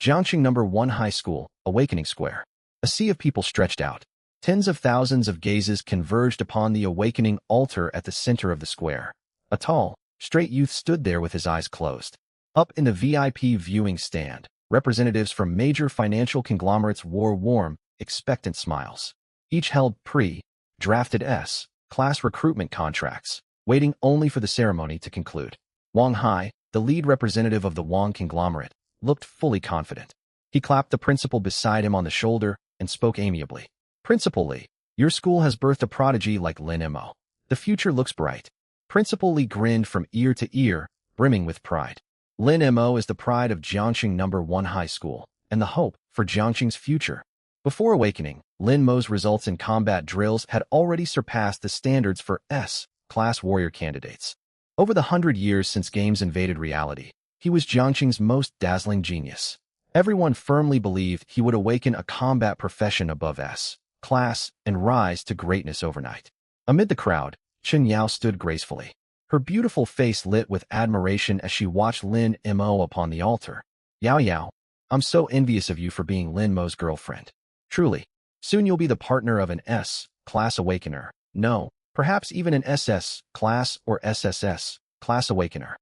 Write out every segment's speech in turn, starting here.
Jiangxing Number 1 High School, Awakening Square. A sea of people stretched out. Tens of thousands of gazes converged upon the awakening altar at the center of the square. A tall, straight youth stood there with his eyes closed. Up in the VIP viewing stand, representatives from major financial conglomerates wore warm, expectant smiles. Each held pre-drafted S-class recruitment contracts, waiting only for the ceremony to conclude. Wang Hai, the lead representative of the Wang conglomerate, looked fully confident. He clapped the principal beside him on the shoulder and spoke amiably. Principal Li, your school has birthed a prodigy like Lin Mo. The future looks bright. Principal Li grinned from ear to ear, brimming with pride. Lin Mo is the pride of Jiangxing Number 1 High School and the hope for Jiangxing's future. Before awakening, Lin Mo's results in combat drills had already surpassed the standards for S-class warrior candidates. Over the 100 years since games invaded reality, he was Jiangxing's most dazzling genius. Everyone firmly believed he would awaken a combat profession above S-class and rise to greatness overnight. Amid the crowd, Chen Yao stood gracefully. Her beautiful face lit with admiration as she watched Lin Mo upon the altar. Yao Yao, I'm so envious of you for being Lin Mo's girlfriend. Truly, soon you'll be the partner of an S-class awakener. No, perhaps even an SS-class or SSS-class awakener.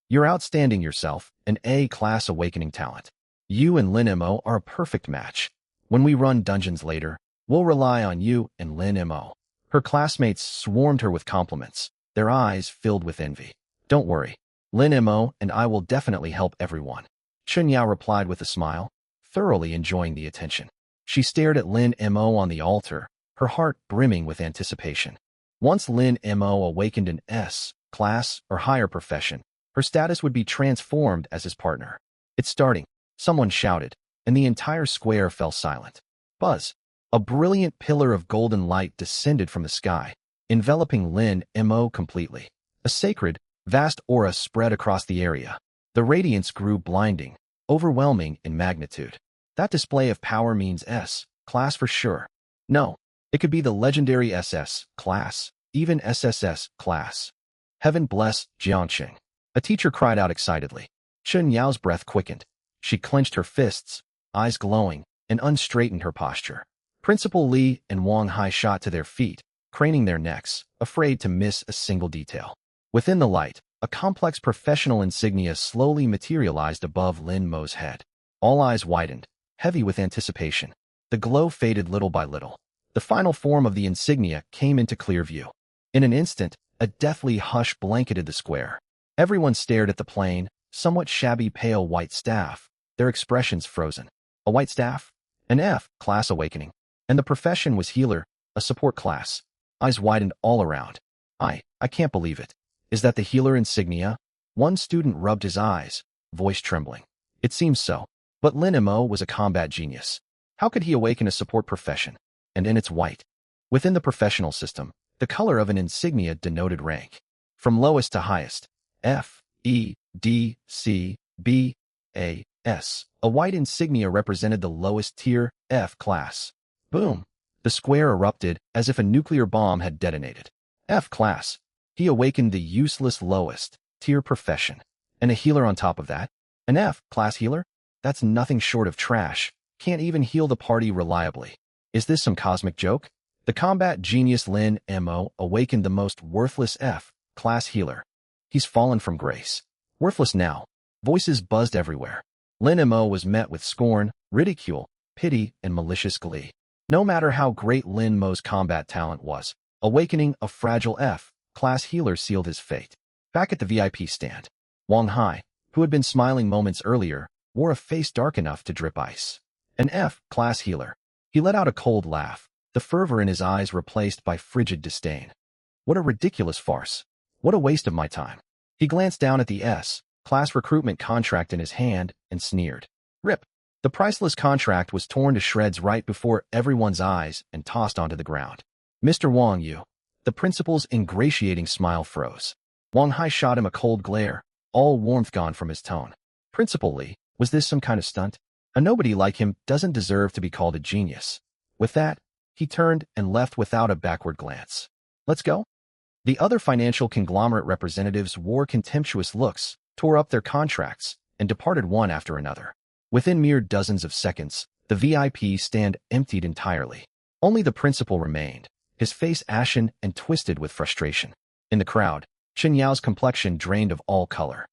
You're outstanding yourself, an A-class awakening talent. You and Lin Mo are a perfect match. When we run dungeons later, we'll rely on you and Lin Mo. Her classmates swarmed her with compliments, their eyes filled with envy. Don't worry, Lin Mo and I will definitely help everyone. Chen Yao replied with a smile, thoroughly enjoying the attention. She stared at Lin Mo on the altar, her heart brimming with anticipation. Once Lin Mo awakened an S-class or higher profession, her status would be transformed as his partner. It's starting, someone shouted, and the entire square fell silent. Buzz! A brilliant pillar of golden light descended from the sky, enveloping Lin Mo completely. A sacred, vast aura spread across the area. The radiance grew blinding, overwhelming in magnitude. That display of power means S-class for sure. No, it could be the legendary SS-class, even SSS-class. Heaven bless Jiangxing. A teacher cried out excitedly. Chen Yao's breath quickened. She clenched her fists, eyes glowing, and unstraightened her posture. Principal Li and Wang Hai shot to their feet, craning their necks, afraid to miss a single detail. Within the light, a complex professional insignia slowly materialized above Lin Mo's head. All eyes widened, heavy with anticipation. The glow faded little by little. The final form of the insignia came into clear view. In an instant, a deathly hush blanketed the square. Everyone stared at the plain, somewhat shabby pale white staff, their expressions frozen. A white staff? An F-class awakening. And the profession was healer, a support class. Eyes widened all around. I can't believe it. Is that the healer insignia? One student rubbed his eyes, voice trembling. It seems so. But Lin Mo was a combat genius. How could he awaken a support profession? And in its white. Within the professional system, the color of an insignia denoted rank. From lowest to highest. F, E, D, C, B, A, S. A white insignia represented the lowest tier, F class. Boom! The square erupted as if a nuclear bomb had detonated. F class. He awakened the useless lowest tier profession. And a healer on top of that? An F class healer? That's nothing short of trash. Can't even heal the party reliably. Is this some cosmic joke? The combat genius Lin Mo awakened the most worthless F-class healer. He's fallen from grace. Worthless now. Voices buzzed everywhere. Lin Mo was met with scorn, ridicule, pity, and malicious glee. No matter how great Lin Mo's combat talent was, awakening a fragile F-class healer sealed his fate. Back at the VIP stand, Wang Hai, who had been smiling moments earlier, wore a face dark enough to drip ice. An F-class healer. He let out a cold laugh, the fervor in his eyes replaced by frigid disdain. What a ridiculous farce. What a waste of my time. He glanced down at the S-class recruitment contract in his hand and sneered. Rip. The priceless contract was torn to shreds right before everyone's eyes and tossed onto the ground. Mr. Wang Yu. The principal's ingratiating smile froze. Wang Hai shot him a cold glare, all warmth gone from his tone. Principal Li, was this some kind of stunt? A nobody like him doesn't deserve to be called a genius. With that, he turned and left without a backward glance. Let's go? The other financial conglomerate representatives wore contemptuous looks, tore up their contracts, and departed one after another. Within mere dozens of seconds, the VIP stand emptied entirely. Only the principal remained, his face ashen and twisted with frustration. In the crowd, Chen Yao's complexion drained of all color.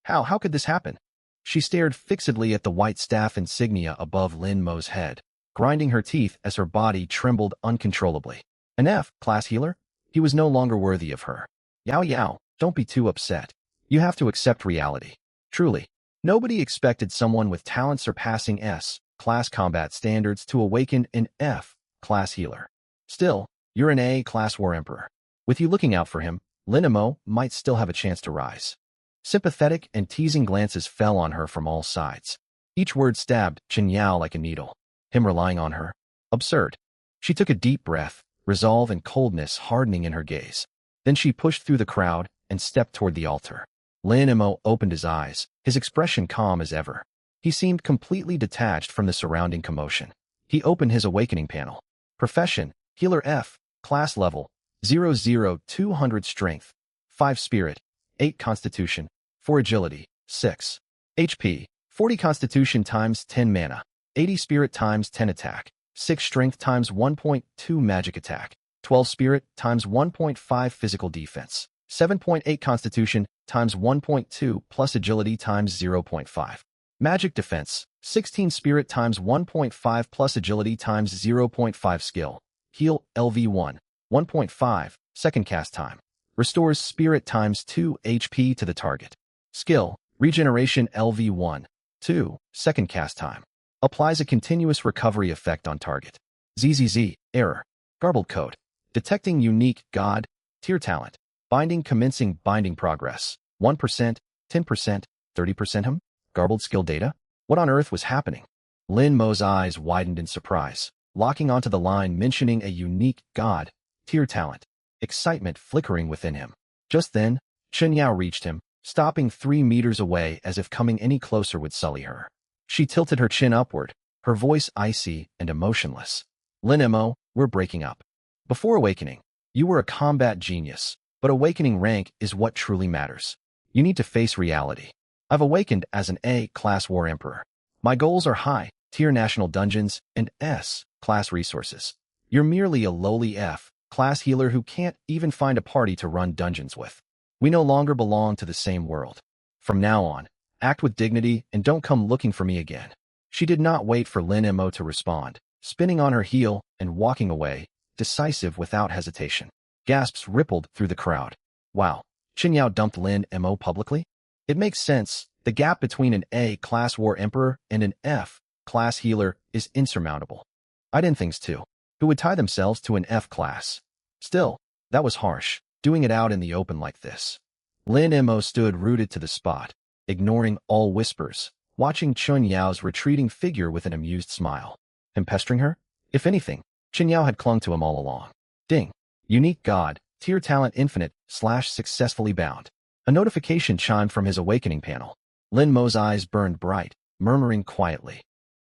How could this happen? She stared fixedly at the white staff insignia above Lin Mo's head, grinding her teeth as her body trembled uncontrollably. An F-class healer? He was no longer worthy of her. Yao, don't be too upset. You have to accept reality. Truly, nobody expected someone with talent surpassing S-class combat standards to awaken an F-class healer. Still, you're an A-class war emperor. With you looking out for him, Lin Mo might still have a chance to rise. Sympathetic and teasing glances fell on her from all sides. Each word stabbed Chen Yao like a needle. Him relying on her? Absurd. She took a deep breath, resolve and coldness hardening in her gaze. Then she pushed through the crowd and stepped toward the altar. Lin Mo opened his eyes, his expression calm as ever. He seemed completely detached from the surrounding commotion. He opened his awakening panel. Profession, Healer F, Class Level, 00200 Strength, 5 Spirit, 8 Constitution, 4 Agility, 6 HP, 40 Constitution times 10 Mana, 80 Spirit times 10 Attack, 6 Strength times 1.2 Magic Attack, 12 Spirit times 1.5 Physical Defense, 7.8 Constitution times 1.2 plus Agility times 0.5. Magic Defense, 16 Spirit times 1.5 plus Agility times 0.5 Skill. Heal LV1, 1.5, second cast time. Restores Spirit times 2 HP to the target. Skill, Regeneration LV1, 2, second cast time. Applies a continuous recovery effect on target. ZZZ, Error. Garbled code. Detecting unique God, tier talent. Binding commencing binding progress. 1%, 10%, 30%. Garbled skill data? What on earth was happening? Lin Mo's eyes widened in surprise, locking onto the line mentioning a unique God, tier talent. Excitement flickering within him. Just then, Chen Yao reached him, stopping 3 meters away as if coming any closer would sully her. She tilted her chin upward, her voice icy and emotionless. Lin Mo, we're breaking up. Before awakening, you were a combat genius, but awakening rank is what truly matters. You need to face reality. I've awakened as an A-class war emperor. My goals are high, tier national dungeons, and S-class resources. You're merely a lowly F-class healer who can't even find a party to run dungeons with. We no longer belong to the same world. From now on, act with dignity and don't come looking for me again. She did not wait for Lin Mo to respond, spinning on her heel and walking away, decisive without hesitation. Gasps rippled through the crowd. Wow, Chen Yao dumped Lin Mo publicly? It makes sense. The gap between an A-class war emperor and an F-class healer is insurmountable. I did things too, who would tie themselves to an F-class. Still, that was harsh, doing it out in the open like this. Lin Mo stood rooted to the spot, ignoring all whispers, watching Chen Yao's retreating figure with an amused smile. Him pestering her? If anything, Chen Yao had clung to him all along. Ding. Unique God, tier talent infinite, / successfully bound. A notification chimed from his awakening panel. Lin Mo's eyes burned bright, murmuring quietly.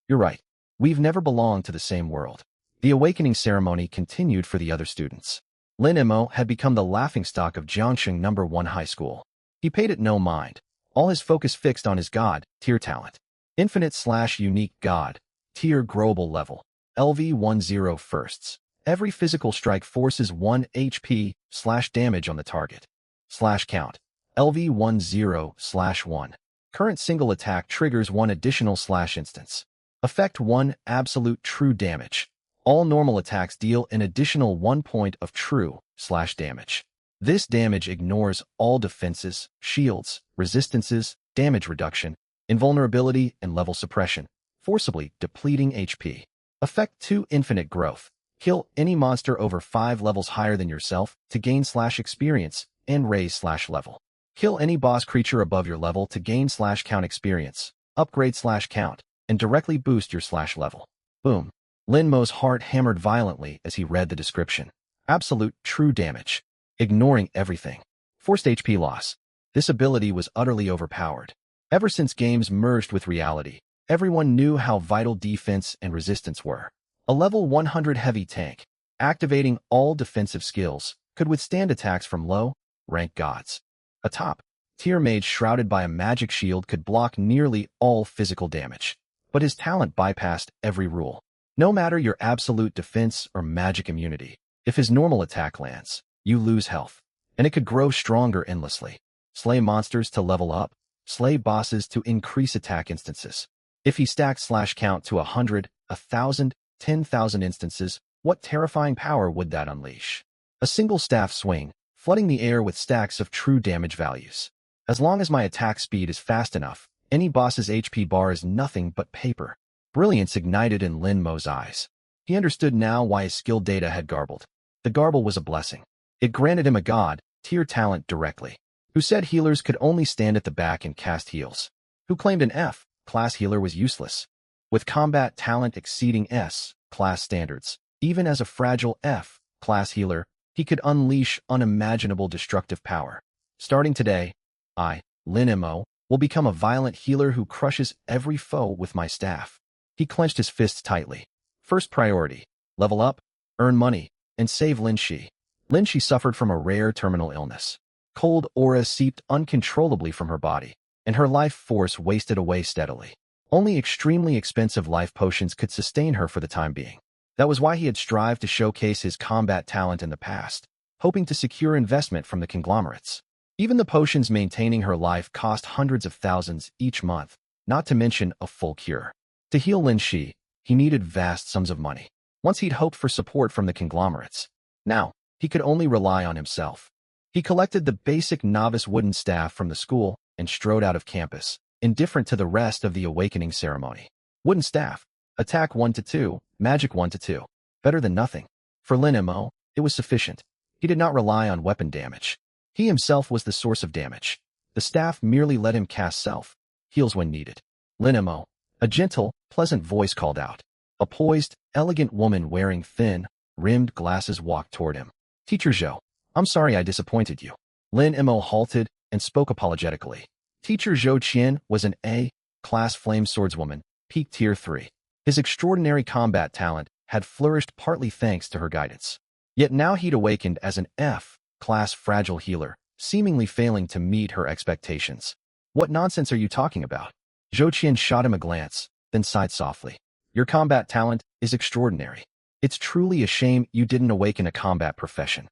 You're right. We've never belonged to the same world. The awakening ceremony continued for the other students. Lin Mo had become the laughingstock of Jiangsheng No. 1 High School. He paid it no mind, all his focus fixed on his God, tier talent. Infinite / unique God, tier global level, LV10 firsts. Every physical strike forces 1 HP / damage on the target. / count, LV10 / 1. Current single attack triggers 1 additional / instance. Effect 1 absolute true damage. All normal attacks deal an additional 1 point of true / damage. This damage ignores all defenses, shields, resistances, damage reduction, invulnerability, and level suppression, forcibly depleting HP. Effect 2 infinite growth. Kill any monster over 5 levels higher than yourself to gain / experience and raise / level. Kill any boss creature above your level to gain / count experience, upgrade / count, and directly boost your / level. Boom. Lin Mo's heart hammered violently as he read the description. Absolute true damage. Ignoring everything. Forced HP loss. This ability was utterly overpowered. Ever since games merged with reality, everyone knew how vital defense and resistance were. A level 100 heavy tank, activating all defensive skills, could withstand attacks from low-rank gods. A top-tier mage shrouded by a magic shield could block nearly all physical damage. but his talent bypassed every rule. No matter your absolute defense or magic immunity, if his normal attack lands, you lose health, and it could grow stronger endlessly. Slay monsters to level up, slay bosses to increase attack instances. If he stacked slash count to 100, 1,000, 10,000 instances, what terrifying power would that unleash? A single staff swing, flooding the air with stacks of true damage values. As long as my attack speed is fast enough, any boss's HP bar is nothing but paper. Brilliance ignited in Lin Mo's eyes. He understood now why his skill data had garbled. The garble was a blessing. It granted him a god-tier talent directly. Who said healers could only stand at the back and cast heals? Who claimed an F-class healer was useless? With combat talent exceeding S-class standards, even as a fragile F-class healer, he could unleash unimaginable destructive power. Starting today, I, Lin Mo, will become a violent healer who crushes every foe with my staff. He clenched his fists tightly. First priority, level up, earn money, and save Lin Shi. Lin Shi suffered from a rare terminal illness. Cold aura seeped uncontrollably from her body, and her life force wasted away steadily. Only extremely expensive life potions could sustain her for the time being. That was why he had strived to showcase his combat talent in the past, hoping to secure investment from the conglomerates. Even the potions maintaining her life cost hundreds of thousands each month, not to mention a full cure. To heal Lin Shi, he needed vast sums of money. Once he'd hoped for support from the conglomerates. Now, he could only rely on himself. He collected the basic novice wooden staff from the school and strode out of campus, indifferent to the rest of the awakening ceremony. Wooden staff. Attack 1 to 2, magic 1 to 2. Better than nothing. For Lin Mo, it was sufficient. He did not rely on weapon damage. He himself was the source of damage. The staff merely let him cast self-heals when needed. Lin Mo, a gentle, pleasant voice called out. A poised, elegant woman wearing thin, rimmed glasses walked toward him. Teacher Zhou, I'm sorry I disappointed you. Lin Mo halted and spoke apologetically. Teacher Zhou Qian was an A-class flame swordswoman, peak tier 3. His extraordinary combat talent had flourished partly thanks to her guidance. Yet now he'd awakened as an F-class fragile healer, seemingly failing to meet her expectations. What nonsense are you talking about? Zhou Qian shot him a glance, then sighed softly. Your combat talent is extraordinary. It's truly a shame you didn't awaken a combat profession.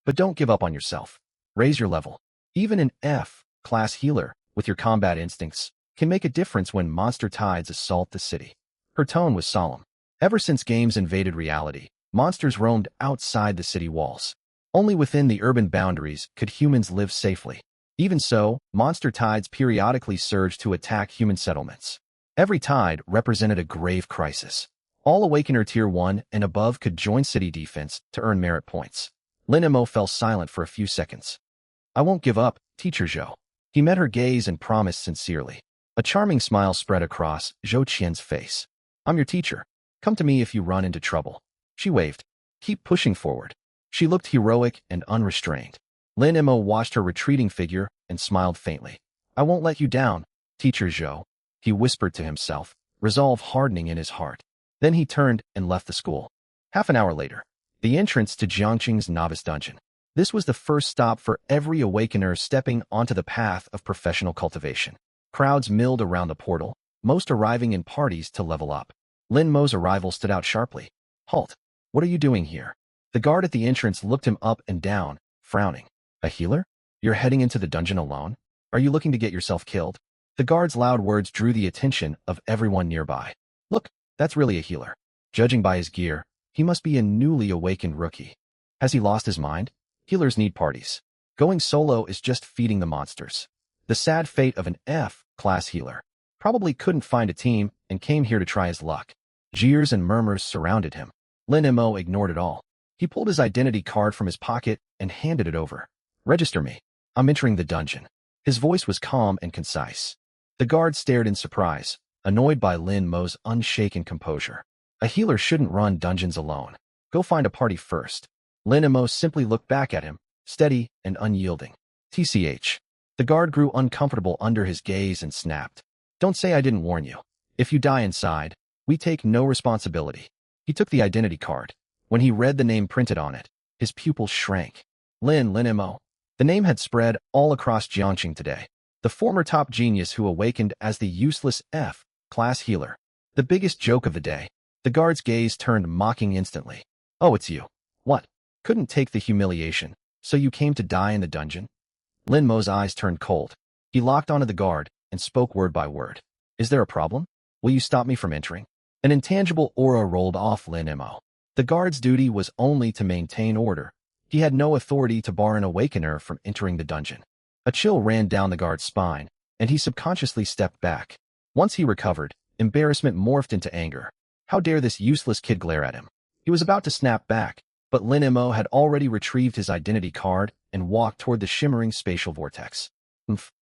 But don't give up on yourself. Raise your level. Even an F-class healer, with your combat instincts, can make a difference when monster tides assault the city. Her tone was solemn. Ever since games invaded reality, monsters roamed outside the city walls. Only within the urban boundaries could humans live safely. Even so, monster tides periodically surged to attack human settlements. Every tide represented a grave crisis. All Awakener Tier 1 and above could join city defense to earn merit points. Lin Mo fell silent for a few seconds. I won't give up, Teacher Zhou. He met her gaze and promised sincerely. A charming smile spread across Zhou Qian's face. I'm your teacher. Come to me if you run into trouble. She waved. Keep pushing forward. She looked heroic and unrestrained. Lin Mo watched her retreating figure and smiled faintly. I won't let you down, Teacher Zhou, he whispered to himself, resolve hardening in his heart. Then he turned and left the school. Half an hour later, the entrance to Jiangqing's novice dungeon. This was the first stop for every awakener stepping onto the path of professional cultivation. Crowds milled around the portal, most arriving in parties to level up. Lin Mo's arrival stood out sharply. Halt! What are you doing here? The guard at the entrance looked him up and down, frowning. A healer? You're heading into the dungeon alone? Are you looking to get yourself killed? The guard's loud words drew the attention of everyone nearby. Look, that's really a healer. Judging by his gear, he must be a newly awakened rookie. Has he lost his mind? Healers need parties. Going solo is just feeding the monsters. The sad fate of an F-class healer. Probably couldn't find a team and came here to try his luck. Jeers and murmurs surrounded him. Lin Mo ignored it all. He pulled his identity card from his pocket and handed it over. Register me. I'm entering the dungeon. His voice was calm and concise. The guard stared in surprise, annoyed by Lin Mo's unshaken composure. A healer shouldn't run dungeons alone. Go find a party first. Lin Mo simply looked back at him, steady and unyielding. TCH. The guard grew uncomfortable under his gaze and snapped. Don't say I didn't warn you. If you die inside, we take no responsibility. He took the identity card. When he read the name printed on it, his pupils shrank. Lin Mo. The name had spread all across Jiangqing today. The former top genius who awakened as the useless F-class healer. The biggest joke of the day. The guard's gaze turned mocking instantly. Oh, it's you. What? Couldn't take the humiliation, so you came to die in the dungeon? Lin Mo's eyes turned cold. He locked onto the guard and spoke word by word. Is there a problem? Will you stop me from entering? An intangible aura rolled off Lin Mo. The guard's duty was only to maintain order. He had no authority to bar an awakener from entering the dungeon. A chill ran down the guard's spine, and he subconsciously stepped back. Once he recovered, embarrassment morphed into anger. How dare this useless kid glare at him? He was about to snap back, but Lin Mo had already retrieved his identity card and walked toward the shimmering spatial vortex.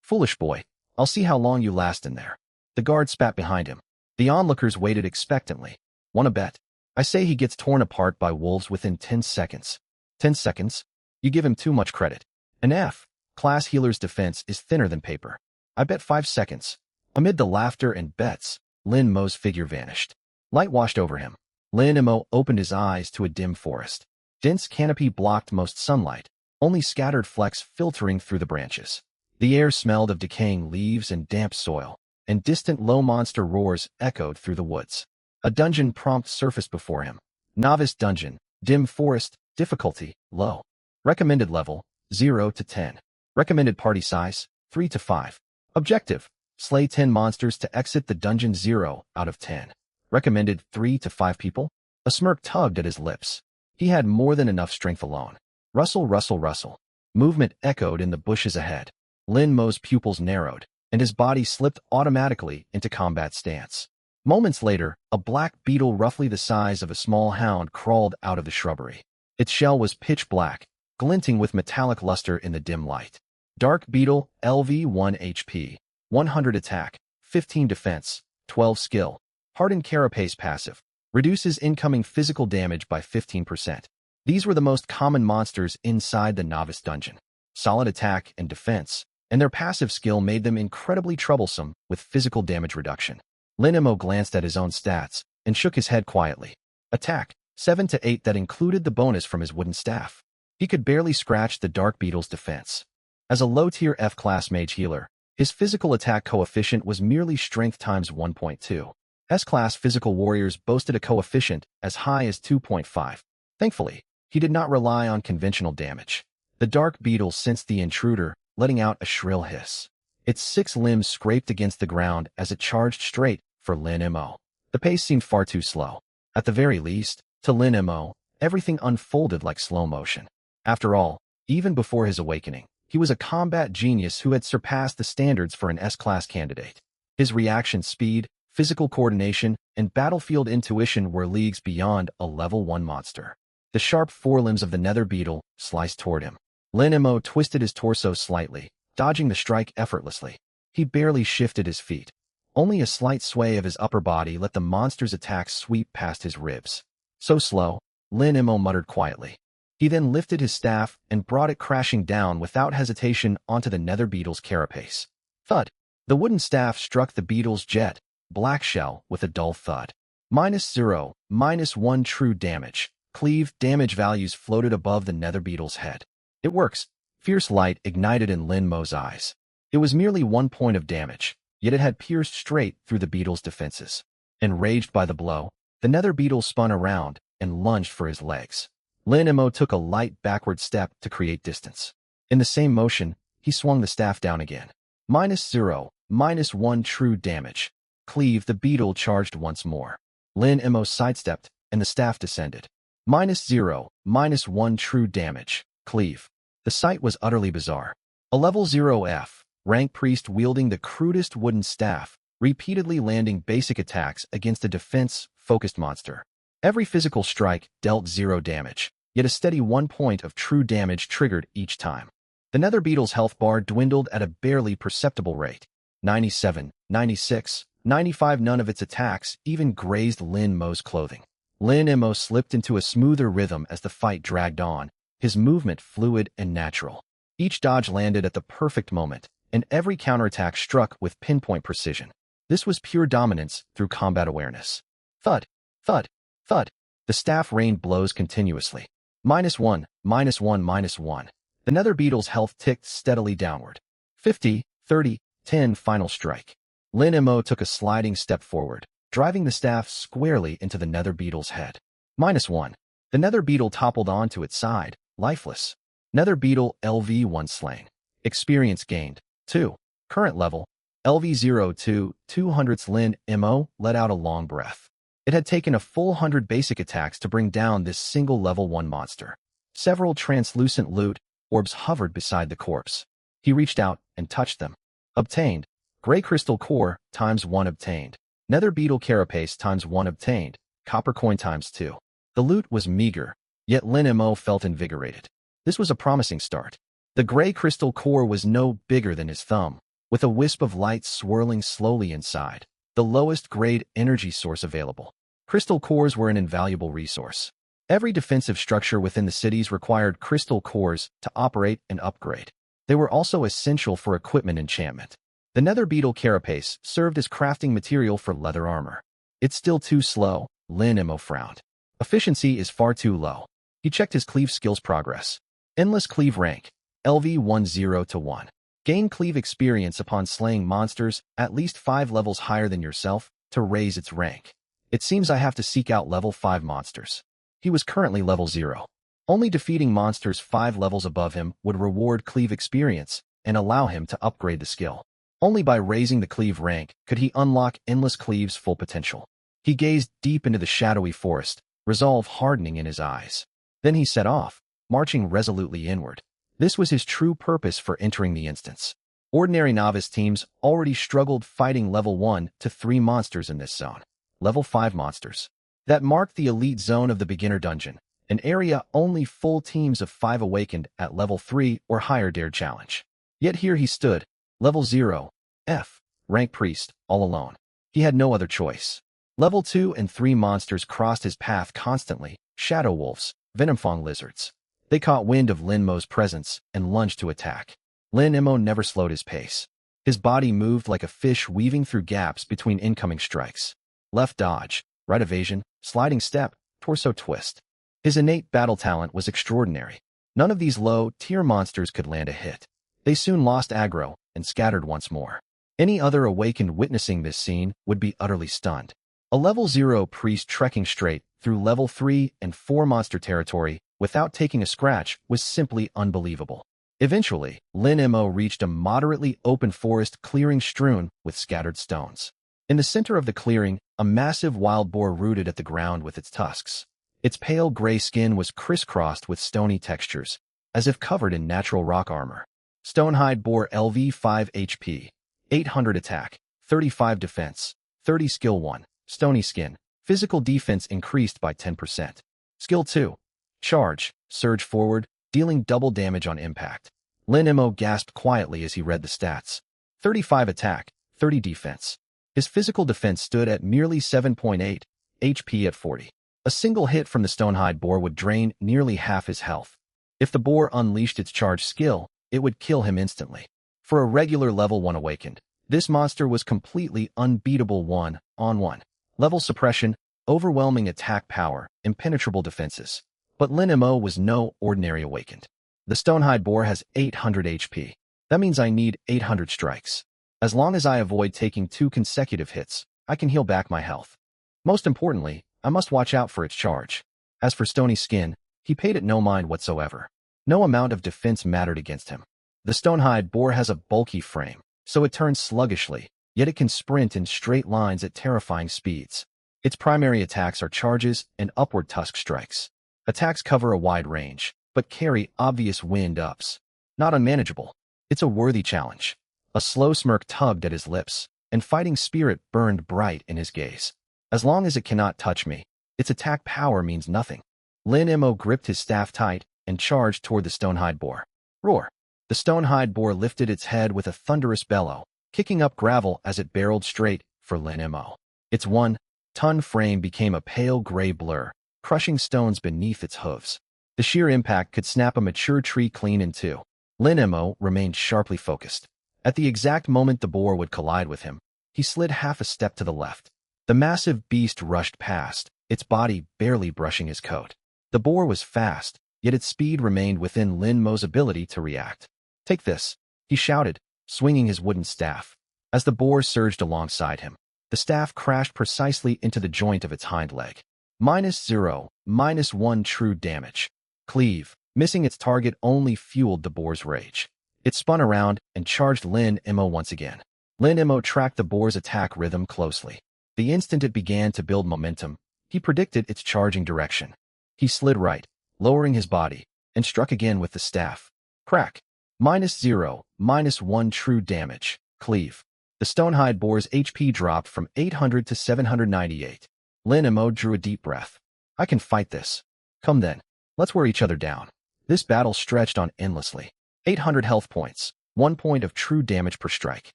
Foolish boy, I'll see how long you last in there. The guard spat behind him. The onlookers waited expectantly. Want to bet? I say he gets torn apart by wolves within 10 seconds. 10 seconds? You give him too much credit. An F. Class healer's defense is thinner than paper. I bet 5 seconds. Amid the laughter and bets, Lin Mo's figure vanished. Light washed over him. Lin Mo opened his eyes to a dim forest. Dense canopy blocked most sunlight, only scattered flecks filtering through the branches. The air smelled of decaying leaves and damp soil, and distant low monster roars echoed through the woods. A dungeon prompt surfaced before him. Novice dungeon, dim forest, difficulty, low. Recommended level, 0 to 10. Recommended party size, 3 to 5. Objective, slay 10 monsters to exit the dungeon 0 out of 10. Recommended 3 to 5 people? A smirk tugged at his lips. He had more than enough strength alone. Rustle, rustle, rustle. Movement echoed in the bushes ahead. Lin Mo's pupils narrowed, and his body slipped automatically into combat stance. Moments later, a black beetle roughly the size of a small hound crawled out of the shrubbery. Its shell was pitch black, glinting with metallic luster in the dim light. Dark beetle, LV1 HP, 100 attack, 15 defense, 12 skill. Hardened carapace passive. Reduces incoming physical damage by 15%. These were the most common monsters inside the novice dungeon. Solid attack and defense, and their passive skill made them incredibly troublesome with physical damage reduction. Lin Mo glanced at his own stats and shook his head quietly. Attack, 7 to 8 that included the bonus from his wooden staff. He could barely scratch the dark beetle's defense. As a low-tier F-class mage healer, his physical attack coefficient was merely strength times 1.2. S-class physical warriors boasted a coefficient as high as 2.5. Thankfully, he did not rely on conventional damage. The dark beetle sensed the intruder, letting out a shrill hiss. Its 6 limbs scraped against the ground as it charged straight for Lin Mo. The pace seemed far too slow. At the very least, to Lin Mo, everything unfolded like slow motion. After all, even before his awakening, he was a combat genius who had surpassed the standards for an S-class candidate. His reaction speed, physical coordination, and battlefield intuition were leagues beyond a level 1 monster. The sharp forelimbs of the nether beetle sliced toward him. Lin Mo twisted his torso slightly, dodging the strike effortlessly. He barely shifted his feet. Only a slight sway of his upper body let the monster's attack sweep past his ribs. So slow, Lin Mo muttered quietly. He then lifted his staff and brought it crashing down without hesitation onto the nether beetle's carapace. Thud! The wooden staff struck the beetle's jet black shell with a dull thud. -0, -1 true damage. Cleave damage values floated above the nether beetle's head. It works. Fierce light ignited in Lin Mo's eyes. It was merely 1 point of damage, yet it had pierced straight through the beetle's defenses. Enraged by the blow, the nether beetle spun around and lunged for his legs. Lin Mo took a light backward step to create distance. In the same motion, he swung the staff down again. -0, -1 true damage. Cleave, the beetle charged once more. Lin Mo sidestepped, and the staff descended. -0, -1 true damage. Cleave. The sight was utterly bizarre. A level 0 F, rank priest wielding the crudest wooden staff, repeatedly landing basic attacks against a defense-focused monster. Every physical strike dealt 0 damage, yet a steady 1 point of true damage triggered each time. The nether beetle's health bar dwindled at a barely perceptible rate. 97, 96, 95. None of its attacks even grazed Lin Mo's clothing. Lin Mo slipped into a smoother rhythm as the fight dragged on, his movement fluid and natural. Each dodge landed at the perfect moment, and every counterattack struck with pinpoint precision. This was pure dominance through combat awareness. Thud, thud, thud. The staff rained blows continuously. -1, -1, -1. The nether beetle's health ticked steadily downward. 50, 30, 10. Final strike. Lin Mo took a sliding step forward, driving the staff squarely into the nether beetle's head. -1. The nether beetle toppled onto its side, lifeless. Nether beetle LV1 slain. Experience gained. 2. Current level. LV02, 200th Lin MO let out a long breath. It had taken a full 100 basic attacks to bring down this single level 1 monster. Several translucent loot orbs hovered beside the corpse. He reached out and touched them. Obtained. Gray crystal core ×1 obtained. Nether beetle carapace ×1 obtained. Copper coin ×2. The loot was meager, yet Lin Mo felt invigorated. This was a promising start. The gray crystal core was no bigger than his thumb, with a wisp of light swirling slowly inside, the lowest grade energy source available. Crystal cores were an invaluable resource. Every defensive structure within the cities required crystal cores to operate and upgrade. They were also essential for equipment enchantment. The nether beetle carapace served as crafting material for leather armor. It's still too slow, Lin Mo frowned. Efficiency is far too low. He checked his cleave skills progress. Endless cleave rank, LV10-1. Gain cleave experience upon slaying monsters at least 5 levels higher than yourself to raise its rank. It seems I have to seek out level 5 monsters. He was currently level 0. Only defeating monsters 5 levels above him would reward cleave experience and allow him to upgrade the skill. Only by raising the cleave rank could he unlock Endless Cleave's full potential. He gazed deep into the shadowy forest, resolve hardening in his eyes. Then he set off, marching resolutely inward. This was his true purpose for entering the instance. Ordinary novice teams already struggled fighting level 1 to 3 monsters in this zone. Level 5 monsters. That marked the elite zone of the beginner dungeon, an area only full teams of 5 awakened at level 3 or higher dared challenge. Yet here he stood, level 0, F, rank priest, all alone. He had no other choice. Level 2 and 3 monsters crossed his path constantly, shadow wolves, venomfang lizards. They caught wind of Lin Mo's presence and lunged to attack. Lin Mo never slowed his pace. His body moved like a fish weaving through gaps between incoming strikes. Left dodge, right evasion, sliding step, torso twist. His innate battle talent was extraordinary. None of these low-tier monsters could land a hit. They soon lost aggro and scattered once more. Any other awakened witnessing this scene would be utterly stunned. A level 0 priest trekking straight through level 3 and 4 monster territory without taking a scratch was simply unbelievable. Eventually, Lin Mo reached a moderately open forest clearing strewn with scattered stones. In the center of the clearing, a massive wild boar rooted at the ground with its tusks. Its pale gray skin was crisscrossed with stony textures, as if covered in natural rock armor. Stonehide boar LV5 HP, 800 attack, 35 defense, 30 skill 1, stony skin, physical defense increased by 10%. Skill 2, charge, surge forward, dealing double damage on impact. Lin Mo gasped quietly as he read the stats. 35 attack, 30 defense. His physical defense stood at merely 7.8, HP at 40. A single hit from the Stonehide boar would drain nearly half his health. If the boar unleashed its charge skill, it would kill him instantly. For a regular level 1 awakened, this monster was completely unbeatable 1-on-1. Level suppression, overwhelming attack power, impenetrable defenses. But Lin Mo was no ordinary awakened. The Stonehide boar has 800 HP. That means I need 800 strikes. As long as I avoid taking 2 consecutive hits, I can heal back my health. Most importantly, I must watch out for its charge. As for Stony Skin, he paid it no mind whatsoever. No amount of defense mattered against him. The Stonehide boar has a bulky frame, so it turns sluggishly, yet it can sprint in straight lines at terrifying speeds. Its primary attacks are charges and upward tusk strikes. Attacks cover a wide range, but carry obvious wind-ups. Not unmanageable. It's a worthy challenge. A slow smirk tugged at his lips, and fighting spirit burned bright in his gaze. As long as it cannot touch me, its attack power means nothing. Lin Mo gripped his staff tight and charged toward the Stonehide boar. Roar! The Stonehide boar lifted its head with a thunderous bellow, kicking up gravel as it barreled straight for Lin Mo. Its 1-ton frame became a pale gray blur, crushing stones beneath its hooves. The sheer impact could snap a mature tree clean in two. Lin Mo remained sharply focused. At the exact moment the boar would collide with him, he slid half a step to the left. The massive beast rushed past, its body barely brushing his coat. The boar was fast, yet its speed remained within Lin Mo's ability to react. Take this, he shouted, swinging his wooden staff. As the boar surged alongside him, The staff crashed precisely into the joint of its hind leg. -0, -1 true damage. Cleave, missing its target, only fueled the boar's rage. It spun around and charged Lin Mo once again. Lin Mo tracked the boar's attack rhythm closely. The instant it began to build momentum, he predicted its charging direction. He slid right, lowering his body, and struck again with the staff. Crack. -0, -1 true damage. Cleave. The stonehide boar's HP dropped from 800 to 798. Lin Mo drew a deep breath. I can fight this. Come then. Let's wear each other down. This battle stretched on endlessly. 800 health points, 1 point of true damage per strike.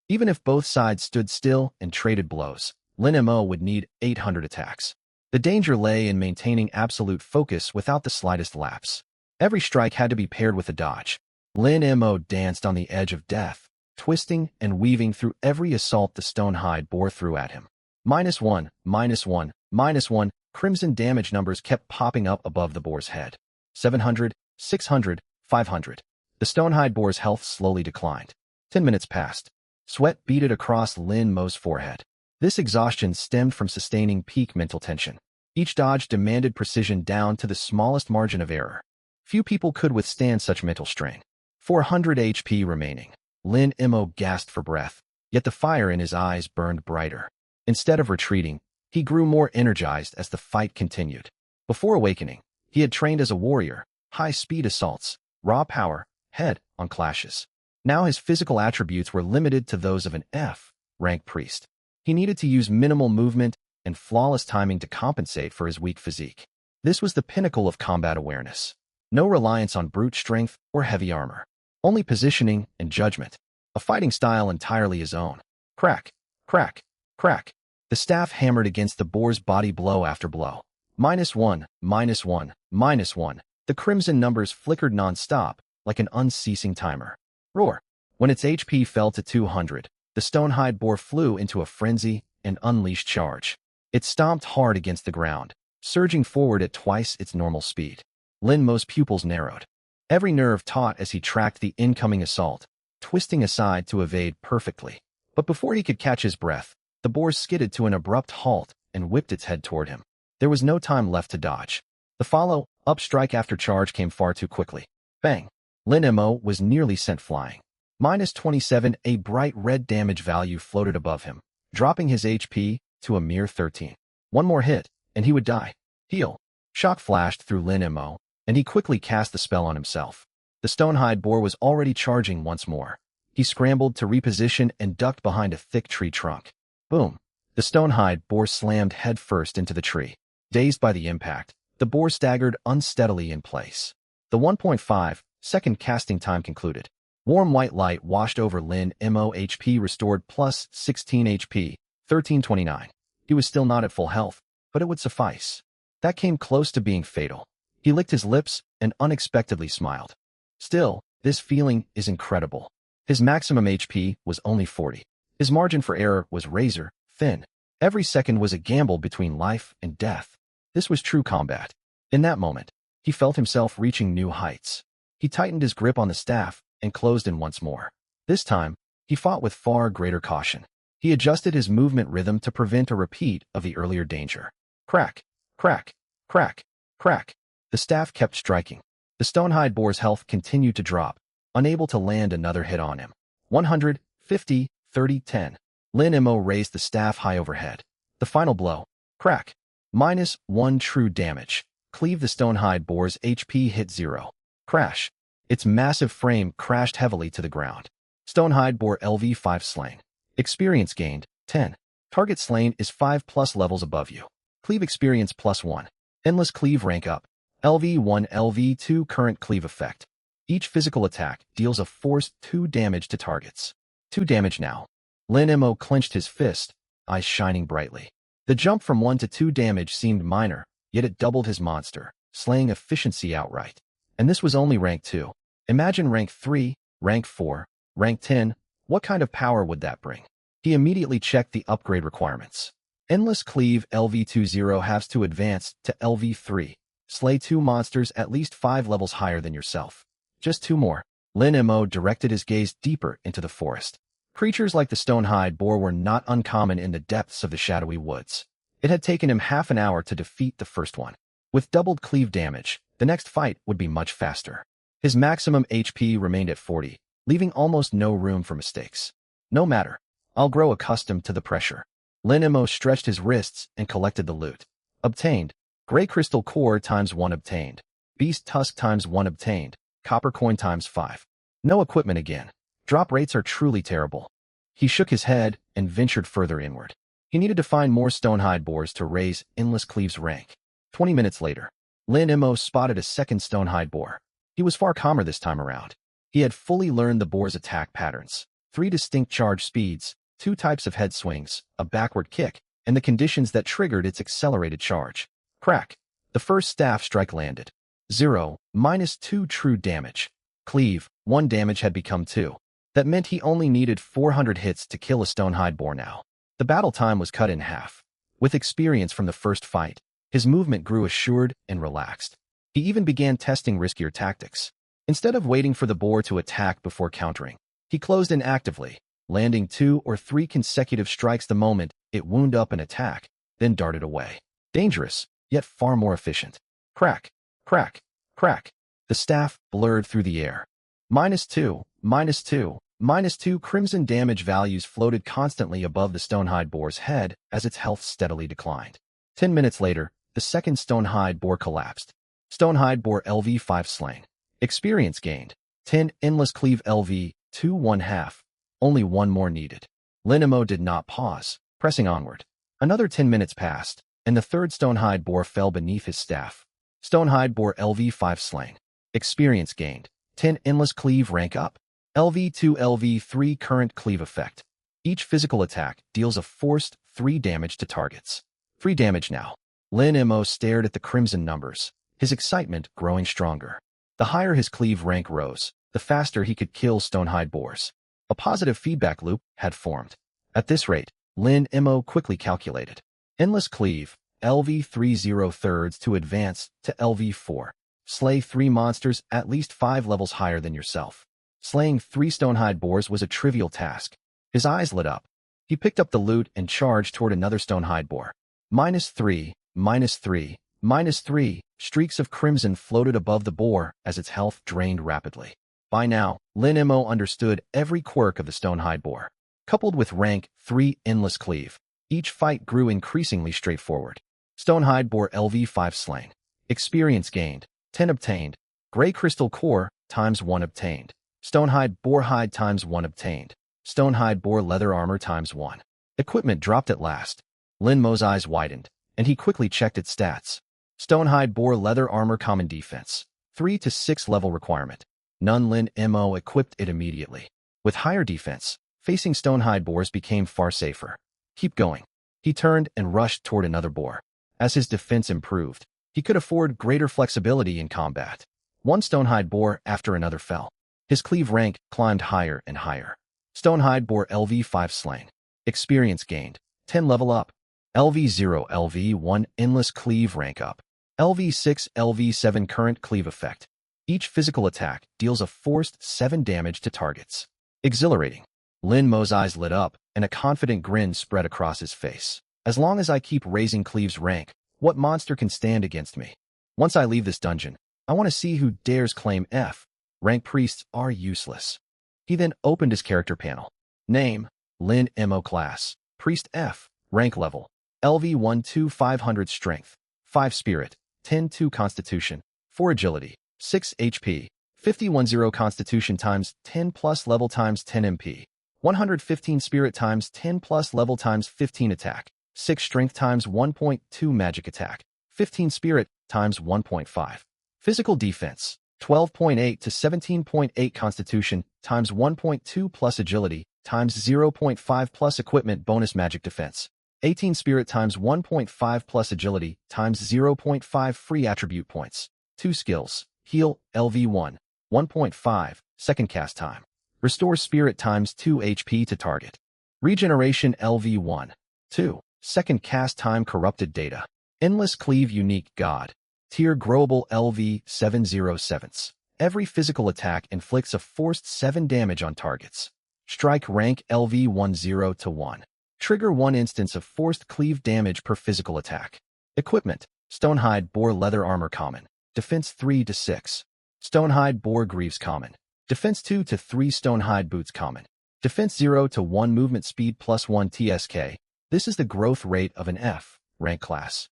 Even if both sides stood still and traded blows, Lin Mo would need 800 attacks. The danger lay in maintaining absolute focus without the slightest lapse. Every strike had to be paired with a dodge. Lin Mo danced on the edge of death, twisting and weaving through every assault the stonehide bore threw at him. -1, -1, -1, crimson damage numbers kept popping up above the boar's head. 700, 600, 500. The stonehide boar's health slowly declined. 10 minutes passed. Sweat beaded across Lin Mo's forehead. This exhaustion stemmed from sustaining peak mental tension. Each dodge demanded precision down to the smallest margin of error. Few people could withstand such mental strain. 400 HP remaining. Lin Mo gasped for breath, yet the fire in his eyes burned brighter. Instead of retreating, he grew more energized as the fight continued. Before awakening, he had trained as a warrior, high-speed assaults, raw power, head-on clashes. Now his physical attributes were limited to those of an F-rank priest. He needed to use minimal movement and flawless timing to compensate for his weak physique. This was the pinnacle of combat awareness. No reliance on brute strength or heavy armor. Only positioning and judgment. A fighting style entirely his own. Crack, crack, crack. The staff hammered against the boar's body blow after blow. -1, -1, -1. The crimson numbers flickered non-stop, like an unceasing timer. Roar. When its HP fell to 200, the stonehide boar flew into a frenzy and unleashed charge. It stomped hard against the ground, surging forward at twice its normal speed. Lin Mo's pupils narrowed. Every nerve taut as he tracked the incoming assault, twisting aside to evade perfectly. But before he could catch his breath, the boar skidded to an abrupt halt and whipped its head toward him. There was no time left to dodge. The follow-up strike after charge came far too quickly. Bang! Lin Mo was nearly sent flying. -27, a bright red damage value floated above him, dropping his HP to a mere 13. One more hit, and he would die. Heal. Shock flashed through Lin Mo, and he quickly cast the spell on himself. The stonehide boar was already charging once more. He scrambled to reposition and ducked behind a thick tree trunk. Boom! The stonehide boar slammed headfirst into the tree. Dazed by the impact, the boar staggered unsteadily in place. The 1.5-second casting time concluded. Warm white light washed over Lin Mo, HP restored plus 16 HP, 1329. He was still not at full health, but it would suffice. That came close to being fatal. He licked his lips and unexpectedly smiled. Still, this feeling is incredible. His maximum HP was only 40. His margin for error was razor thin. Every second was a gamble between life and death. This was true combat. In that moment, he felt himself reaching new heights. He tightened his grip on the staff and closed in once more. This time, he fought with far greater caution. He adjusted his movement rhythm to prevent a repeat of the earlier danger. Crack, crack, crack, crack. The staff kept striking. The stonehide boar's health continued to drop, unable to land another hit on him. 100, 50, 30, 10. Lin Mo raised the staff high overhead. The final blow. Crack. -1 true damage. Cleave the stonehide boar's HP hit 0. Crash. Its massive frame crashed heavily to the ground. Stonehide boar LV5 slain. Experience gained, 10. Target slain is 5+ levels above you. Cleave experience +1. Endless cleave rank up. LV1 LV2 current cleave effect. Each physical attack deals a force 2 damage to targets. 2 damage now. Lin Mo clenched his fist, eyes shining brightly. The jump from 1 to 2 damage seemed minor, yet it doubled his monster, slaying efficiency outright. And this was only rank 2. Imagine rank 3, rank 4, rank 10. What kind of power would that bring? He immediately checked the upgrade requirements. Endless cleave LV20 has to advance to LV3. Slay 2 monsters at least 5 levels higher than yourself. Just 2 more. Lin Mo directed his gaze deeper into the forest. Creatures like the stone-hide boar were not uncommon in the depths of the shadowy woods. It had taken him half an hour to defeat the first one. With doubled cleave damage, the next fight would be much faster. His maximum HP remained at 40, leaving almost no room for mistakes. No matter. I'll grow accustomed to the pressure. Lin Mo stretched his wrists and collected the loot. Obtained. Gray crystal core times 1 obtained. Beast tusk times 1 obtained. Copper coin times 5. No equipment again. Drop rates are truly terrible. He shook his head and ventured further inward. He needed to find more stonehide boars to raise Endless Cleave's rank. 20 minutes later, Lin Mo spotted a second stonehide boar. He was far calmer this time around. He had fully learned the boar's attack patterns. 3 distinct charge speeds, 2 types of head swings, a backward kick, and the conditions that triggered its accelerated charge. Crack. The first staff strike landed. 0, -2 true damage. Cleave, 1 damage had become 2. That meant he only needed 400 hits to kill a stonehide boar now. The battle time was cut in half. With experience from the first fight, his movement grew assured and relaxed. He even began testing riskier tactics. Instead of waiting for the boar to attack before countering, he closed in actively, landing 2 or 3 consecutive strikes the moment it wound up an attack, then darted away. Dangerous, yet far more efficient. Crack, crack, crack. The staff blurred through the air. -2, -2, -2 crimson damage values floated constantly above the stonehide boar's head as its health steadily declined. 10 minutes later, the second stonehide boar collapsed. Stonehide boar LV5 slain. Experience gained. 10 Endless Cleave LV, 2 1/2. Only 1 more needed. Lin Mo did not pause, pressing onward. Another 10 minutes passed, and the third stonehide boar fell beneath his staff. Stonehide boar LV5 slain. Experience gained. 10 Endless Cleave rank up. LV2 LV3 current cleave effect. Each physical attack deals a forced 3 damage to targets. 3 damage now. Lin Mo stared at the crimson numbers, his excitement growing stronger. The higher his cleave rank rose, the faster he could kill stonehide boars. A positive feedback loop had formed. At this rate, Lin Mo quickly calculated. Endless Cleave, LV30 thirds to advance to LV4. Slay 3 monsters at least 5 levels higher than yourself. Slaying 3 stonehide boars was a trivial task. His eyes lit up. He picked up the loot and charged toward another stonehide boar. -3, -3, -3. Streaks of crimson floated above the boar as its health drained rapidly. By now, Lin Mo understood every quirk of the stonehide boar. Coupled with rank 3 Endless Cleave, each fight grew increasingly straightforward. Stonehide boar LV5 slain. Experience gained. 10 obtained. Gray crystal core times 1 obtained. Stonehide boar hide times 1 obtained. Stonehide boar leather armor times 1. Equipment dropped at last. Lin Mo's eyes widened, and he quickly checked its stats. Stonehide boar leather armor common defense. 3 to 6 level requirement. None. Lin Mo equipped it immediately. With higher defense, facing stonehide boars became far safer. Keep going. He turned and rushed toward another boar. As his defense improved, he could afford greater flexibility in combat. One stonehide boar after another fell. His cleave rank climbed higher and higher. Stonehide boar LV5 slain. Experience gained. 10 level up. LV0 LV1 Endless Cleave rank up. LV6 LV7 current cleave effect. Each physical attack deals a forced 7 damage to targets. Exhilarating. Lin Mo's eyes lit up, and a confident grin spread across his face. As long as I keep raising Cleave's rank, what monster can stand against me? Once I leave this dungeon, I want to see who dares claim F. Rank priests are useless. He then opened his character panel. Name, Lin Mo class, Priest F. Rank level, LV1 500 strength, 5 spirit, 10 constitution, 4 agility, 6 HP, 50 constitution times 10 plus level times 10 MP, 115 spirit times 10 plus level times 15 attack, 6 strength times 1.2 magic attack, 15 spirit times 1.5. Physical defense, 12.8 to 17.8 constitution times 1.2 plus agility times 0.5 plus equipment bonus magic defense. 18 spirit times 1.5 plus agility times 0.5 free attribute points. 2 skills, heal, LV1, 1.5, second cast time. Restore spirit times 2 HP to target. Regeneration LV1, 2, second cast time corrupted data. Endless Cleave unique god. Tier growable LV707. Every physical attack inflicts a forced 7 damage on targets. Strike rank LV10-1. Trigger 1 instance of forced cleave damage per physical attack. Equipment: Stonehide Boar Leather Armor Common. Defense 3-6. Stonehide Boar Greaves Common. Defense 2-3. Stonehide Boots Common. Defense 0-1. Movement Speed +1 TSK. This is the growth rate of an F rank class.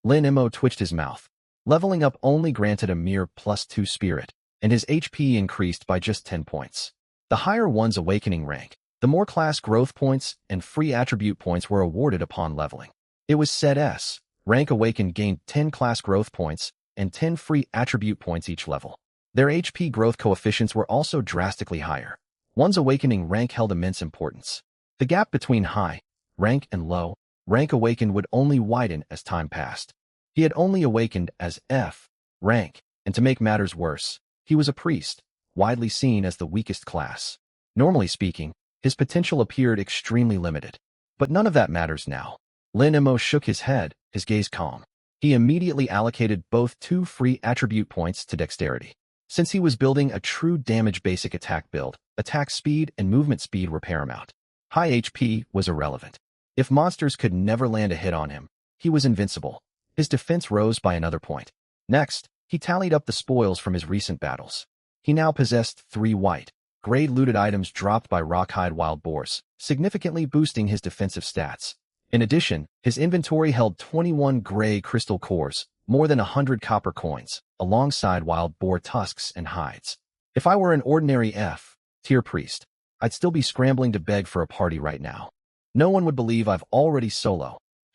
Lin Mo twitched his mouth. Leveling up only granted a mere +2 spirit, and his HP increased by just 10 points. The higher one's awakening rank, the more class growth points and free attribute points were awarded upon leveling. It was said S rank awakened gained 10 class growth points and 10 free attribute points each level. Their HP growth coefficients were also drastically higher. One's awakening rank held immense importance. The gap between high rank and low rank awakened would only widen as time passed. He had only awakened as F rank, and to make matters worse, he was a priest, widely seen as the weakest class. Normally speaking, his potential appeared extremely limited. But none of that matters now. Lin Mo shook his head, his gaze calm. He immediately allocated both 2 free attribute points to dexterity. Since he was building a true damage basic attack build, attack speed and movement speed were paramount. High HP was irrelevant. If monsters could never land a hit on him, he was invincible. His defense rose by another point. Next, he tallied up the spoils from his recent battles. He now possessed 3 white, gray looted items dropped by Rockhide Wild Boars, significantly boosting his defensive stats. In addition, his inventory held 21 gray crystal cores, more than 100 copper coins, alongside wild boar tusks and hides. If I were an ordinary F-tier priest, I'd still be scrambling to beg for a party right now. No one would believe I've already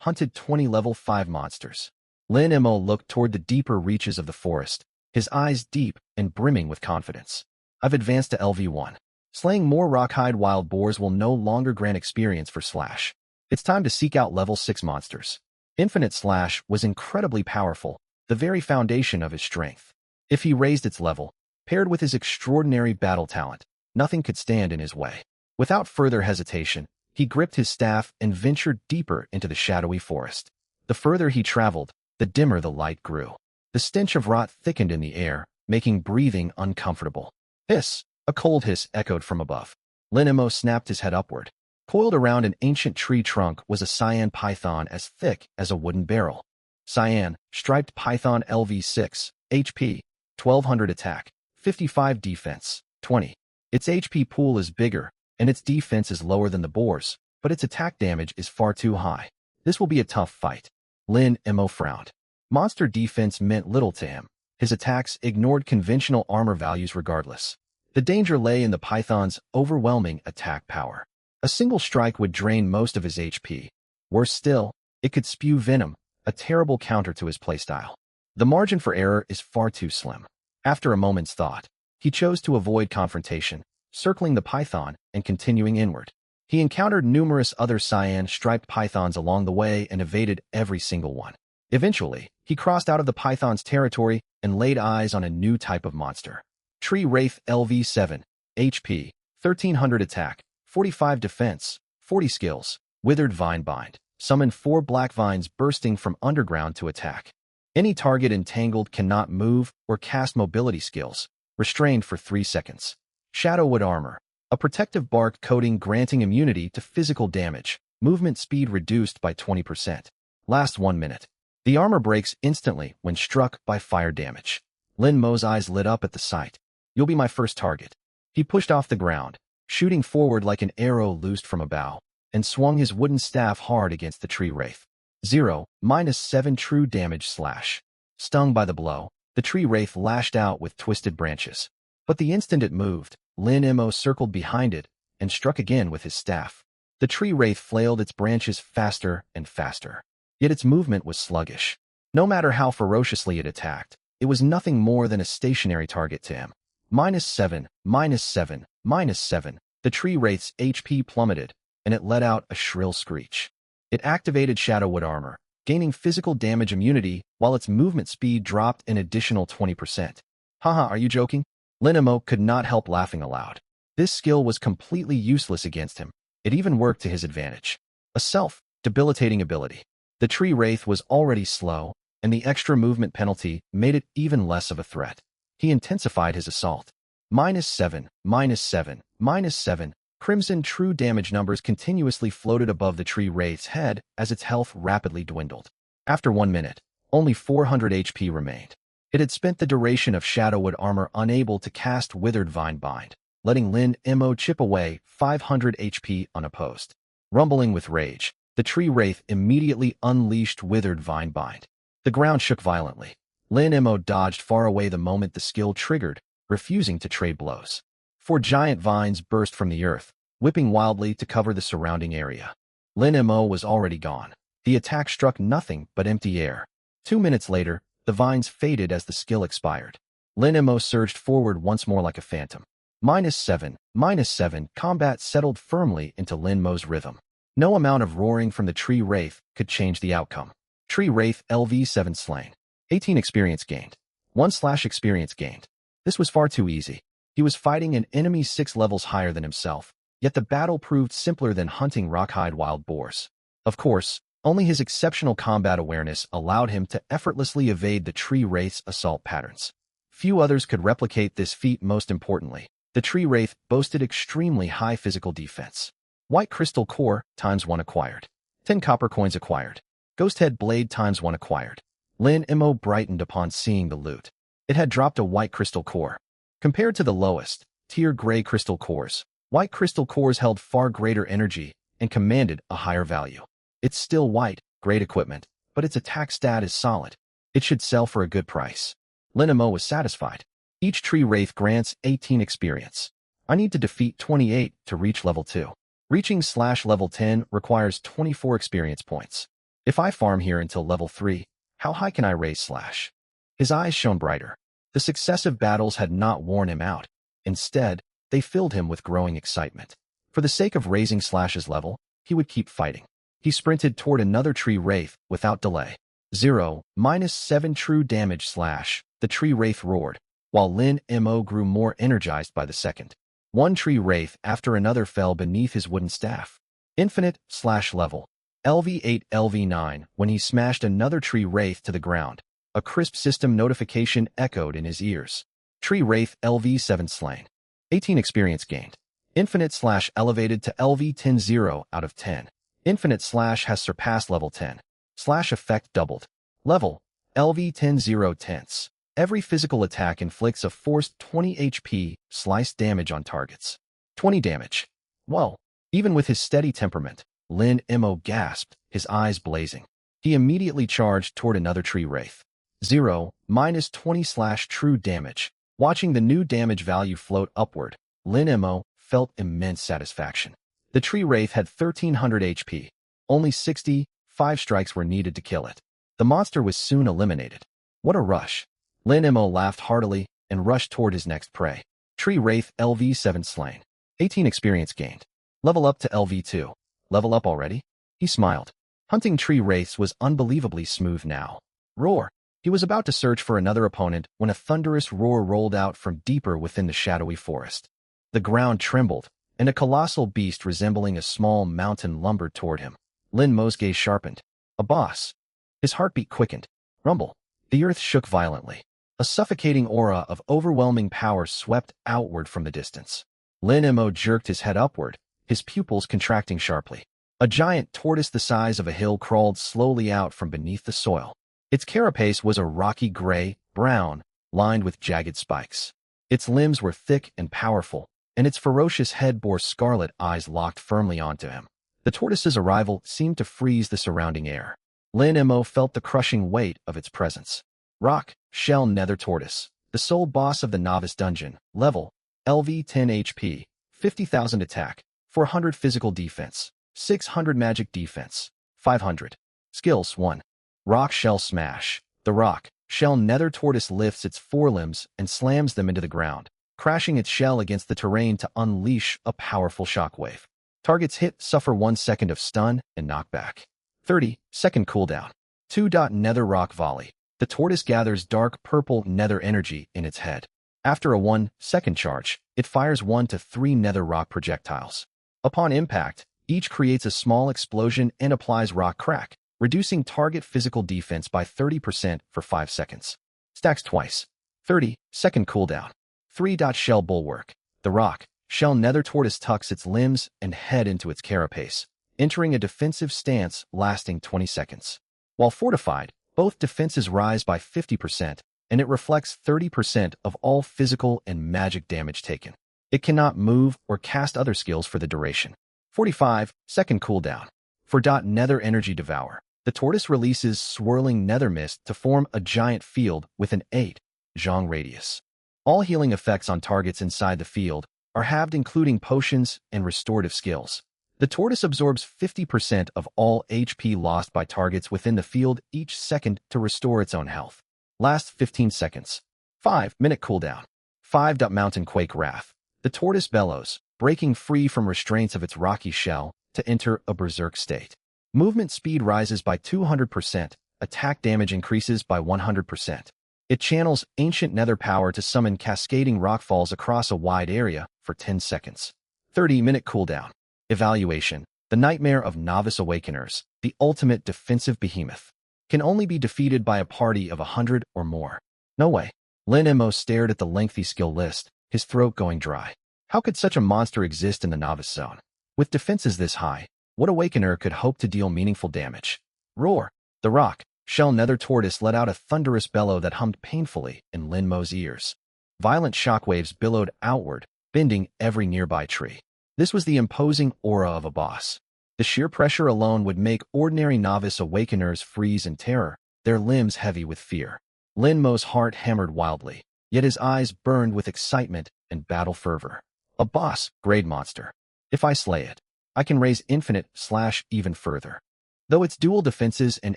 hunted 20 level 5 monsters. Lin Mo looked toward the deeper reaches of the forest, his eyes deep and brimming with confidence. I've advanced to LV1. Slaying more Rockhide Wild Boars will no longer grant experience for Slash. It's time to seek out level 6 monsters. Infinite Slash was incredibly powerful, the very foundation of his strength. If he raised its level, paired with his extraordinary battle talent, nothing could stand in his way. Without further hesitation, he gripped his staff and ventured deeper into the shadowy forest. The further he traveled, the dimmer the light grew. The stench of rot thickened in the air, making breathing uncomfortable. Hiss! A cold hiss echoed from above. Lin Mo snapped his head upward. Coiled around an ancient tree trunk was a cyan python as thick as a wooden barrel. Cyan, striped python LV6, HP, 1200 attack, 55 defense, 20. Its HP pool is bigger, and its defense is lower than the boar's, but its attack damage is far too high. This will be a tough fight. Lin Mo frowned. Monster defense meant little to him. His attacks ignored conventional armor values regardless. The danger lay in the python's overwhelming attack power. A single strike would drain most of his HP. Worse still, it could spew venom, a terrible counter to his playstyle. The margin for error is far too slim. After a moment's thought, he chose to avoid confrontation, circling the python and continuing inward. He encountered numerous other cyan-striped pythons along the way and evaded every single one. Eventually, he crossed out of the python's territory and laid eyes on a new type of monster. Tree Wraith LV7, HP, 1300 attack, 45 defense, 40 skills, Withered Vine Bind. Summon 4 black vines bursting from underground to attack. Any target entangled cannot move or cast mobility skills, restrained for 3 seconds. Shadowwood Armor. A protective bark coating granting immunity to physical damage, movement speed reduced by 20%. Lasts 1 minute. The armor breaks instantly when struck by fire damage. Lin Mo's eyes lit up at the sight. You'll be my first target. He pushed off the ground, shooting forward like an arrow loosed from a bow, and swung his wooden staff hard against the tree wraith. 0-7 true damage slash. Stung by the blow, the tree wraith lashed out with twisted branches. But the instant it moved, Lin Mo circled behind it and struck again with his staff. The tree wraith flailed its branches faster and faster. Yet its movement was sluggish. No matter how ferociously it attacked, it was nothing more than a stationary target to him. -7, -7, -7. The tree wraith's HP plummeted, and it let out a shrill screech. It activated Shadowwood Armor, gaining physical damage immunity while its movement speed dropped an additional 20%. Haha, are you joking? Lin Mo could not help laughing aloud. This skill was completely useless against him. It even worked to his advantage. A self-debilitating ability. The tree wraith was already slow, and the extra movement penalty made it even less of a threat. He intensified his assault. -7, -7, -7. Crimson true damage numbers continuously floated above the tree wraith's head as its health rapidly dwindled. After 1 minute, only 400 HP remained. It had spent the duration of Shadowwood armor unable to cast Withered Vine Bind, letting Lin Mo chip away 500 HP unopposed. Rumbling with rage, the tree wraith immediately unleashed Withered Vine Bind. The ground shook violently. Lin Mo dodged far away the moment the skill triggered, refusing to trade blows. 4 giant vines burst from the earth, whipping wildly to cover the surrounding area. Lin Mo was already gone. The attack struck nothing but empty air. 2 minutes later, the vines faded as the skill expired. Lin Mo surged forward once more like a phantom. -7, combat settled firmly into Lin Mo's rhythm. No amount of roaring from the tree wraith could change the outcome. Tree wraith LV7 slain. 18 experience gained. 1/experience gained. This was far too easy. He was fighting an enemy 6 levels higher than himself, yet the battle proved simpler than hunting Rockhide wild boars. Of course, only his exceptional combat awareness allowed him to effortlessly evade the tree wraith's assault patterns. Few others could replicate this feat. Most importantly, the tree wraith boasted extremely high physical defense. White crystal core ×1 acquired. 10 copper coins acquired. Ghost head blade ×1 acquired. Lin Mo brightened upon seeing the loot. It had dropped a white crystal core. Compared to the lowest tier gray crystal cores, white crystal cores held far greater energy and commanded a higher value. It's still white, great equipment, but its attack stat is solid. It should sell for a good price. Lin Mo was satisfied. Each tree wraith grants 18 experience. I need to defeat 28 to reach level 2. Reaching /level 10 requires 24 experience points. If I farm here until level 3, how high can I raise /? His eyes shone brighter. The successive battles had not worn him out. Instead, they filled him with growing excitement. For the sake of raising /'s level, he would keep fighting. He sprinted toward another tree wraith without delay. 0, -7 true damage /. The tree wraith roared, while Lin Mo grew more energized by the second. One tree wraith after another fell beneath his wooden staff. Infinite /level. LV8 LV9 when he smashed another tree wraith to the ground. A crisp system notification echoed in his ears. Tree wraith LV7 slain. 18 experience gained. Infinite / elevated to LV10 0 out of 10. Infinite / has surpassed level 10. / effect doubled. Level LV10 0 tenths. Every physical attack inflicts a forced 20 HP slice damage on targets. 20 damage. Whoa. Even with his steady temperament, Lin Mo gasped, his eyes blazing. He immediately charged toward another tree wraith. 0, -20 true damage. Watching the new damage value float upward, Lin Mo felt immense satisfaction. The tree wraith had 1300 HP. Only 65 strikes were needed to kill it. The monster was soon eliminated. What a rush. Lin Mo laughed heartily and rushed toward his next prey. Tree wraith LV7 slain. 18 experience gained. Level up to LV2. Level up already? He smiled. Hunting tree wraiths was unbelievably smooth now. Roar. He was about to search for another opponent when a thunderous roar rolled out from deeper within the shadowy forest. The ground trembled, and a colossal beast resembling a small mountain lumbered toward him. Lin Mo's gaze sharpened. A boss. His heartbeat quickened. Rumble. The earth shook violently. A suffocating aura of overwhelming power swept outward from the distance. Lin Mo jerked his head upward, his pupils contracting sharply. A giant tortoise the size of a hill crawled slowly out from beneath the soil. Its carapace was a rocky gray-brown, lined with jagged spikes. Its limbs were thick and powerful, and its ferocious head bore scarlet eyes locked firmly onto him. The tortoise's arrival seemed to freeze the surrounding air. Lin Mo felt the crushing weight of its presence. Rock, Shell Nether Tortoise, the sole boss of the Novice Dungeon, level, LV10 HP, 50,000 attack, 400 physical defense, 600 magic defense, 500. Skills 1. Rock Shell Smash. The rock, Shell Nether Tortoise lifts its forelimbs and slams them into the ground, crashing its shell against the terrain to unleash a powerful shockwave. Targets hit suffer 1 second of stun and knockback. 30-second cooldown. 2. Nether Rock Volley. The tortoise gathers dark purple nether energy in its head. After a 1-second charge, it fires 1 to 3 nether rock projectiles. Upon impact, each creates a small explosion and applies rock crack, reducing target physical defense by 30% for 5 seconds. Stacks twice. 30-second cooldown. 3. Shell Bulwark. The rock, Shell Nether Tortoise tucks its limbs and head into its carapace, entering a defensive stance lasting 20 seconds. While fortified, both defenses rise by 50%, and it reflects 30% of all physical and magic damage taken. It cannot move or cast other skills for the duration. 45-second cooldown. For Nether Energy Devour, the tortoise releases swirling nether mist to form a giant field with an 8-jong radius. All healing effects on targets inside the field are halved, including potions and restorative skills. The tortoise absorbs 50% of all HP lost by targets within the field each second to restore its own health. Lasts 15 seconds. 5-minute cooldown. 5. Mountain Quake Wrath. The tortoise bellows, breaking free from restraints of its rocky shell to enter a berserk state. Movement speed rises by 200%, attack damage increases by 100%. It channels ancient nether power to summon cascading rockfalls across a wide area for 10 seconds. 30-minute cooldown. Evaluation. The Nightmare of Novice Awakeners, the ultimate defensive behemoth, can only be defeated by a party of 100 or more. No way. Lin Mo stared at the lengthy skill list, his throat going dry. How could such a monster exist in the novice zone? With defenses this high, what awakener could hope to deal meaningful damage? Roar. The rock, Shell Nether Tortoise let out a thunderous bellow that hummed painfully in Lin Mo's ears. Violent shockwaves billowed outward, bending every nearby tree. This was the imposing aura of a boss. The sheer pressure alone would make ordinary novice awakeners freeze in terror, their limbs heavy with fear. Lin Mo's heart hammered wildly, yet his eyes burned with excitement and battle fervor. A boss-grade monster. If I slay it, I can raise infinite/even further. Though its dual defenses and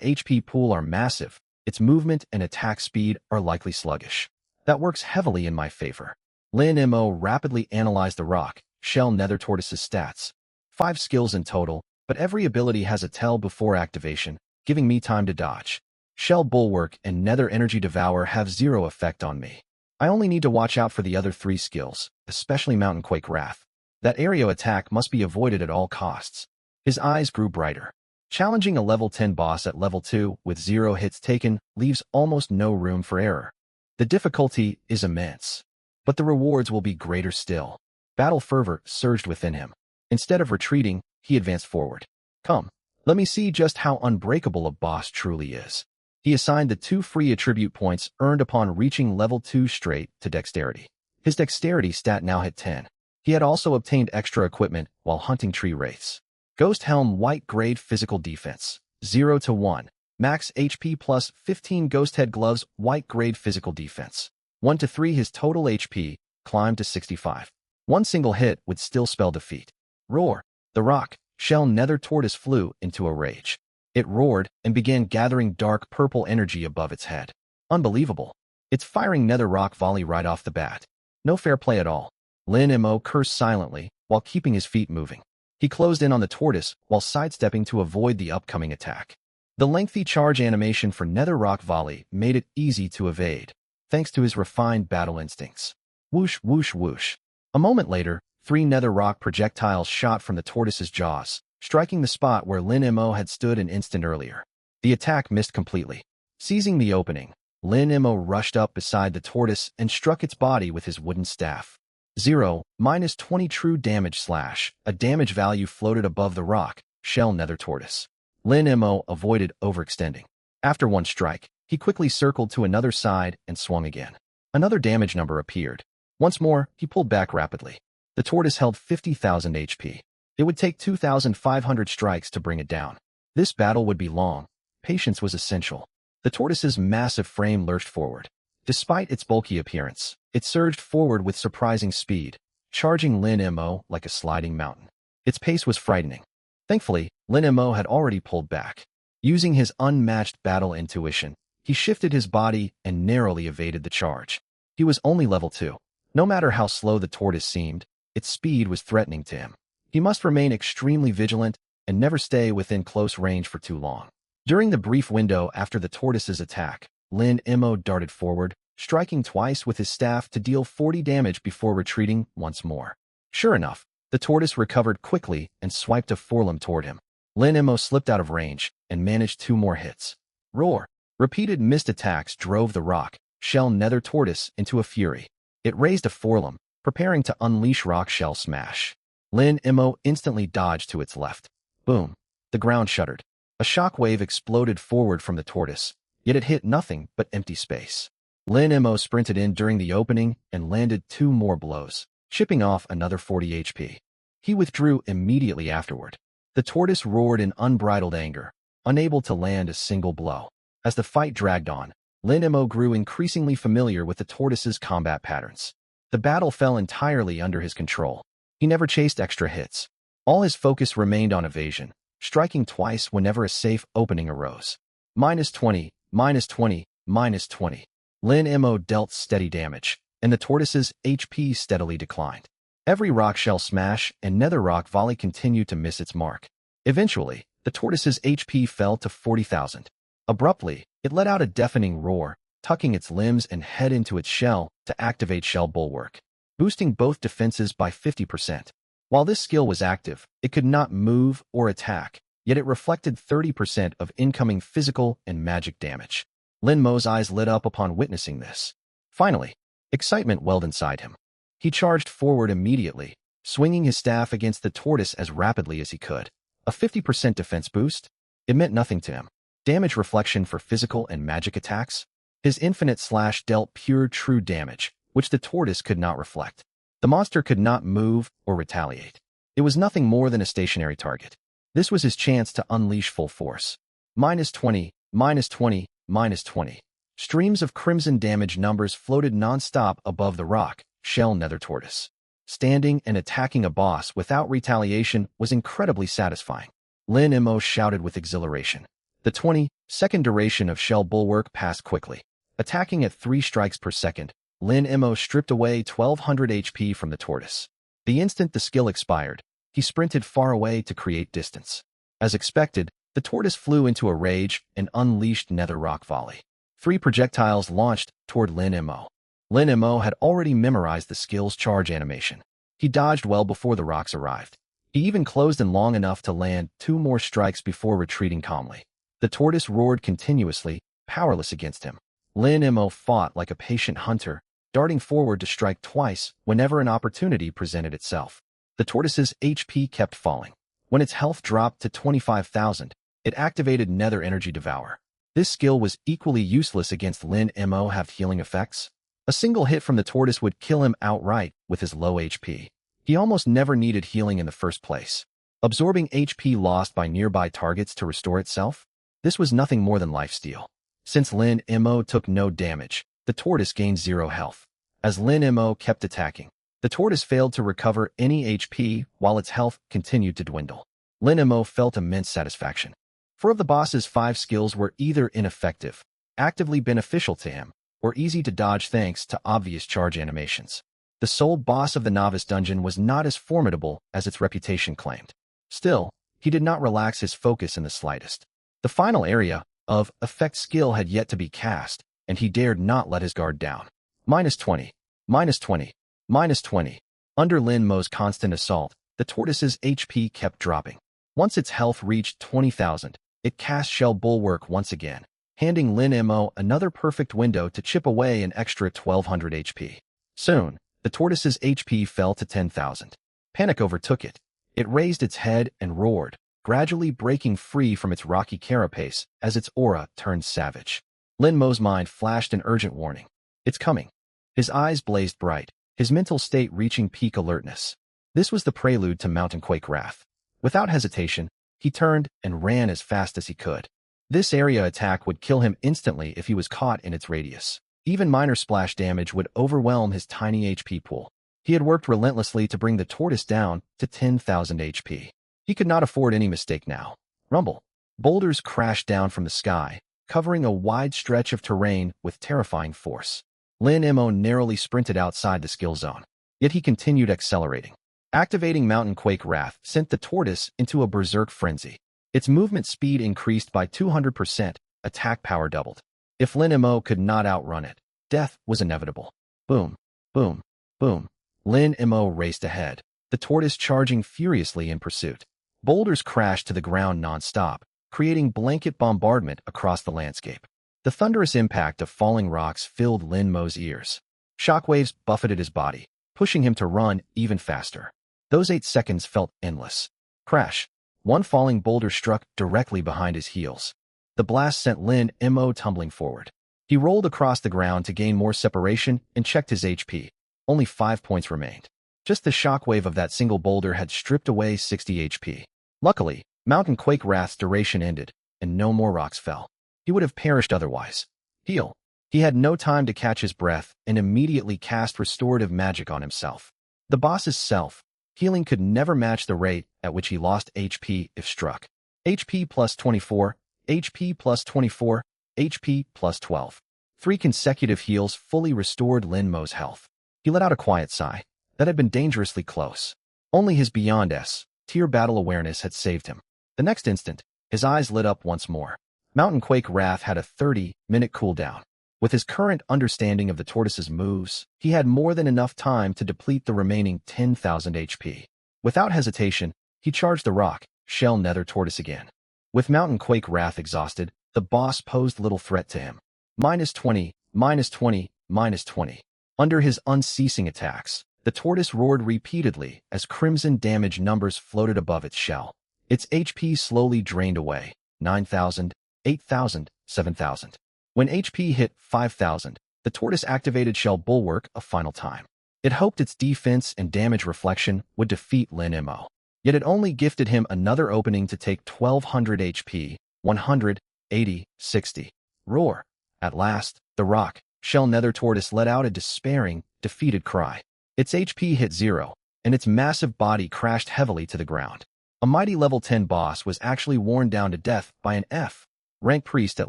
HP pool are massive, its movement and attack speed are likely sluggish. That works heavily in my favor. Lin Mo rapidly analyzed the rock, Shell Nether Tortoise's stats. 5 skills in total, but every ability has a tell before activation, giving me time to dodge. Shell Bulwark and Nether Energy Devour have 0 effect on me. I only need to watch out for the other 3 skills, especially Mountain Quake Wrath. That aerial attack must be avoided at all costs. His eyes grew brighter. Challenging a level 10 boss at level 2 with 0 hits taken leaves almost no room for error. The difficulty is immense, but the rewards will be greater still. Battle fervor surged within him. Instead of retreating, he advanced forward. Come, let me see just how unbreakable a boss truly is. He assigned the 2 free attribute points earned upon reaching level 2 straight to dexterity. His dexterity stat now hit 10. He had also obtained extra equipment while hunting tree wraiths. Ghost Helm White Grade Physical Defense, 0 to 1. Max HP plus 15 Ghost Head Gloves White Grade Physical Defense. 1 to 3. His total HP climbed to 65. One single hit would still spell defeat. Roar. The rock, Shell Nether Tortoise flew into a rage. It roared and began gathering dark purple energy above its head. Unbelievable. It's firing Nether Rock Volley right off the bat. No fair play at all. Lin Mo cursed silently while keeping his feet moving. He closed in on the tortoise while sidestepping to avoid the upcoming attack. The lengthy charge animation for Nether Rock Volley made it easy to evade, thanks to his refined battle instincts. Whoosh, whoosh, whoosh. A moment later, 3 nether rock projectiles shot from the tortoise's jaws, striking the spot where Lin Mo had stood an instant earlier. The attack missed completely. Seizing the opening, Lin Mo rushed up beside the tortoise and struck its body with his wooden staff. 0, -20 true damage / a damage value floated above the rock, Shell Nether Tortoise. Lin Mo avoided overextending. After one strike, he quickly circled to another side and swung again. Another damage number appeared. Once more, he pulled back rapidly. The tortoise held 50,000 HP. It would take 2,500 strikes to bring it down. This battle would be long. Patience was essential. The tortoise's massive frame lurched forward. Despite its bulky appearance, it surged forward with surprising speed, charging Lin Mo like a sliding mountain. Its pace was frightening. Thankfully, Lin Mo had already pulled back. Using his unmatched battle intuition, he shifted his body and narrowly evaded the charge. He was only level 2. No matter how slow the tortoise seemed, its speed was threatening to him. He must remain extremely vigilant and never stay within close range for too long. During the brief window after the tortoise's attack, Lin Mo darted forward, striking twice with his staff to deal 40 damage before retreating once more. Sure enough, the tortoise recovered quickly and swiped a forelimb toward him. Lin Mo slipped out of range and managed 2 more hits. Roar. Repeated missed attacks drove the rock, Shell Nether Tortoise into a fury. It raised a forelimb, preparing to unleash rock shell smash. Lin Mo instantly dodged to its left. Boom. The ground shuddered. A shock wave exploded forward from the tortoise, yet it hit nothing but empty space. Lin Mo sprinted in during the opening and landed 2 more blows, chipping off another 40 HP. He withdrew immediately afterward. The tortoise roared in unbridled anger, unable to land a single blow. As the fight dragged on, Lin Mo grew increasingly familiar with the tortoise's combat patterns. The battle fell entirely under his control. He never chased extra hits. All his focus remained on evasion, striking twice whenever a safe opening arose. -20, -20, -20. Lin Mo dealt steady damage, and the tortoise's HP steadily declined. Every rock shell smash and nether rock volley continued to miss its mark. Eventually, the tortoise's HP fell to 40,000. Abruptly, it let out a deafening roar, tucking its limbs and head into its shell to activate Shell Bulwark, boosting both defenses by 50%. While this skill was active, it could not move or attack, yet it reflected 30% of incoming physical and magic damage. Lin Mo's eyes lit up upon witnessing this. Finally, excitement welled inside him. He charged forward immediately, swinging his staff against the tortoise as rapidly as he could. A 50% defense boost? It meant nothing to him. Damage reflection for physical and magic attacks? His infinite slash dealt pure true damage, which the tortoise could not reflect. The monster could not move or retaliate. It was nothing more than a stationary target. This was his chance to unleash full force. -20, -20, -20. Streams of crimson damage numbers floated non-stop above the rock, shell nether tortoise. Standing and attacking a boss without retaliation was incredibly satisfying. Lin Mo shouted with exhilaration. The 20-second duration of Shell Bulwark passed quickly. Attacking at 3 strikes per second, Lin Mo stripped away 1200 HP from the tortoise. The instant the skill expired, he sprinted far away to create distance. As expected, the tortoise flew into a rage and unleashed nether rock volley. 3 projectiles launched toward Lin Mo. Lin Mo had already memorized the skill's charge animation. He dodged well before the rocks arrived. He even closed in long enough to land 2 more strikes before retreating calmly. The tortoise roared continuously, powerless against him. Lin Mo fought like a patient hunter, darting forward to strike twice whenever an opportunity presented itself. The tortoise's HP kept falling. When its health dropped to 25,000, it activated Nether Energy Devour. This skill was equally useless against Lin Mo have healing effects. A single hit from the tortoise would kill him outright with his low HP. He almost never needed healing in the first place. Absorbing HP lost by nearby targets to restore itself? This was nothing more than lifesteal. Since Lin Mo took no damage, the tortoise gained 0 health. As Lin Mo kept attacking, the tortoise failed to recover any HP while its health continued to dwindle. Lin Mo felt immense satisfaction. 4 of the boss's 5 skills were either ineffective, actively beneficial to him, or easy to dodge thanks to obvious charge animations. The sole boss of the novice dungeon was not as formidable as its reputation claimed. Still, he did not relax his focus in the slightest. The final area of effect skill had yet to be cast, and he dared not let his guard down. -20, -20, -20. Under Lin Mo's constant assault, the tortoise's HP kept dropping. Once its health reached 20,000, it cast Shell Bulwark once again, handing Lin Mo another perfect window to chip away an extra 1200 HP. Soon, the tortoise's HP fell to 10,000. Panic overtook it. It raised its head and roared, gradually breaking free from its rocky carapace as its aura turned savage. Lin Mo's mind flashed an urgent warning. It's coming. His eyes blazed bright, his mental state reaching peak alertness. This was the prelude to Mountain Quake Wrath. Without hesitation, he turned and ran as fast as he could. This area attack would kill him instantly if he was caught in its radius. Even minor splash damage would overwhelm his tiny HP pool. He had worked relentlessly to bring the tortoise down to 10,000 HP. He could not afford any mistake now. Rumble. Boulders crashed down from the sky, covering a wide stretch of terrain with terrifying force. Lin Mo narrowly sprinted outside the skill zone, yet he continued accelerating. Activating Mountain Quake Wrath sent the tortoise into a berserk frenzy. Its movement speed increased by 200%, attack power doubled. If Lin Mo could not outrun it, death was inevitable. Boom, boom, boom. Lin Mo raced ahead, the tortoise charging furiously in pursuit. Boulders crashed to the ground non-stop, creating blanket bombardment across the landscape. The thunderous impact of falling rocks filled Lin Mo's ears. Shockwaves buffeted his body, pushing him to run even faster. Those 8 seconds felt endless. Crash. One falling boulder struck directly behind his heels. The blast sent Lin Mo tumbling forward. He rolled across the ground to gain more separation and checked his HP. Only 5 points remained. Just the shockwave of that single boulder had stripped away 60 HP. Luckily, Mountain Quake Wrath's duration ended, and no more rocks fell. He would have perished otherwise. Heal. He had no time to catch his breath and immediately cast restorative magic on himself. The boss's self-healing could never match the rate at which he lost HP if struck. HP plus 24, HP plus 24, HP plus 12. 3 consecutive heals fully restored Lin Mo's health. He let out a quiet sigh. That had been dangerously close. Only his Beyond S-tier battle awareness had saved him. The next instant, his eyes lit up once more. Mountain Quake Wrath had a 30-minute cooldown. With his current understanding of the tortoise's moves, he had more than enough time to deplete the remaining 10,000 HP. Without hesitation, he charged the rock, shell nether tortoise again. With Mountain Quake Wrath exhausted, the boss posed little threat to him. -20, -20, -20. Under his unceasing attacks, the tortoise roared repeatedly as crimson damage numbers floated above its shell. Its HP slowly drained away. 9,000, 8,000, 7,000. When HP hit 5,000, the tortoise activated Shell Bulwark a final time. It hoped its defense and damage reflection would defeat Lin Mo. Yet it only gifted him another opening to take 1,200 HP, 100, 80, 60. Roar. At last, the rock, Shell Nether Tortoise let out a despairing, defeated cry. Its HP hit 0, and its massive body crashed heavily to the ground. A mighty level 10 boss was actually worn down to death by an F-rank priest at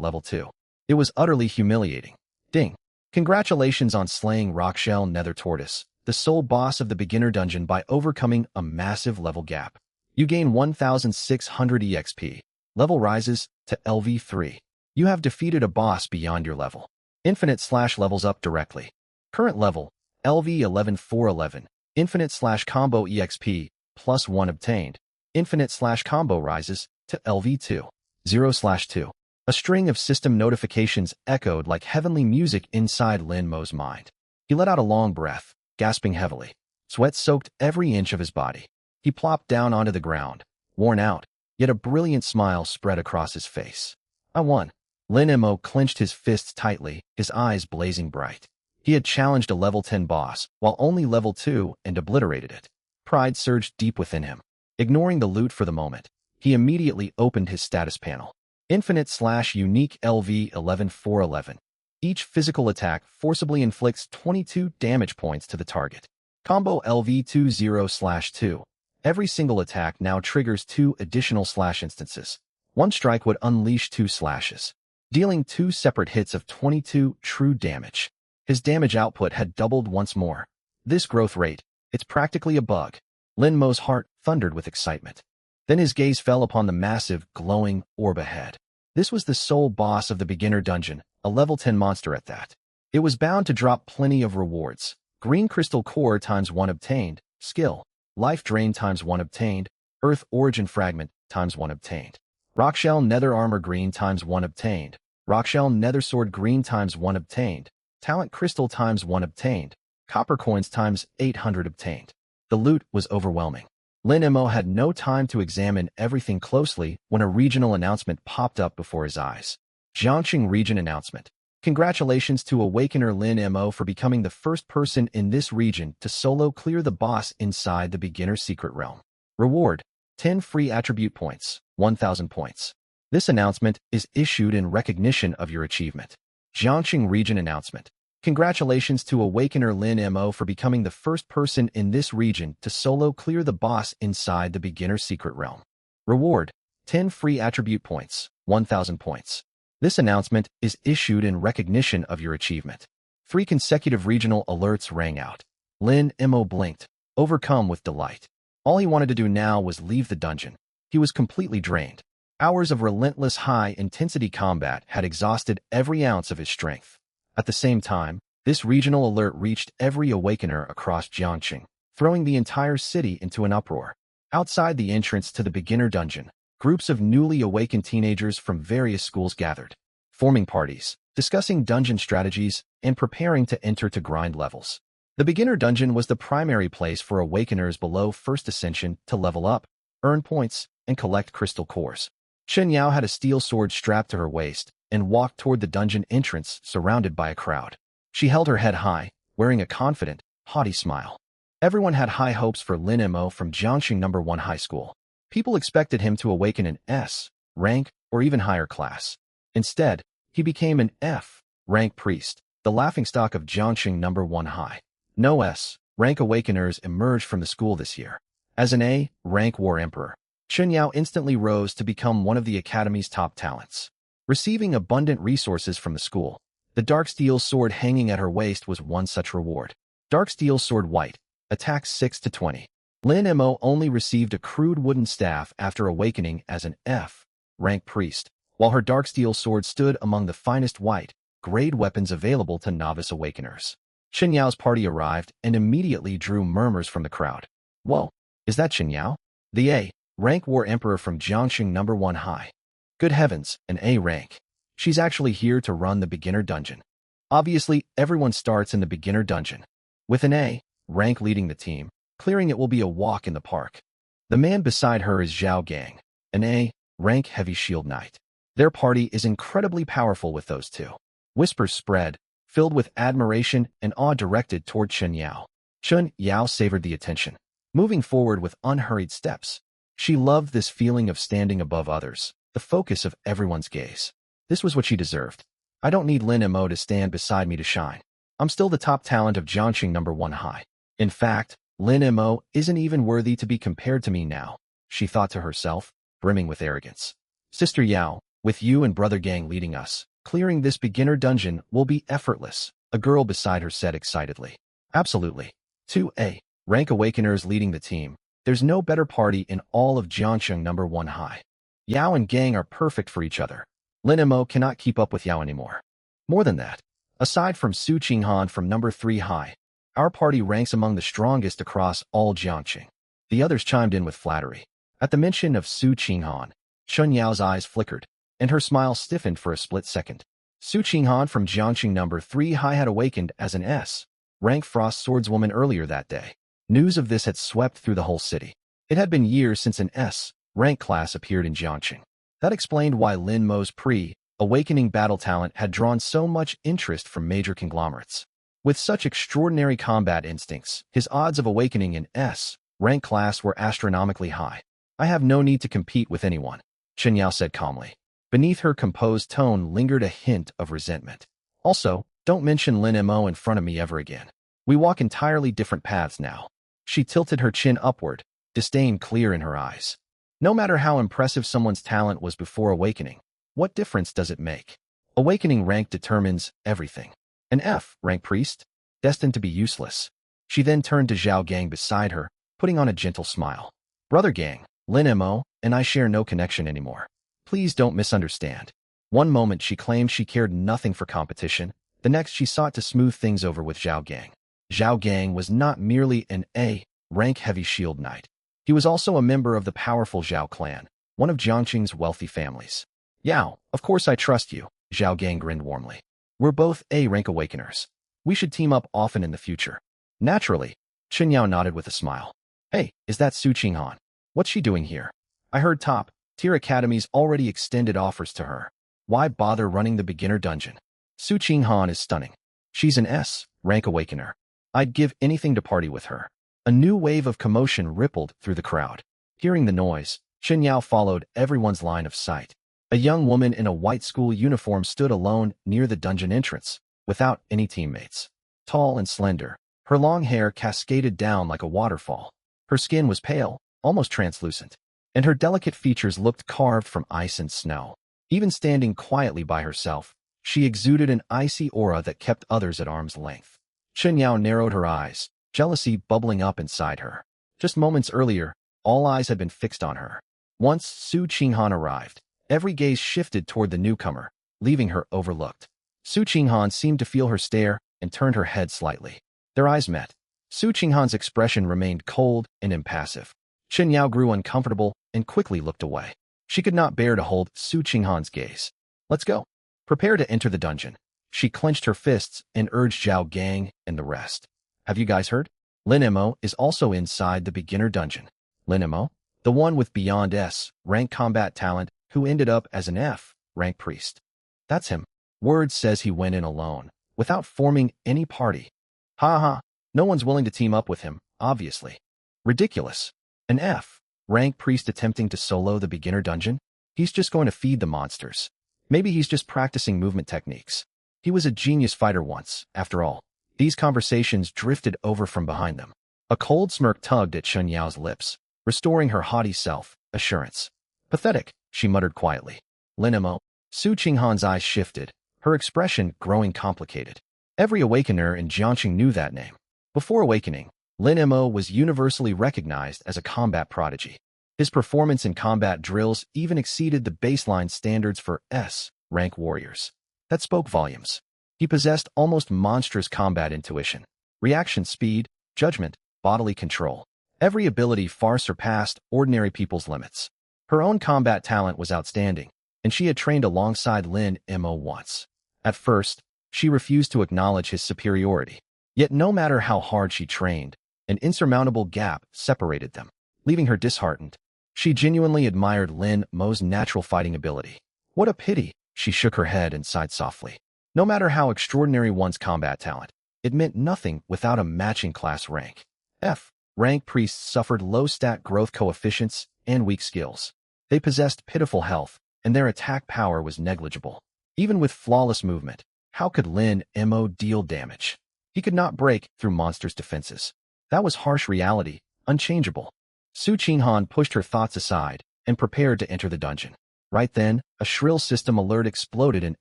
level 2. It was utterly humiliating. Ding. Congratulations on slaying Rockshell Nether Tortoise, the sole boss of the beginner dungeon by overcoming a massive level gap. You gain 1,600 EXP. Level rises to LV3. You have defeated a boss beyond your level. Infinite/levels up directly. Current level, LV11411. Infinite/combo EXP, +1 obtained. Infinite/combo rises to LV2. 0/2. A string of system notifications echoed like heavenly music inside Lin Mo's mind. He let out a long breath, gasping heavily. Sweat soaked every inch of his body. He plopped down onto the ground, worn out, yet a brilliant smile spread across his face. I won. Lin Mo clenched his fists tightly, his eyes blazing bright. He had challenged a level 10 boss, while only level 2, and obliterated it. Pride surged deep within him. Ignoring the loot for the moment, he immediately opened his status panel. Infinite/unique LV11411. Each physical attack forcibly inflicts 22 damage points to the target. Combo LV20/2. Every single attack now triggers 2 additional slash instances. One strike would unleash 2 slashes, dealing 2 separate hits of 22 true damage. His damage output had doubled once more. This growth rate, it's practically a bug. Lin Mo's heart thundered with excitement. Then his gaze fell upon the massive, glowing orb ahead. This was the sole boss of the beginner dungeon, a level 10 monster at that. It was bound to drop plenty of rewards. Green Crystal Core ×1 obtained, Skill, Life Drain ×1 obtained, Earth Origin Fragment ×1 obtained. Rockshell Nether Armor Green ×1 obtained, Rockshell Nether Sword Green ×1 obtained, Talent Crystal ×1 obtained, Copper Coins ×800 obtained. The loot was overwhelming. Lin Mo had no time to examine everything closely when a regional announcement popped up before his eyes. Jiangxing Region Announcement. Congratulations to Awakener Lin Mo for becoming the first person in this region to solo clear the boss inside the beginner secret realm. Reward, 10 free attribute points, 1,000 points. This announcement is issued in recognition of your achievement. Jiangxing Region Announcement. Congratulations to Awakener Lin Mo for becoming the first person in this region to solo clear the boss inside the beginner secret realm. Reward, 10 free attribute points, 1,000 points. This announcement is issued in recognition of your achievement. 3 consecutive regional alerts rang out. Lin Mo blinked, overcome with delight. All he wanted to do now was leave the dungeon. He was completely drained. Hours of relentless high-intensity combat had exhausted every ounce of his strength. At the same time, this regional alert reached every Awakener across Jiangxing, throwing the entire city into an uproar. Outside the entrance to the beginner dungeon, groups of newly awakened teenagers from various schools gathered, forming parties, discussing dungeon strategies, and preparing to enter to grind levels. The beginner dungeon was the primary place for awakeners below first ascension to level up, earn points, and collect crystal cores. Chen Yao had a steel sword strapped to her waist and walked toward the dungeon entrance surrounded by a crowd. She held her head high, wearing a confident, haughty smile. Everyone had high hopes for Lin Mo from Jiangxing No. 1 High School. People expected him to awaken an S rank or even higher class. Instead, he became an F rank priest, the laughingstock of Jiangxing No. 1 High. No S rank awakeners emerged from the school this year. As an A rank war emperor, Chen Yao instantly rose to become one of the academy's top talents. Receiving abundant resources from the school, the dark steel sword hanging at her waist was one such reward. Dark steel sword white, attack 6 to 20. Lin Mo only received a crude wooden staff after awakening as an F rank priest, while her dark steel sword stood among the finest white grade weapons available to novice awakeners. Chen Yao's party arrived and immediately drew murmurs from the crowd. Whoa, is that Chen Yao? The A rank war emperor from Jiangxing No. 1 High. Good heavens, an A rank. She's actually here to run the beginner dungeon. Obviously, everyone starts in the beginner dungeon. With an A rank leading the team, clearing it will be a walk in the park. The man beside her is Zhao Gang, an A rank heavy shield knight. Their party is incredibly powerful with those two. Whispers spread, filled with admiration and awe directed toward Chen Yao. Chen Yao savored the attention, moving forward with unhurried steps. She loved this feeling of standing above others, the focus of everyone's gaze. This was what she deserved. I don't need Lin Mo to stand beside me to shine. I'm still the top talent of Jiangxing No. 1 High. In fact, Lin Mo isn't even worthy to be compared to me now, she thought to herself, brimming with arrogance. Sister Yao, with you and Brother Gang leading us, clearing this beginner dungeon will be effortless, a girl beside her said excitedly. Absolutely. 2A rank awakeners leading the team. There's no better party in all of Jiangxing No. 1 High. Yao and Gang are perfect for each other. Lin Mo cannot keep up with Yao anymore. More than that, aside from Su Qinghan from No. 3 High, our party ranks among the strongest across all Jiangxing. The others chimed in with flattery. At the mention of Su Qinghan, Chen Yao's eyes flickered, and her smile stiffened for a split second. Su Qinghan from Jiangxing No. 3 High had awakened as an S rank frost swordswoman earlier that day. News of this had swept through the whole city. It had been years since an S rank class appeared in Jiangxing. That explained why Lin Mo's pre-awakening battle talent had drawn so much interest from major conglomerates. With such extraordinary combat instincts, his odds of awakening in S rank class were astronomically high. I have no need to compete with anyone, Chen Yao said calmly. Beneath her composed tone lingered a hint of resentment. Also, don't mention Lin Mo in front of me ever again. We walk entirely different paths now. She tilted her chin upward, disdain clear in her eyes. No matter how impressive someone's talent was before awakening, what difference does it make? Awakening rank determines everything. An F rank priest? Destined to be useless. She then turned to Zhao Gang beside her, putting on a gentle smile. Brother Gang, Lin Mo and I share no connection anymore. Please don't misunderstand. One moment she claimed she cared nothing for competition, the next she sought to smooth things over with Zhao Gang. Zhao Gang was not merely an A rank heavy shield knight. He was also a member of the powerful Zhao clan, one of Jiangxing's wealthy families. Yao, of course I trust you, Zhao Gang grinned warmly. We're both A rank awakeners. We should team up often in the future. Naturally, Chen Yao nodded with a smile. Hey, is that Su Qinghan? What's she doing here? I heard top-tier academies already extended offers to her. Why bother running the beginner dungeon? Su Qinghan is stunning. She's an S rank awakener. I'd give anything to party with her. A new wave of commotion rippled through the crowd. Hearing the noise, Chen Yao followed everyone's line of sight. A young woman in a white school uniform stood alone near the dungeon entrance, without any teammates. Tall and slender, her long hair cascaded down like a waterfall. Her skin was pale, almost translucent, and her delicate features looked carved from ice and snow. Even standing quietly by herself, she exuded an icy aura that kept others at arm's length. Chen Yao narrowed her eyes, jealousy bubbling up inside her. Just moments earlier, all eyes had been fixed on her. Once Su Qinghan arrived, every gaze shifted toward the newcomer, leaving her overlooked. Su Qinghan seemed to feel her stare and turned her head slightly. Their eyes met. Su Qinghan's expression remained cold and impassive. Chen Yao grew uncomfortable and quickly looked away. She could not bear to hold Su Qinghan's gaze. Let's go. Prepare to enter the dungeon. She clenched her fists and urged Zhao Gang and the rest. Have you guys heard? Lin Mo is also inside the beginner dungeon. Lin Mo? The one with Beyond S rank combat talent who ended up as an F rank priest. That's him. Word says he went in alone, without forming any party. Ha ha, no one's willing to team up with him, obviously. Ridiculous. An F rank priest attempting to solo the beginner dungeon? He's just going to feed the monsters. Maybe he's just practicing movement techniques. He was a genius fighter once, after all. These conversations drifted over from behind them. A cold smirk tugged at Shen Yao's lips, restoring her haughty self-assurance. Pathetic, she muttered quietly. Lin Mo. Su Qinghan's eyes shifted, her expression growing complicated. Every awakener in Jiangxing knew that name. Before awakening, Lin Mo was universally recognized as a combat prodigy. His performance in combat drills even exceeded the baseline standards for S-rank warriors. That spoke volumes. He possessed almost monstrous combat intuition, reaction speed, judgment, bodily control. Every ability far surpassed ordinary people's limits. Her own combat talent was outstanding, and she had trained alongside Lin Mo once. At first, she refused to acknowledge his superiority. Yet no matter how hard she trained, an insurmountable gap separated them, leaving her disheartened. She genuinely admired Lin Mo's natural fighting ability. What a pity, she shook her head and sighed softly. No matter how extraordinary one's combat talent, it meant nothing without a matching class rank. F rank priests suffered low stat growth coefficients and weak skills. They possessed pitiful health, and their attack power was negligible. Even with flawless movement, how could Lin Mo deal damage? He could not break through monsters' defenses. That was harsh reality, unchangeable. Su Qinghan pushed her thoughts aside and prepared to enter the dungeon. Right then, a shrill system alert exploded in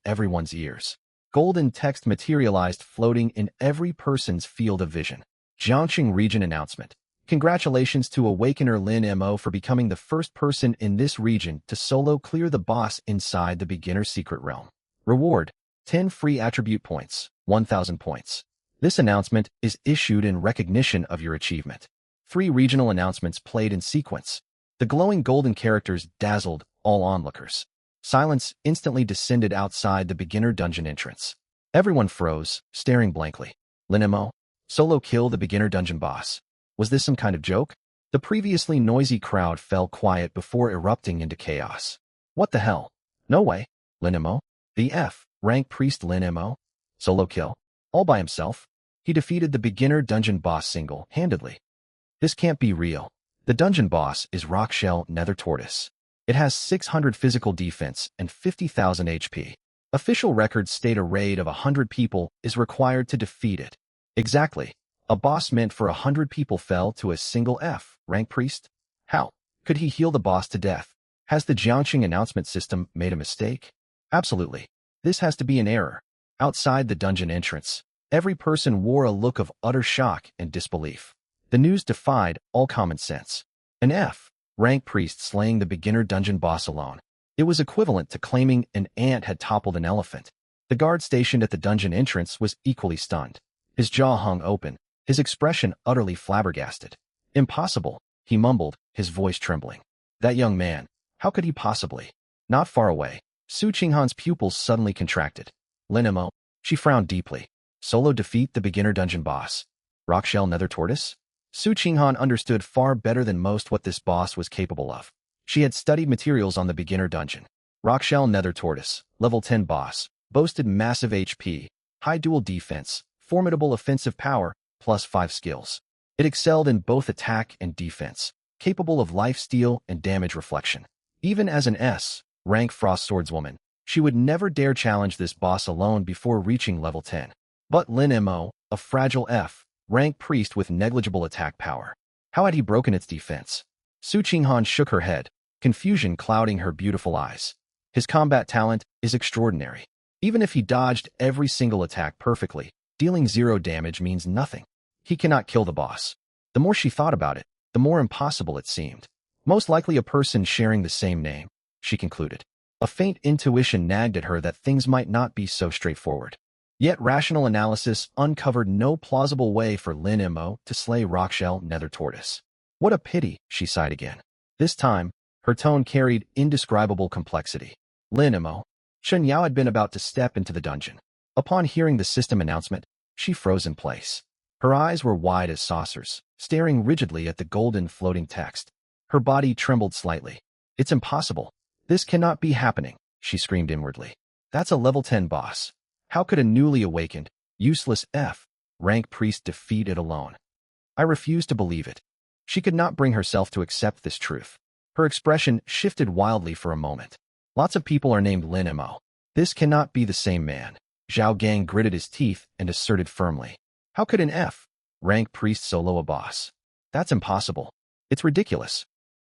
everyone's ears. Golden text materialized floating in every person's field of vision. Jiangxing Region Announcement. Congratulations to Awakener Lin Mo for becoming the first person in this region to solo clear the boss inside the beginner secret realm. Reward: 10 free attribute points, 1,000 points. This announcement is issued in recognition of your achievement. 3 regional announcements played in sequence. The glowing golden characters dazzled all onlookers. Silence instantly descended outside the beginner dungeon entrance. Everyone froze, staring blankly. Lin Mo, solo kill the beginner dungeon boss. Was this some kind of joke? The previously noisy crowd fell quiet before erupting into chaos. What the hell? No way. Lin Mo? The F-rank priest Lin Mo? Solo kill? All by himself? He defeated the beginner dungeon boss single-handedly. This can't be real. The dungeon boss is Rockshell Nether Tortoise. It has 600 physical defense and 50,000 HP. Official records state a raid of 100 people is required to defeat it. Exactly. A boss meant for 100 people fell to a single F-rank priest? How could he heal the boss to death? Has the Jiangxing announcement system made a mistake? Absolutely. This has to be an error. Outside the dungeon entrance, every person wore a look of utter shock and disbelief. The news defied all common sense. An F-rank priest slaying the beginner dungeon boss alone. It was equivalent to claiming an ant had toppled an elephant. The guard stationed at the dungeon entrance was equally stunned. His jaw hung open, his expression utterly flabbergasted. Impossible, he mumbled, his voice trembling. That young man, how could he possibly? Not far away, Su Qinghan's pupils suddenly contracted. Lin Mo, she frowned deeply. Solo defeat the beginner dungeon boss. Rockshell Nether Tortoise? Su Qinghan understood far better than most what this boss was capable of. She had studied materials on the beginner dungeon. Rockshell Nether Tortoise, level 10 boss, boasted massive HP, high dual defense, formidable offensive power, plus 5 skills. It excelled in both attack and defense, capable of lifesteal and damage reflection. Even as an S-rank frost swordswoman, she would never dare challenge this boss alone before reaching level 10. But Lin Mo, a fragile F-rank priest with negligible attack power. How had he broken its defense? Su Qinghan shook her head, confusion clouding her beautiful eyes. His combat talent is extraordinary. Even if he dodged every single attack perfectly, dealing 0 damage means nothing. He cannot kill the boss. The more she thought about it, the more impossible it seemed. Most likely a person sharing the same name, she concluded. A faint intuition nagged at her that things might not be so straightforward. Yet rational analysis uncovered no plausible way for Lin Mo to slay Rockshell Nether Tortoise. What a pity, she sighed again. This time, her tone carried indescribable complexity. Lin Mo. Shen Yao had been about to step into the dungeon. Upon hearing the system announcement, she froze in place. Her eyes were wide as saucers, staring rigidly at the golden floating text. Her body trembled slightly. It's impossible. This cannot be happening, she screamed inwardly. That's a level 10 boss. How could a newly awakened, useless F-rank priest defeat it alone? I refused to believe it. She could not bring herself to accept this truth. Her expression shifted wildly for a moment. Lots of people are named Lin Mo. This cannot be the same man. Zhao Gang gritted his teeth and asserted firmly. How could an F-rank priest solo a boss? That's impossible. It's ridiculous.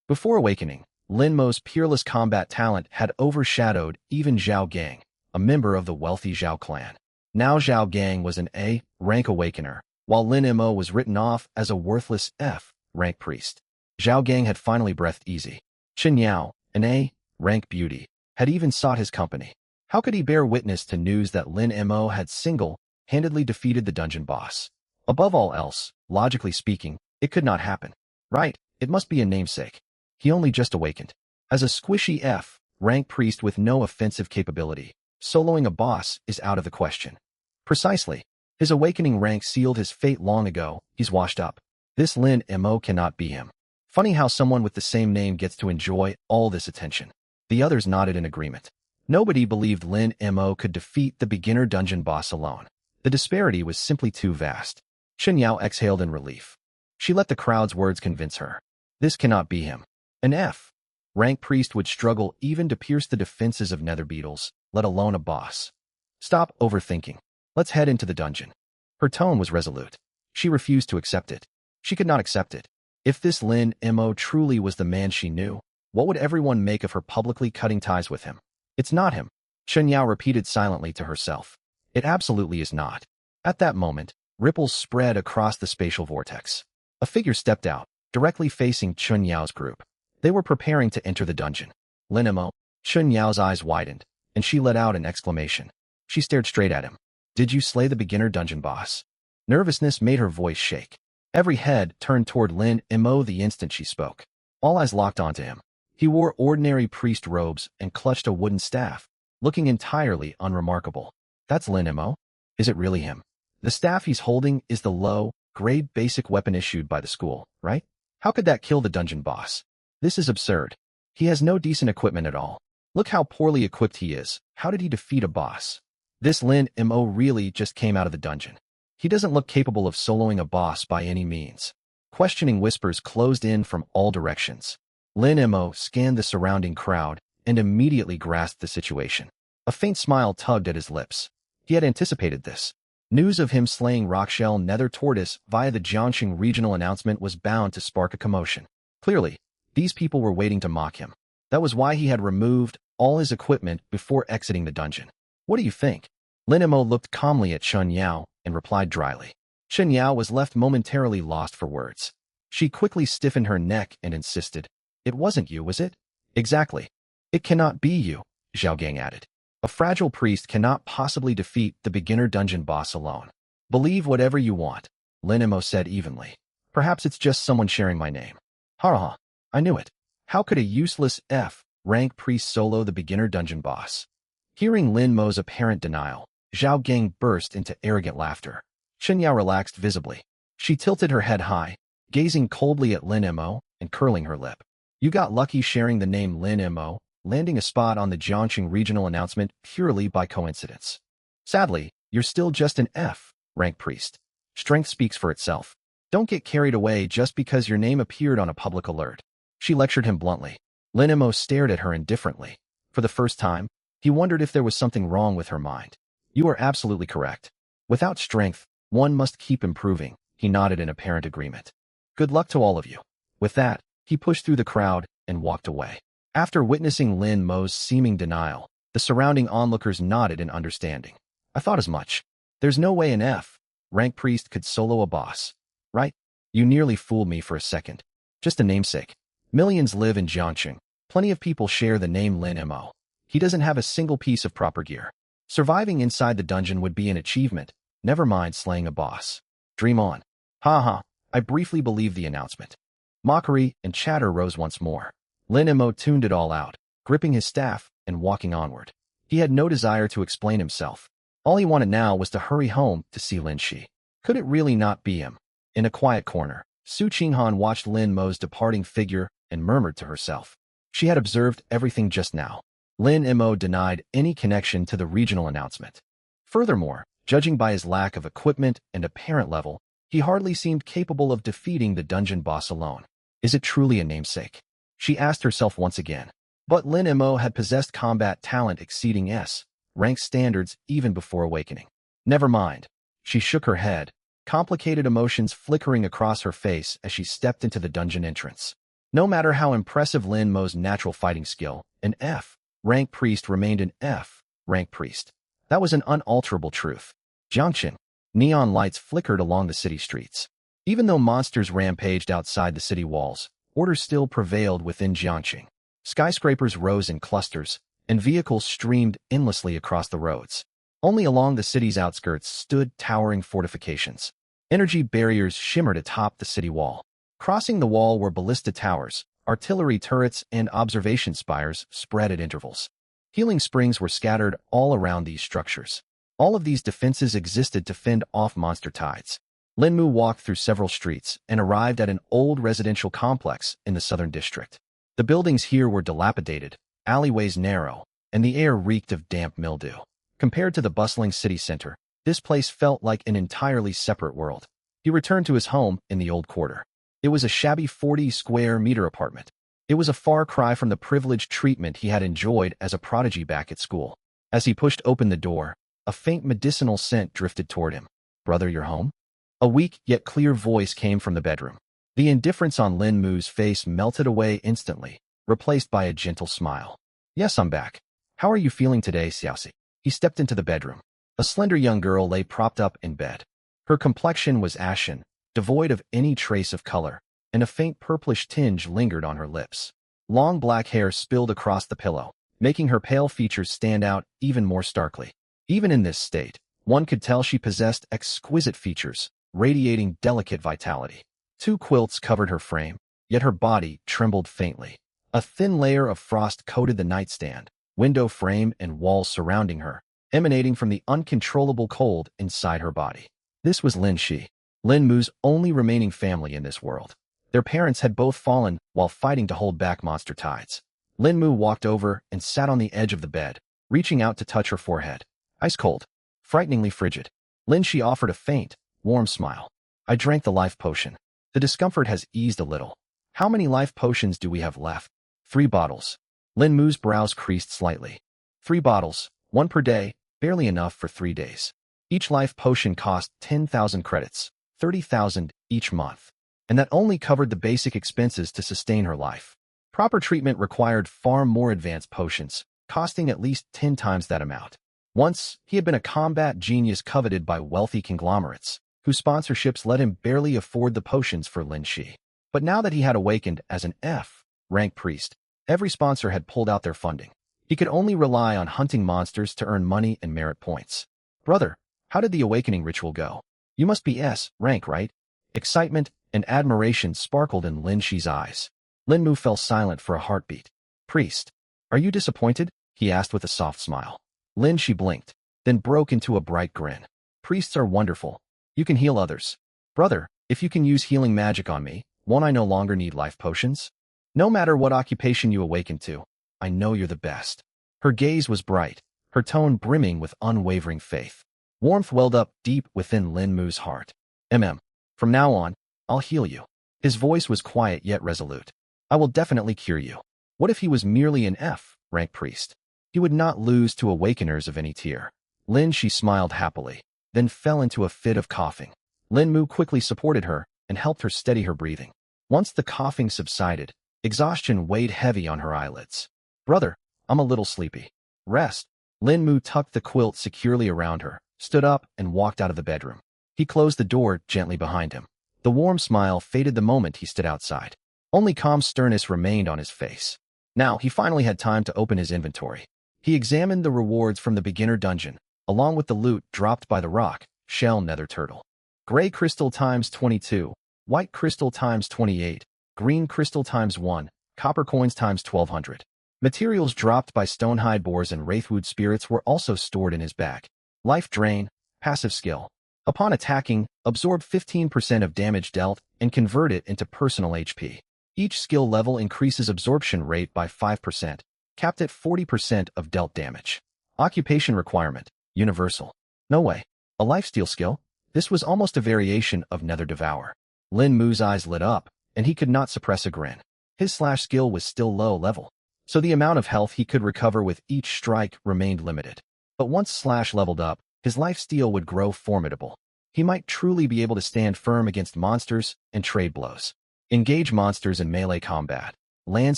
Before awakening, Lin Mo's peerless combat talent had overshadowed even Zhao Gang, a member of the wealthy Zhao clan. Now Zhao Gang was an A-rank awakener, while Lin Mo was written off as a worthless F-rank priest. Zhao Gang had finally breathed easy. Chen Yao, an A-rank beauty, had even sought his company. How could he bear witness to news that Lin Mo had single-handedly defeated the dungeon boss? Above all else, logically speaking, it could not happen. Right, it must be a namesake. He only just awakened. As a squishy F-rank priest with no offensive capability, soloing a boss is out of the question. Precisely. His awakening rank sealed his fate long ago. He's washed up. This Lin Mo cannot be him. Funny how someone with the same name gets to enjoy all this attention. The others nodded in agreement. Nobody believed Lin Mo could defeat the beginner dungeon boss alone. The disparity was simply too vast. Chen Yao exhaled in relief. She let the crowd's words convince her. This cannot be him. An F-rank priest would struggle even to pierce the defenses of nether beetles, let alone a boss. Stop overthinking. Let's head into the dungeon. Her tone was resolute. She refused to accept it. She could not accept it. If this Lin Mo truly was the man she knew, what would everyone make of her publicly cutting ties with him? It's not him, Chen Yao repeated silently to herself. It absolutely is not. At that moment, ripples spread across the spatial vortex. A figure stepped out, directly facing Chen Yao's group. They were preparing to enter the dungeon. Lin Mo, Chen Yao's eyes widened, and she let out an exclamation. She stared straight at him. Did you slay the beginner dungeon boss? Nervousness made her voice shake. Every head turned toward Lin Mo the instant she spoke. All eyes locked onto him. He wore ordinary priest robes and clutched a wooden staff, looking entirely unremarkable. That's Lin Mo? Is it really him? The staff he's holding is the low-grade basic weapon issued by the school, right? How could that kill the dungeon boss? This is absurd. He has no decent equipment at all. Look how poorly equipped he is. How did he defeat a boss? This Lin Mo really just came out of the dungeon. He doesn't look capable of soloing a boss by any means. Questioning whispers closed in from all directions. Lin Mo scanned the surrounding crowd and immediately grasped the situation. A faint smile tugged at his lips. He had anticipated this. News of him slaying Rockshell Nether Tortoise via the Jiangxing regional announcement was bound to spark a commotion. Clearly, these people were waiting to mock him. That was why he had removed all his equipment before exiting the dungeon. What do you think? Lin Mo looked calmly at Chen Yao and replied dryly. Chen Yao was left momentarily lost for words. She quickly stiffened her neck and insisted. It wasn't you, was it? Exactly. It cannot be you, Zhao Gang added. A fragile priest cannot possibly defeat the beginner dungeon boss alone. Believe whatever you want, Lin Mo said evenly. Perhaps it's just someone sharing my name. Ha. I knew it. How could a useless F-rank priest solo the beginner dungeon boss? Hearing Lin Mo's apparent denial, Zhao Gang burst into arrogant laughter. Chen Yao relaxed visibly. She tilted her head high, gazing coldly at Lin Mo and curling her lip. You got lucky sharing the name Lin Mo, landing a spot on the Jiangxing regional announcement purely by coincidence. Sadly, you're still just an F-rank priest. Strength speaks for itself. Don't get carried away just because your name appeared on a public alert. She lectured him bluntly. Lin Mo stared at her indifferently. For the first time, he wondered if there was something wrong with her mind. You are absolutely correct. Without strength, one must keep improving, he nodded in apparent agreement. Good luck to all of you. With that, he pushed through the crowd and walked away. After witnessing Lin Mo's seeming denial, the surrounding onlookers nodded in understanding. I thought as much. There's no way an F-rank priest could solo a boss. Right? You nearly fooled me for a second. Just a namesake. Millions live in Jiangxing. Plenty of people share the name Lin Mo. He doesn't have a single piece of proper gear. Surviving inside the dungeon would be an achievement, never mind slaying a boss. Dream on. Ha. I briefly believed the announcement. Mockery and chatter rose once more. Lin Mo tuned it all out, gripping his staff and walking onward. He had no desire to explain himself. All he wanted now was to hurry home to see Lin Shi. Could it really not be him? In a quiet corner, Su Qinghan watched Lin Mo's departing figure and murmured to herself. She had observed everything just now. Lin Mo denied any connection to the regional announcement. Furthermore, judging by his lack of equipment and apparent level, he hardly seemed capable of defeating the dungeon boss alone. Is it truly a namesake? She asked herself once again. But Lin Mo had possessed combat talent exceeding S-rank standards even before awakening. Never mind. She shook her head, complicated emotions flickering across her face as she stepped into the dungeon entrance. No matter how impressive Lin Mo's natural fighting skill, an F-rank priest remained an F-rank priest. That was an unalterable truth. Jiangqin. Neon lights flickered along the city streets. Even though monsters rampaged outside the city walls, order still prevailed within Jiangqin. Skyscrapers rose in clusters, and vehicles streamed endlessly across the roads. Only along the city's outskirts stood towering fortifications. Energy barriers shimmered atop the city wall. Crossing the wall were ballista towers, artillery turrets, and observation spires spread at intervals. Healing springs were scattered all around these structures. All of these defenses existed to fend off monster tides. Lin Mu walked through several streets and arrived at an old residential complex in the southern district. The buildings here were dilapidated, alleyways narrow, and the air reeked of damp mildew. Compared to the bustling city center, this place felt like an entirely separate world. He returned to his home in the old quarter. It was a shabby 40-square-meter apartment. It was a far cry from the privileged treatment he had enjoyed as a prodigy back at school. As he pushed open the door, a faint medicinal scent drifted toward him. "Brother, you're home?" A weak yet clear voice came from the bedroom. The indifference on Lin Mu's face melted away instantly, replaced by a gentle smile. "Yes, I'm back. How are you feeling today, Xiaoxi?" He stepped into the bedroom. A slender young girl lay propped up in bed. Her complexion was ashen, devoid of any trace of color, and a faint purplish tinge lingered on her lips. Long black hair spilled across the pillow, making her pale features stand out even more starkly. Even in this state, one could tell she possessed exquisite features, radiating delicate vitality. Two quilts covered her frame, yet her body trembled faintly. A thin layer of frost coated the nightstand, window frame, and walls surrounding her, emanating from the uncontrollable cold inside her body. This was Lin Shi, Lin Mu's only remaining family in this world. Their parents had both fallen while fighting to hold back monster tides. Lin Mu walked over and sat on the edge of the bed, reaching out to touch her forehead. Ice cold, frighteningly frigid. Lin Shi offered a faint, warm smile. "I drank the life potion. The discomfort has eased a little. How many life potions do we have left?" 3 bottles. Lin Mu's brows creased slightly. 3 bottles, 1 per day, barely enough for 3 days. Each life potion cost 10,000 credits, 30,000 each month. And that only covered the basic expenses to sustain her life. Proper treatment required far more advanced potions, costing at least 10 times that amount. Once, he had been a combat genius coveted by wealthy conglomerates, whose sponsorships let him barely afford the potions for Lin Shi. But now that he had awakened as an F-rank priest, every sponsor had pulled out their funding. He could only rely on hunting monsters to earn money and merit points. "Brother, how did the awakening ritual go? You must be S-rank, right?" Excitement and admiration sparkled in Lin Shi's eyes. Lin Mu fell silent for a heartbeat. "Priest, are you disappointed?" he asked with a soft smile. Lin Shi blinked, then broke into a bright grin. "Priests are wonderful. You can heal others. Brother, if you can use healing magic on me, won't I no longer need life potions? No matter what occupation you awaken to, I know you're the best." Her gaze was bright, her tone brimming with unwavering faith. Warmth welled up deep within Lin Mu's heart. From now on, I'll heal you." His voice was quiet yet resolute. "I will definitely cure you." What if he was merely an F-rank priest? He would not lose to awakeners of any tier. Lin Shi smiled happily, then fell into a fit of coughing. Lin Mu quickly supported her and helped her steady her breathing. Once the coughing subsided, exhaustion weighed heavy on her eyelids. "Brother, I'm a little sleepy. Rest." Lin Mu tucked the quilt securely around her, stood up, and walked out of the bedroom. He closed the door gently behind him. The warm smile faded the moment he stood outside. Only calm sternness remained on his face. Now he finally had time to open his inventory. He examined the rewards from the beginner dungeon, along with the loot dropped by the rock, shell nether turtle. Gray crystal times 22, white crystal times 28, green crystal times 1, copper coins times 1200. Materials dropped by stonehide boars and wraithwood spirits were also stored in his bag. Life drain, passive skill. Upon attacking, absorb 15% of damage dealt and convert it into personal HP. Each skill level increases absorption rate by 5%, capped at 40% of dealt damage. Occupation requirement, universal. No way. A lifesteal skill? This was almost a variation of Nether Devour. Lin Mu's eyes lit up, and he could not suppress a grin. His slash skill was still low level, so the amount of health he could recover with each strike remained limited. But once slash leveled up, his lifesteal would grow formidable. He might truly be able to stand firm against monsters and trade blows. Engage monsters in melee combat, land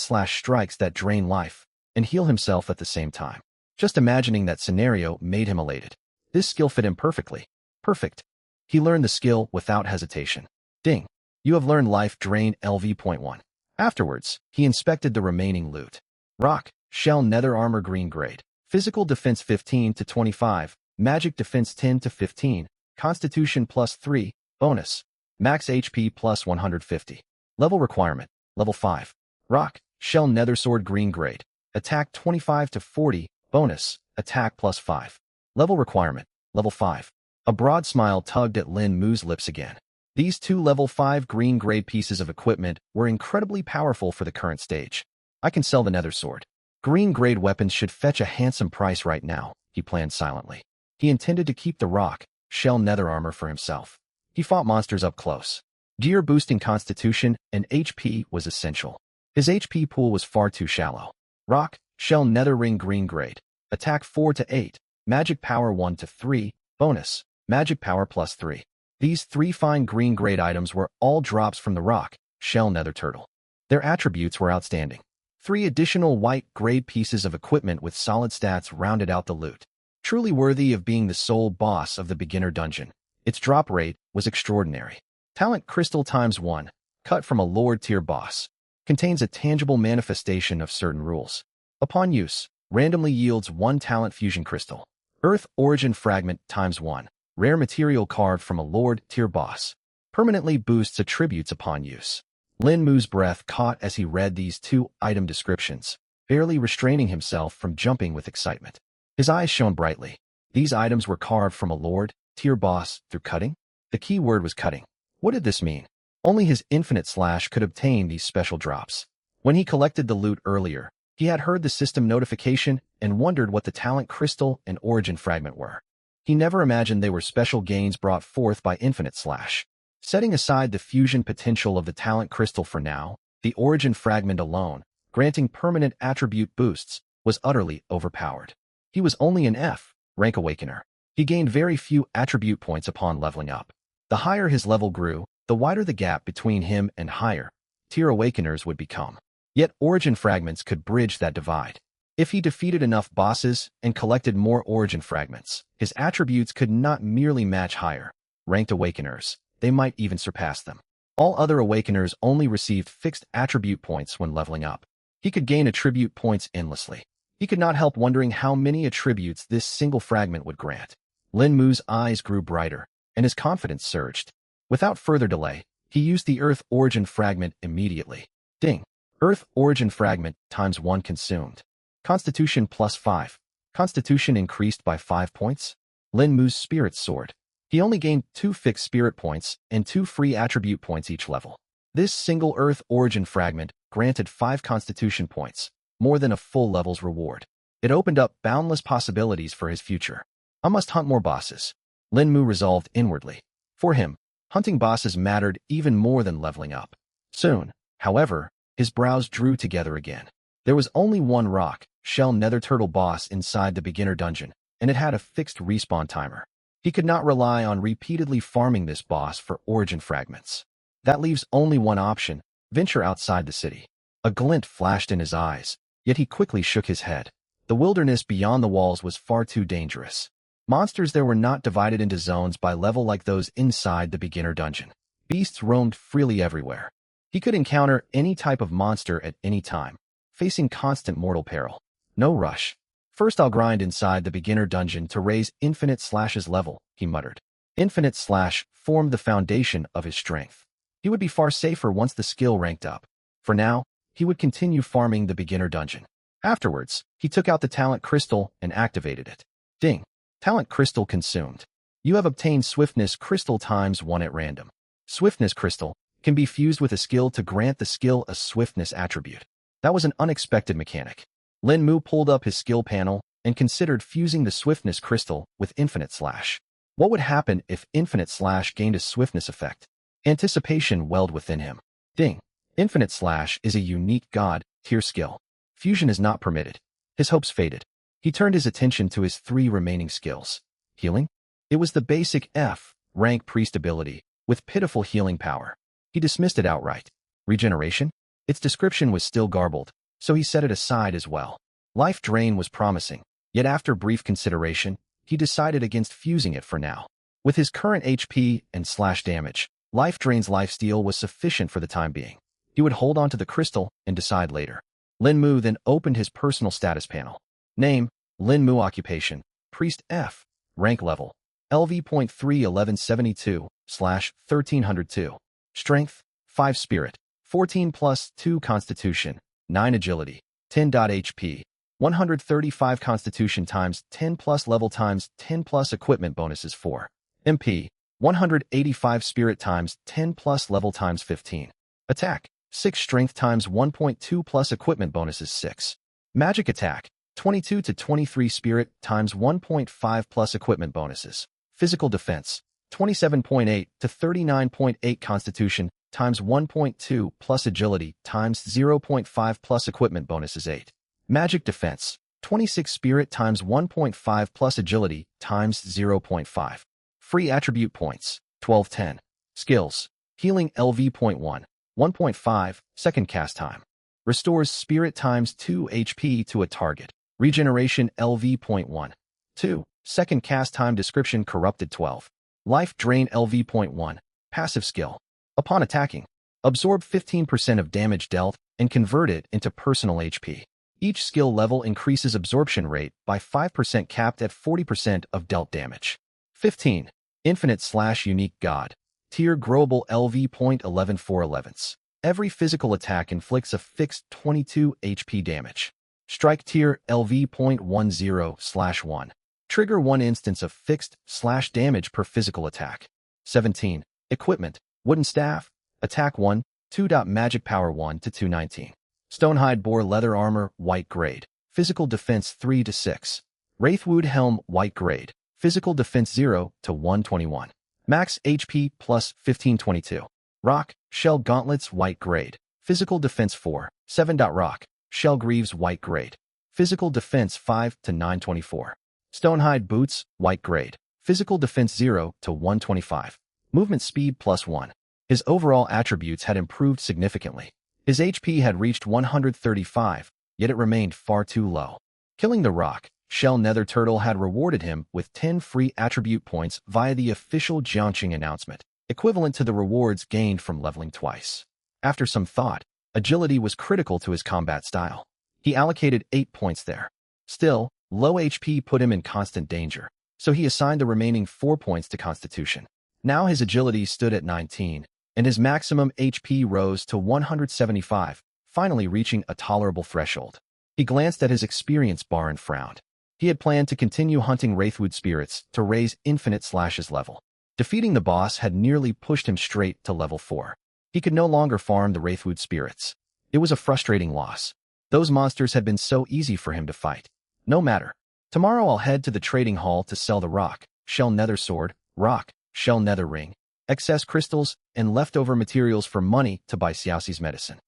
slash strikes that drain life, and heal himself at the same time. Just imagining that scenario made him elated. This skill fit him perfectly. Perfect. He learned the skill without hesitation. Ding. You have learned Life Drain LV.1. Afterwards, he inspected the remaining loot. Rock, Shell Nether Armor Green Grade. Physical Defense 15 to 25, Magic Defense 10 to 15, Constitution plus 3, bonus, Max HP plus 150. Level requirement, level 5. Rock, Shell Nether Sword Green Grade. Attack 25 to 40, bonus, attack plus 5. Level requirement, level 5. A broad smile tugged at Lin Mu's lips again. These two level 5 green grade pieces of equipment were incredibly powerful for the current stage. I can sell the Nether Sword. Green grade weapons should fetch a handsome price right now, he planned silently. He intended to keep the rock, shell nether armor for himself. He fought monsters up close. Gear boosting constitution and HP was essential. His HP pool was far too shallow. Rock, shell nether ring green grade. Attack 4 to 8, magic power 1 to 3, bonus, magic power plus 3. These three fine green grade items were all drops from the rock, shell nether turtle. Their attributes were outstanding. 3 additional white grade pieces of equipment with solid stats rounded out the loot. Truly worthy of being the sole boss of the beginner dungeon. Its drop rate was extraordinary. Talent Crystal ×1, cut from a Lord tier boss. Contains a tangible manifestation of certain rules. Upon use, randomly yields 1 talent fusion crystal. Earth Origin Fragment ×1, rare material carved from a Lord tier boss. Permanently boosts attributes upon use. Lin Mu's breath caught as he read these 2 item descriptions, barely restraining himself from jumping with excitement. His eyes shone brightly. These items were carved from a Lord tier boss through cutting? The key word was cutting. What did this mean? Only his infinite slash could obtain these special drops. When he collected the loot earlier, he had heard the system notification and wondered what the talent crystal and origin fragment were. He never imagined they were special gains brought forth by infinite slash. Setting aside the fusion potential of the talent crystal for now, the origin fragment alone, granting permanent attribute boosts, was utterly overpowered. He was only an F rank awakener. He gained very few attribute points upon leveling up. The higher his level grew, the wider the gap between him and higher tier awakeners would become. Yet origin fragments could bridge that divide. If he defeated enough bosses and collected more origin fragments, his attributes could not merely match higher ranked awakeners, they might even surpass them. All other awakeners only received fixed attribute points when leveling up. He could gain attribute points endlessly. He could not help wondering how many attributes this single fragment would grant. Lin Mu's eyes grew brighter, and his confidence surged. Without further delay, he used the Earth Origin Fragment immediately. Ding! Earth Origin Fragment ×1 consumed. Constitution plus 5. Constitution increased by 5 points. Lin Mu's Spirit Sword. He only gained 2 fixed spirit points and 2 free attribute points each level. This single Earth Origin Fragment granted 5 Constitution points, more than a full level's reward. It opened up boundless possibilities for his future. I must hunt more bosses. Lin Mu resolved inwardly. For him, hunting bosses mattered even more than leveling up. Soon, however, his brows drew together again. There was only one rock, shell nether turtle boss inside the beginner dungeon, and it had a fixed respawn timer. He could not rely on repeatedly farming this boss for origin fragments. That leaves only one option, venture outside the city. A glint flashed in his eyes, yet he quickly shook his head. The wilderness beyond the walls was far too dangerous. Monsters there were not divided into zones by level like those inside the beginner dungeon. Beasts roamed freely everywhere. He could encounter any type of monster at any time, facing constant mortal peril. No rush. First I'll grind inside the beginner dungeon to raise Infinite Slash's level, he muttered. Infinite Slash formed the foundation of his strength. He would be far safer once the skill ranked up. For now, he would continue farming the beginner dungeon. Afterwards, he took out the talent crystal and activated it. Ding! Talent crystal consumed. You have obtained Swiftness Crystal ×1 at random. Swiftness Crystal can be fused with a skill to grant the skill a Swiftness attribute. That was an unexpected mechanic. Lin Mu pulled up his skill panel and considered fusing the Swiftness Crystal with Infinite Slash. What would happen if Infinite Slash gained a Swiftness effect? Anticipation welled within him. Ding! Infinite Slash is a unique God-tier skill. Fusion is not permitted. His hopes faded. He turned his attention to his 3 remaining skills. Healing? It was the basic F-rank priest ability, with pitiful healing power. He dismissed it outright. Regeneration? Its description was still garbled, so he set it aside as well. Life Drain was promising, yet after brief consideration, he decided against fusing it for now. With his current HP and slash damage, Life Drain's lifesteal was sufficient for the time being. He would hold on to the crystal and decide later. Lin Mu then opened his personal status panel. Name, Lin Mu. Occupation, Priest F. Rank level, LV.3 1172/1302. Strength, 5 Spirit, 14 plus 2 Constitution, 9 Agility, 10 HP, 135 Constitution × 10 plus level × 10 plus equipment bonuses 4. MP, 185 Spirit × 10 plus level × 15. Attack, 6 Strength × 1.2 plus equipment bonuses 6. Magic Attack, 22 to 23 Spirit × 1.5 plus equipment bonuses. Physical Defense, 27.8 to 39.8 Constitution × 1.2 plus Agility × 0.5 plus equipment bonuses 8. Magic Defense, 26 Spirit × 1.5 plus Agility × 0.5. Free Attribute Points, 1210. Skills, Healing LV.1, 1.5, second cast time. Restores Spirit × 2 HP to a target. Regeneration LV.1, 2, second cast time. Description: Corrupted 12. Life Drain LV.1, passive skill. Upon attacking, absorb 15% of damage dealt and convert it into personal HP. Each skill level increases absorption rate by 5%, capped at 40% of dealt damage. 15. Infinite Slash Unique God. Tier Global LV.11 Every physical attack inflicts a fixed 22 HP damage. Strike Tier LV.10/1. Trigger 1 instance of fixed slash damage per physical attack. 17. Equipment. Wooden Staff. Attack 1, 2. Magic Power 1 to 219. Stonehide Boar Leather Armor, White Grade. Physical Defense 3 to 6. Wraithwood Helm, White Grade. Physical Defense 0 to 121. Max HP plus 1522. Rock, Shell Gauntlets, White Grade. Physical Defense 4, 7. Rock, Shell Greaves, White Grade. Physical Defense 5 to 924. Stonehide Boots, White Grade. Physical Defense 0 to 125. Movement Speed plus 1. His overall attributes had improved significantly. His HP had reached 135, yet it remained far too low. Killing the Rock, Shell Nether Turtle had rewarded him with 10 free attribute points via the official Jiangqing announcement, equivalent to the rewards gained from leveling twice. After some thought, agility was critical to his combat style. He allocated 8 points there. Still, low HP put him in constant danger, so he assigned the remaining 4 points to Constitution. Now his agility stood at 19, and his maximum HP rose to 175, finally reaching a tolerable threshold. He glanced at his experience bar and frowned. He had planned to continue hunting Wraithwood spirits to raise Infinite Slash's level. Defeating the boss had nearly pushed him straight to level 4. He could no longer farm the Wraithwood spirits. It was a frustrating loss. Those monsters had been so easy for him to fight. No matter. Tomorrow I'll head to the trading hall to sell the Rock, Shell Nether Sword, Rock, Shell Nether Ring, excess crystals, and leftover materials for money to buy Xiaoxi's medicine.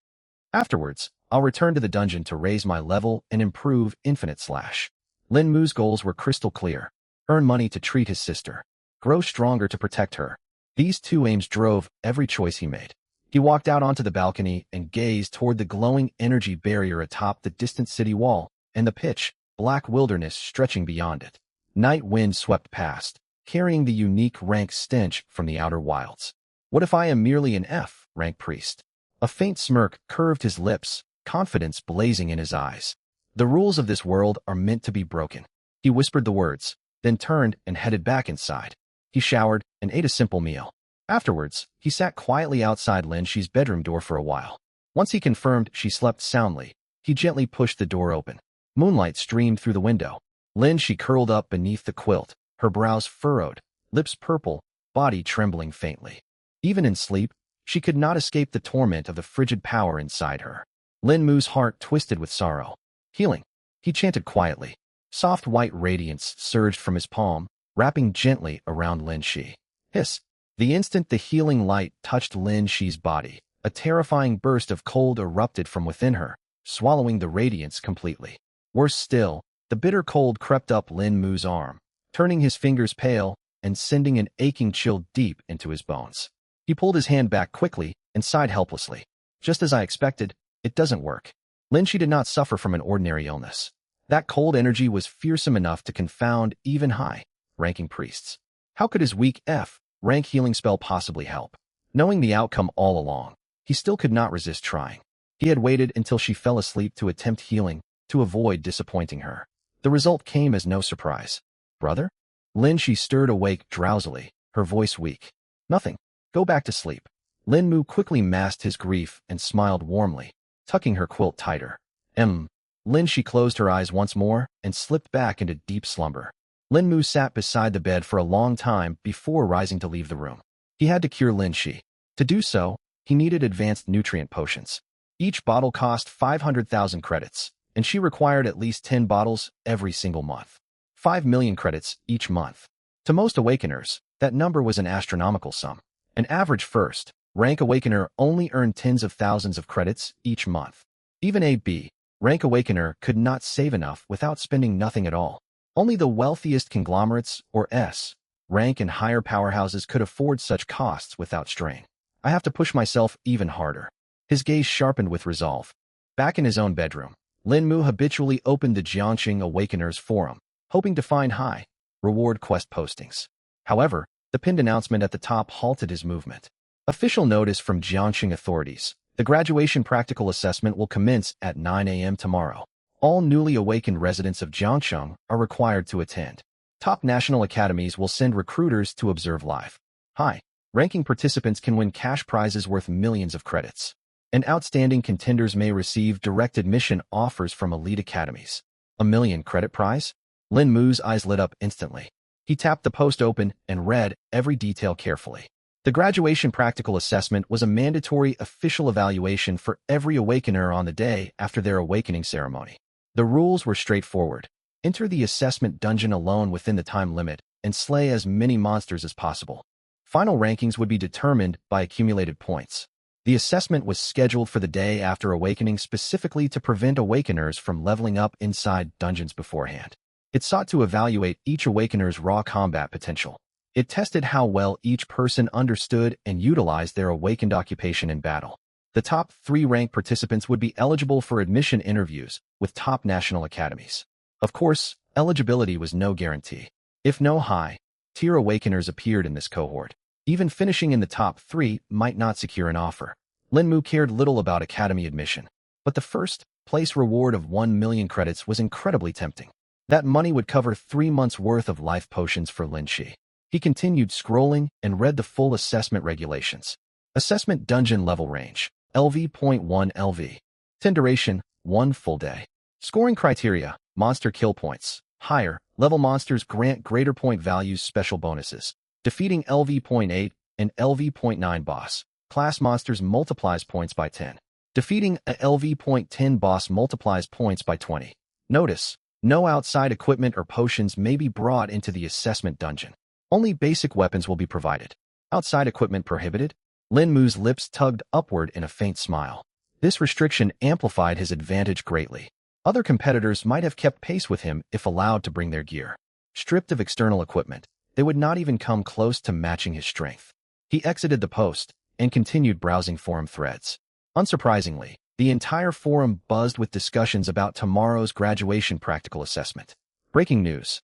Afterwards, I'll return to the dungeon to raise my level and improve Infinite Slash. Lin Mu's goals were crystal clear. Earn money to treat his sister. Grow stronger to protect her. These two aims drove every choice he made. He walked out onto the balcony and gazed toward the glowing energy barrier atop the distant city wall and the pitch black wilderness stretching beyond it. Night wind swept past, carrying the unique rank stench from the outer wilds. What if I am merely an F-rank priest? A faint smirk curved his lips, confidence blazing in his eyes. The rules of this world are meant to be broken. He whispered the words, then turned and headed back inside. He showered and ate a simple meal. Afterwards, he sat quietly outside Lin Shi's bedroom door for a while. Once he confirmed she slept soundly, he gently pushed the door open. Moonlight streamed through the window. Lin Shi curled up beneath the quilt, her brows furrowed. lips purple, body trembling faintly. Even in sleep, she could not escape the torment of the frigid power inside her. Lin Mu's heart twisted with sorrow. Healing, he chanted quietly. Soft white radiance surged from his palm, wrapping gently around Lin Shi. Hiss. The instant the healing light touched Lin Shi's body, a terrifying burst of cold erupted from within her, swallowing the radiance completely. Worse still, the bitter cold crept up Lin Mu's arm, turning his fingers pale and sending an aching chill deep into his bones. He pulled his hand back quickly and sighed helplessly. Just as I expected, it doesn't work. Lin Shi did not suffer from an ordinary illness. That cold energy was fearsome enough to confound even high-ranking priests. How could his weak F-rank healing spell possibly help? Knowing the outcome all along, he still could not resist trying. He had waited until she fell asleep to attempt healing, to avoid disappointing her. The result came as no surprise. Brother? Lin Shi stirred awake drowsily, her voice weak. Nothing. Go back to sleep. Lin Mu quickly masked his grief and smiled warmly, tucking her quilt tighter. Lin Shi closed her eyes once more and slipped back into deep slumber. Lin Mu sat beside the bed for a long time before rising to leave the room. He had to cure Lin Shi. To do so, he needed advanced nutrient potions. Each bottle cost 500,000 credits, and she required at least 10 bottles every single month. 5 million credits each month. To most awakeners, that number was an astronomical sum. An average first-rank awakener only earned tens of thousands of credits each month. Even a B-rank awakener could not save enough without spending nothing at all. Only the wealthiest conglomerates or S-rank and higher powerhouses could afford such costs without strain. I have to push myself even harder. His gaze sharpened with resolve. Back in his own bedroom, Lin Mu habitually opened the Jiangxing Awakeners Forum, hoping to find high-reward quest postings. However, the pinned announcement at the top halted his movement. Official notice from Jiangxing authorities. The graduation practical assessment will commence at 9 a.m. tomorrow. All newly awakened residents of Jiangxing are required to attend. Top national academies will send recruiters to observe live. High-ranking participants can win cash prizes worth millions of credits. And outstanding contenders may receive direct admission offers from elite academies. 1 million credit prize? Lin Mu's eyes lit up instantly. He tapped the post open and read every detail carefully. The graduation practical assessment was a mandatory official evaluation for every awakener on the day after their awakening ceremony. The rules were straightforward. Enter the assessment dungeon alone within the time limit and slay as many monsters as possible. Final rankings would be determined by accumulated points. The assessment was scheduled for the day after awakening specifically to prevent awakeners from leveling up inside dungeons beforehand. It sought to evaluate each awakener's raw combat potential. It tested how well each person understood and utilized their awakened occupation in battle. The top 3 ranked participants would be eligible for admission interviews with top national academies. Of course, eligibility was no guarantee. If no high-tier awakeners appeared in this cohort, even finishing in the top 3 might not secure an offer. Lin Mu cared little about academy admission, but the first-place reward of 1 million credits was incredibly tempting. That money would cover 3 months' worth of life potions for Lin Shi. He continued scrolling and read the full assessment regulations. Assessment Dungeon Level Range, LV.1 LV. 10 Duration, 1 full day. Scoring Criteria, Monster Kill Points. Higher level monsters grant greater point values special bonuses. Defeating LV.8 and LV.9 boss class monsters multiplies points by 10. Defeating a LV.10 boss multiplies points by 20. Notice, no outside equipment or potions may be brought into the assessment dungeon. Only basic weapons will be provided. Outside equipment prohibited? Lin Mu's lips tugged upward in a faint smile. This restriction amplified his advantage greatly. Other competitors might have kept pace with him if allowed to bring their gear. Stripped of external equipment, they would not even come close to matching his strength. He exited the post and continued browsing forum threads. Unsurprisingly, the entire forum buzzed with discussions about tomorrow's graduation practical assessment. Breaking news.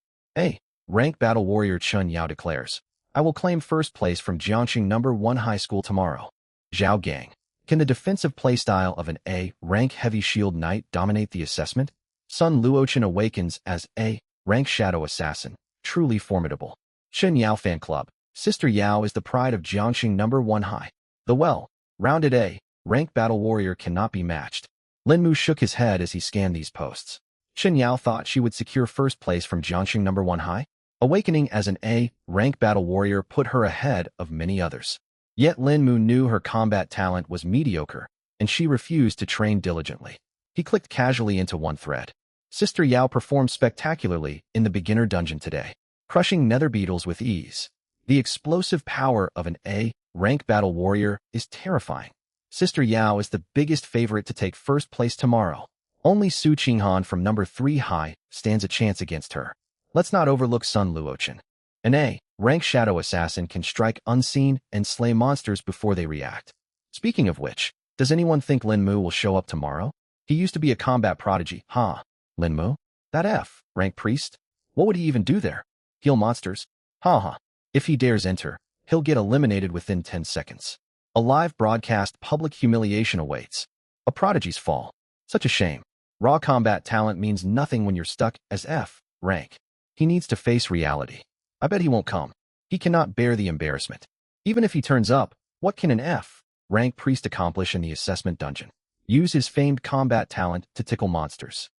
Rank Battle Warrior Chun Yao declares, I will claim first place from Jiangxing No. 1 High School tomorrow. Zhao Gang. Can the defensive playstyle of an A-rank Heavy Shield Knight dominate the assessment? Sun Luochen awakens as A-rank Shadow Assassin. Truly formidable. Shen Yao Fan Club. Sister Yao is the pride of Jiangxing No. 1 High. The well-rounded A-rank battle warrior cannot be matched. Lin Mu shook his head as he scanned these posts. Shen Yao thought she would secure first place from Jiangxing No. 1 High? Awakening as an A-rank battle warrior put her ahead of many others. Yet Lin Mu knew her combat talent was mediocre, and she refused to train diligently. He clicked casually into one thread. Sister Yao performed spectacularly in the beginner dungeon today, crushing nether beetles with ease. The explosive power of an A-rank battle warrior is terrifying. Sister Yao is the biggest favorite to take first place tomorrow. Only Su Qinghan from number 3 high stands a chance against her. Let's not overlook Sun Luochen. An A-rank shadow assassin can strike unseen and slay monsters before they react. Speaking of which, does anyone think Lin Mu will show up tomorrow? He used to be a combat prodigy, huh? Lin Mu? That F-rank priest? What would he even do there? Heal monsters? Ha. If he dares enter, he'll get eliminated within 10 seconds. A live broadcast public humiliation awaits. A prodigy's fall. Such a shame. Raw combat talent means nothing when you're stuck as F-rank. He needs to face reality. I bet he won't come. He cannot bear the embarrassment. Even if he turns up, what can an F-rank priest accomplish in the assessment dungeon? Use his famed combat talent to tickle monsters.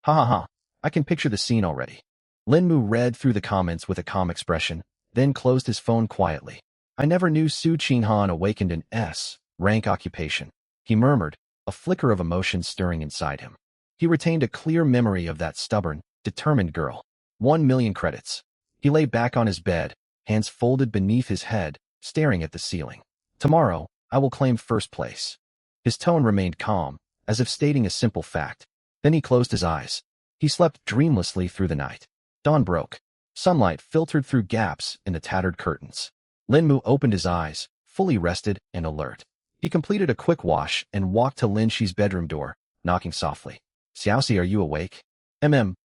Ha. I can picture the scene already. Lin Mu read through the comments with a calm expression, then closed his phone quietly. I never knew Su Qinghan awakened an S-rank occupation. He murmured, a flicker of emotion stirring inside him. He retained a clear memory of that stubborn, determined girl. 1,000,000 credits. He lay back on his bed, hands folded beneath his head, staring at the ceiling. Tomorrow, I will claim first place. His tone remained calm, as if stating a simple fact. Then he closed his eyes. He slept dreamlessly through the night. Dawn broke. Sunlight filtered through gaps in the tattered curtains. Lin Mu opened his eyes, fully rested and alert. He completed a quick wash and walked to Lin Shi's bedroom door, knocking softly. Xiaoxi, are you awake?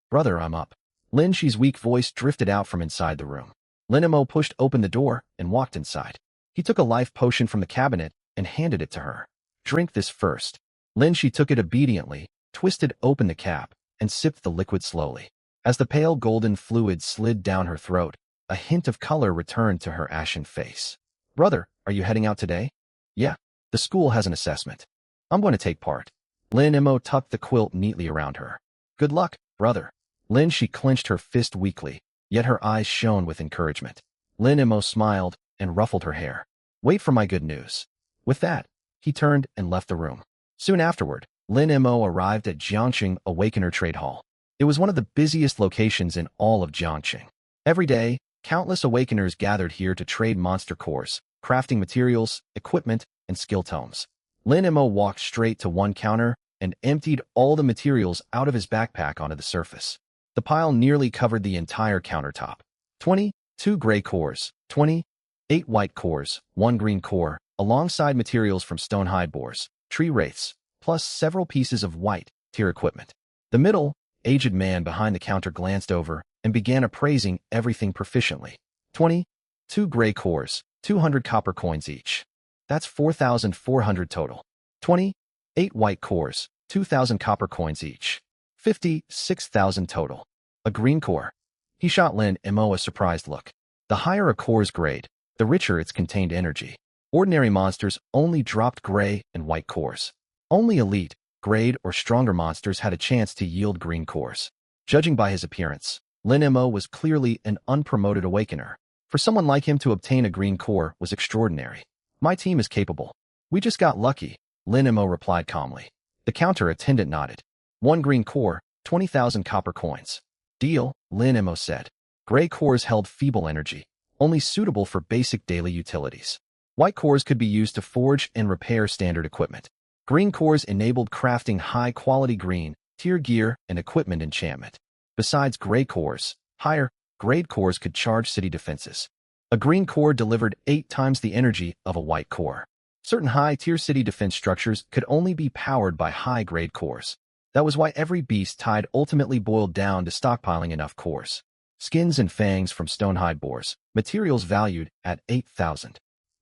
Brother, I'm up. Lin Shi's weak voice drifted out from inside the room. Lin Mo pushed open the door and walked inside. He took a life potion from the cabinet and handed it to her. Drink this first. Lin Shi took it obediently, twisted open the cap, and sipped the liquid slowly. As the pale golden fluid slid down her throat, a hint of color returned to her ashen face. Brother, are you heading out today? Yeah. The school has an assessment. I'm going to take part. Lin Mo tucked the quilt neatly around her. Good luck, brother. Lin Shi clenched her fist weakly, yet her eyes shone with encouragement. Lin Mo smiled and ruffled her hair. Wait for my good news. With that, he turned and left the room. Soon afterward, Lin Mo arrived at Jiangqing Awakener Trade Hall. It was one of the busiest locations in all of Jiangqing. Every day, countless awakeners gathered here to trade monster cores, crafting materials, equipment, and skill tomes. Lin Mo walked straight to one counter and emptied all the materials out of his backpack onto the surface. The pile nearly covered the entire countertop. 22 gray cores, 28 white cores, 1 green core, alongside materials from stonehide boars, tree wraiths, plus several pieces of white tier equipment. The middle-aged man behind the counter glanced over and began appraising everything proficiently. 22 gray cores, 200 copper coins each. That's 4,400 total. 28 white cores, 2,000 copper coins each. 56,000 total. A green core. He shot Lin Mo a surprised look. The higher a core's grade, the richer its contained energy. Ordinary monsters only dropped gray and white cores. Only elite, grade, or stronger monsters had a chance to yield green cores. Judging by his appearance, Lin Mo was clearly an unpromoted awakener. For someone like him to obtain a green core was extraordinary. My team is capable. We just got lucky, Lin Mo replied calmly. The counter attendant nodded. 1 green core, 20,000 copper coins. Deal, Lin Mo said. Gray cores held feeble energy, only suitable for basic daily utilities. White cores could be used to forge and repair standard equipment. Green cores enabled crafting high-quality green, tier gear, and equipment enchantment. Besides gray cores, higher-grade cores could charge city defenses. A green core delivered 8 times the energy of a white core. Certain high-tier city defense structures could only be powered by high-grade cores. That was why every beast tide ultimately boiled down to stockpiling enough cores. Skins and fangs from stonehide boars, materials valued at 8,000.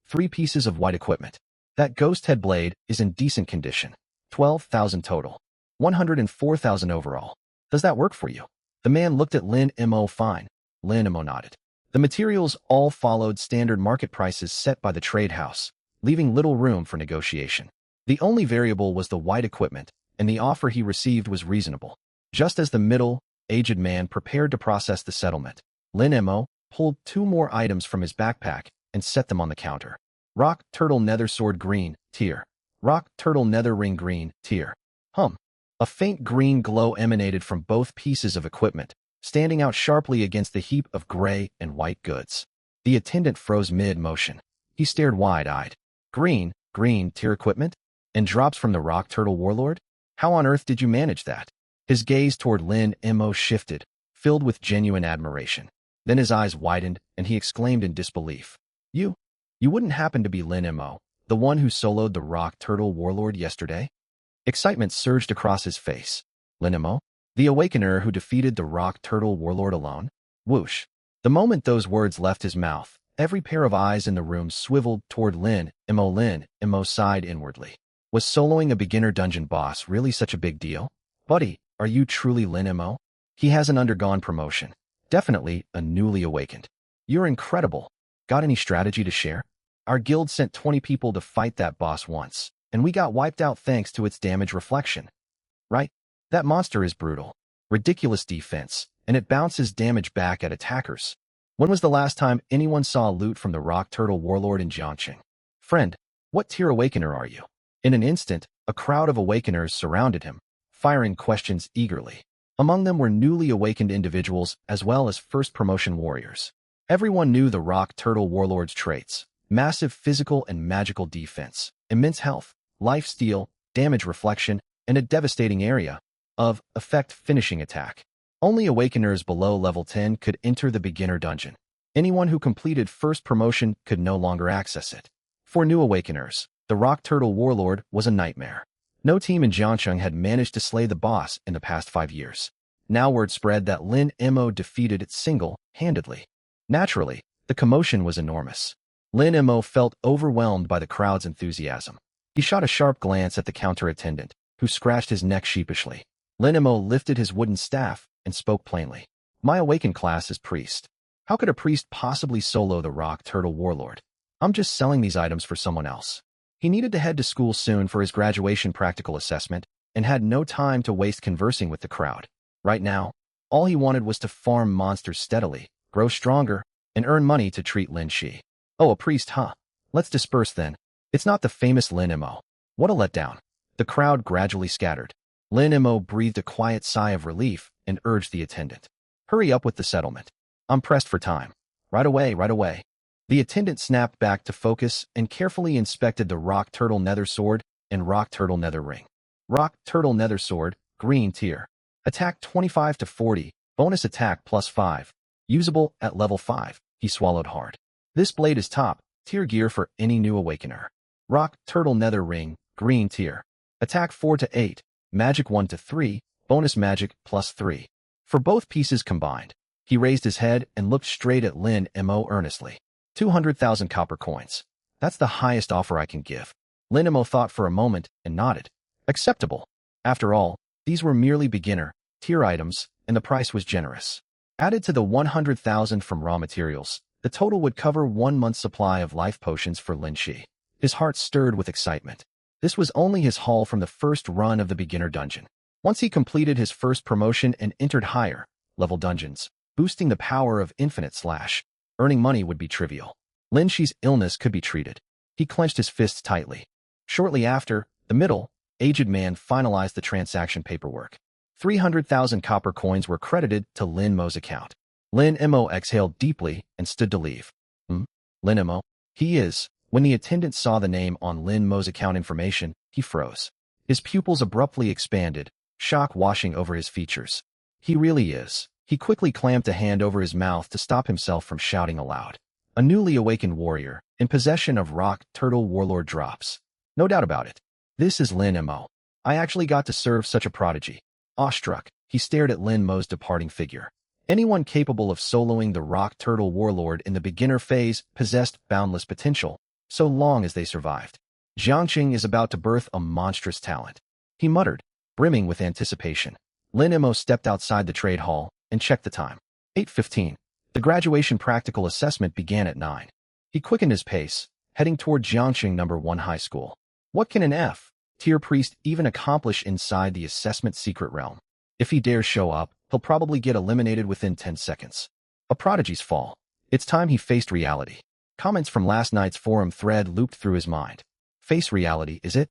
3 pieces of white equipment. That ghost head blade is in decent condition. 12,000 total. 104,000 overall. Does that work for you? The man looked at Lin Mo. Fine. Lin Mo nodded. The materials all followed standard market prices set by the trade house, leaving little room for negotiation. The only variable was the white equipment, and the offer he received was reasonable. Just as the middle-aged man prepared to process the settlement, Lin Mo pulled 2 more items from his backpack and set them on the counter. Rock, turtle, nether sword, green, tier. Rock, turtle, nether ring, green, tier. A faint green glow emanated from both pieces of equipment, standing out sharply against the heap of gray and white goods. The attendant froze mid-motion. He stared wide-eyed. Green tier equipment? And drops from the Rock Turtle Warlord? How on earth did you manage that? His gaze toward Lin Mo shifted, filled with genuine admiration. Then his eyes widened, and he exclaimed in disbelief. You wouldn't happen to be Lin Mo, the one who soloed the Rock Turtle Warlord yesterday? Excitement surged across his face. Lin Mo? The Awakener who defeated the Rock Turtle Warlord alone? Whoosh. The moment those words left his mouth, every pair of eyes in the room swiveled toward Lin Mo. Lin Mo sighed inwardly. Was soloing a beginner dungeon boss really such a big deal? Buddy, are you truly Lin Mo? He hasn't undergone promotion. Definitely a newly awakened. You're incredible. Got any strategy to share? Our guild sent 20 people to fight that boss once, and we got wiped out thanks to its damage reflection. Right? That monster is brutal. Ridiculous defense, and it bounces damage back at attackers. When was the last time anyone saw loot from the Rock Turtle Warlord in Jiangqing? Friend, what tier Awakener are you? In an instant, a crowd of Awakeners surrounded him, firing questions eagerly. Among them were newly awakened individuals as well as first promotion warriors. Everyone knew the Rock Turtle Warlord's traits: massive physical and magical defense, immense health, life steal, damage reflection, and a devastating area of effect finishing attack. Only Awakeners below level 10 could enter the beginner dungeon. Anyone who completed first promotion could no longer access it. For new Awakeners, the Rock Turtle Warlord was a nightmare. No team in Jiangqing had managed to slay the boss in the past 5 years. Now word spread that Lin Mo defeated it single-handedly. Naturally, the commotion was enormous. Lin Mo felt overwhelmed by the crowd's enthusiasm. He shot a sharp glance at the counter attendant, who scratched his neck sheepishly. Lin Mo lifted his wooden staff and spoke plainly. My awakened class is priest. How could a priest possibly solo the Rock Turtle Warlord? I'm just selling these items for someone else. He needed to head to school soon for his graduation practical assessment and had no time to waste conversing with the crowd. Right now, all he wanted was to farm monsters steadily, grow stronger, and earn money to treat Lin Shi. Oh, a priest, huh? Let's disperse then. It's not the famous Lin Mo. What a letdown. The crowd gradually scattered. Lin Mo breathed a quiet sigh of relief and urged the attendant. Hurry up with the settlement. I'm pressed for time. Right away, right away. The attendant snapped back to focus and carefully inspected the Rock Turtle Nether Sword and Rock Turtle Nether Ring. Rock Turtle Nether Sword, green tier. Attack 25 to 40, bonus attack +5. Usable at level 5. He swallowed hard. This blade is top tier gear for any new Awakener. Rock Turtle Nether Ring, green tier. Attack 4 to 8, magic 1 to 3, bonus magic +3. For both pieces combined, he raised his head and looked straight at Lin Mo earnestly. 200,000 copper coins. That's the highest offer I can give. Lin Mo thought for a moment and nodded. Acceptable. After all, these were merely beginner tier items, and the price was generous. Added to the 100,000 from raw materials, the total would cover 1 month's supply of life potions for Lin Shi. His heart stirred with excitement. This was only his haul from the first run of the beginner dungeon. Once he completed his first promotion and entered higher level dungeons, boosting the power of infinite slash, earning money would be trivial. Lin Shi's illness could be treated. He clenched his fists tightly. Shortly after, the middle-aged man finalized the transaction paperwork. 300,000 copper coins were credited to Lin Mo's account. Lin Mo exhaled deeply and stood to leave. Lin Mo? He is. When the attendant saw the name on Lin Mo's account information, he froze. His pupils abruptly expanded, shock washing over his features. He really is. He quickly clamped a hand over his mouth to stop himself from shouting aloud. A newly awakened warrior, in possession of Rock Turtle Warlord drops. No doubt about it. This is Lin Mo. I actually got to serve such a prodigy. Awestruck, he stared at Lin Mo's departing figure. Anyone capable of soloing the Rock Turtle Warlord in the beginner phase possessed boundless potential, so long as they survived. Jiangqing is about to birth a monstrous talent. He muttered, brimming with anticipation. Lin Mo stepped outside the trade hall and checked the time. 8:15. The graduation practical assessment began at 9. He quickened his pace, heading toward Jiangqing No. 1 High School. What can an F-tier priest even accomplish inside the assessment secret realm? If he dares show up, he'll probably get eliminated within 10 seconds. A prodigy's fall. It's time he faced reality. Comments from last night's forum thread looped through his mind. Face reality, is it?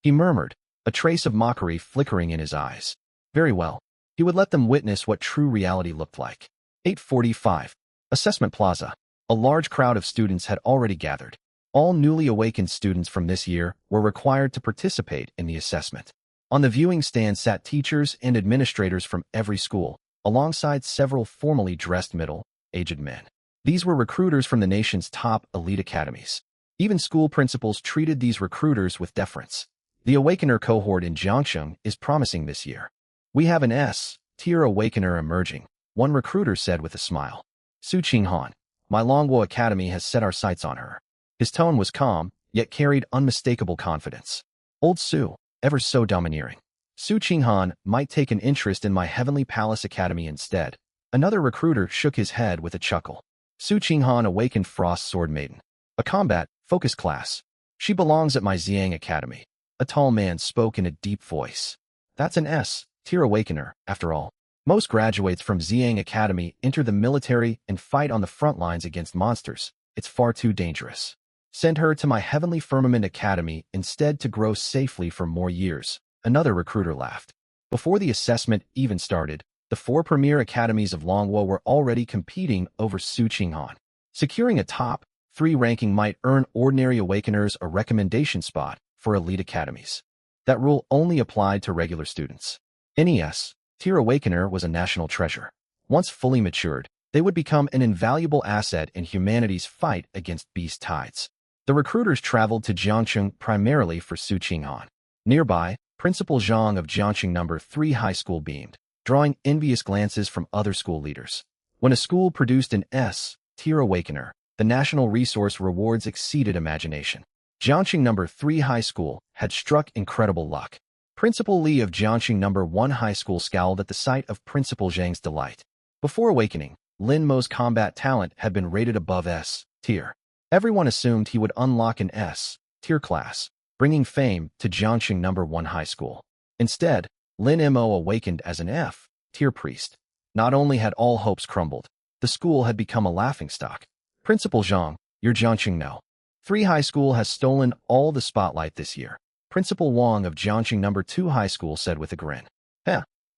He murmured, a trace of mockery flickering in his eyes. Very well. He would let them witness what true reality looked like. 8:45. Assessment Plaza. A large crowd of students had already gathered. All newly awakened students from this year were required to participate in the assessment. On the viewing stand sat teachers and administrators from every school, alongside several formally dressed middle-aged men. These were recruiters from the nation's top elite academies. Even school principals treated these recruiters with deference. The Awakener cohort in Jiangcheng is promising this year. We have an S-tier Awakener emerging, one recruiter said with a smile. Su Qinghan, my Longwo Academy has set our sights on her. His tone was calm, yet carried unmistakable confidence. Old Su, ever so domineering. Su Qinghan might take an interest in my Heavenly Palace Academy instead. Another recruiter shook his head with a chuckle. Su Qinghan awakened Frost Sword Maiden. A combat, focus class. She belongs at my Xiang Academy. A tall man spoke in a deep voice. That's an S-tier Awakener, after all. Most graduates from Xiang Academy enter the military and fight on the front lines against monsters. It's far too dangerous. Send her to my Heavenly Firmament Academy instead to grow safely for more years. Another recruiter laughed. Before the assessment even started, the 4 premier academies of Longwo were already competing over Su Qinghan. Securing a top 3 ranking might earn ordinary awakeners a recommendation spot for elite academies. That rule only applied to regular students. Any S-tier awakener was a national treasure. Once fully matured, they would become an invaluable asset in humanity's fight against beast tides. The recruiters traveled to Jiangcheng primarily for Su Qinghan. Nearby, Principal Zhang of Jiangcheng No. 3 High School beamed, drawing envious glances from other school leaders. When a school produced an S-tier awakener, the national resource rewards exceeded imagination. Jiangcheng No. 3 High School had struck incredible luck. Principal Li of Jiangcheng No. 1 High School scowled at the sight of Principal Zhang's delight. Before awakening, Lin Mo's combat talent had been rated above S-tier. Everyone assumed he would unlock an S-tier class, bringing fame to Jiangcheng No. 1 High School. Instead, Lin Mo awakened as an F-tier priest. Not only had all hopes crumbled, the school had become a laughingstock. Principal Zhang, your Jiangcheng No. 3 High School has stolen all the spotlight this year. Principal Wang of Jiangcheng No. 2 High School said with a grin.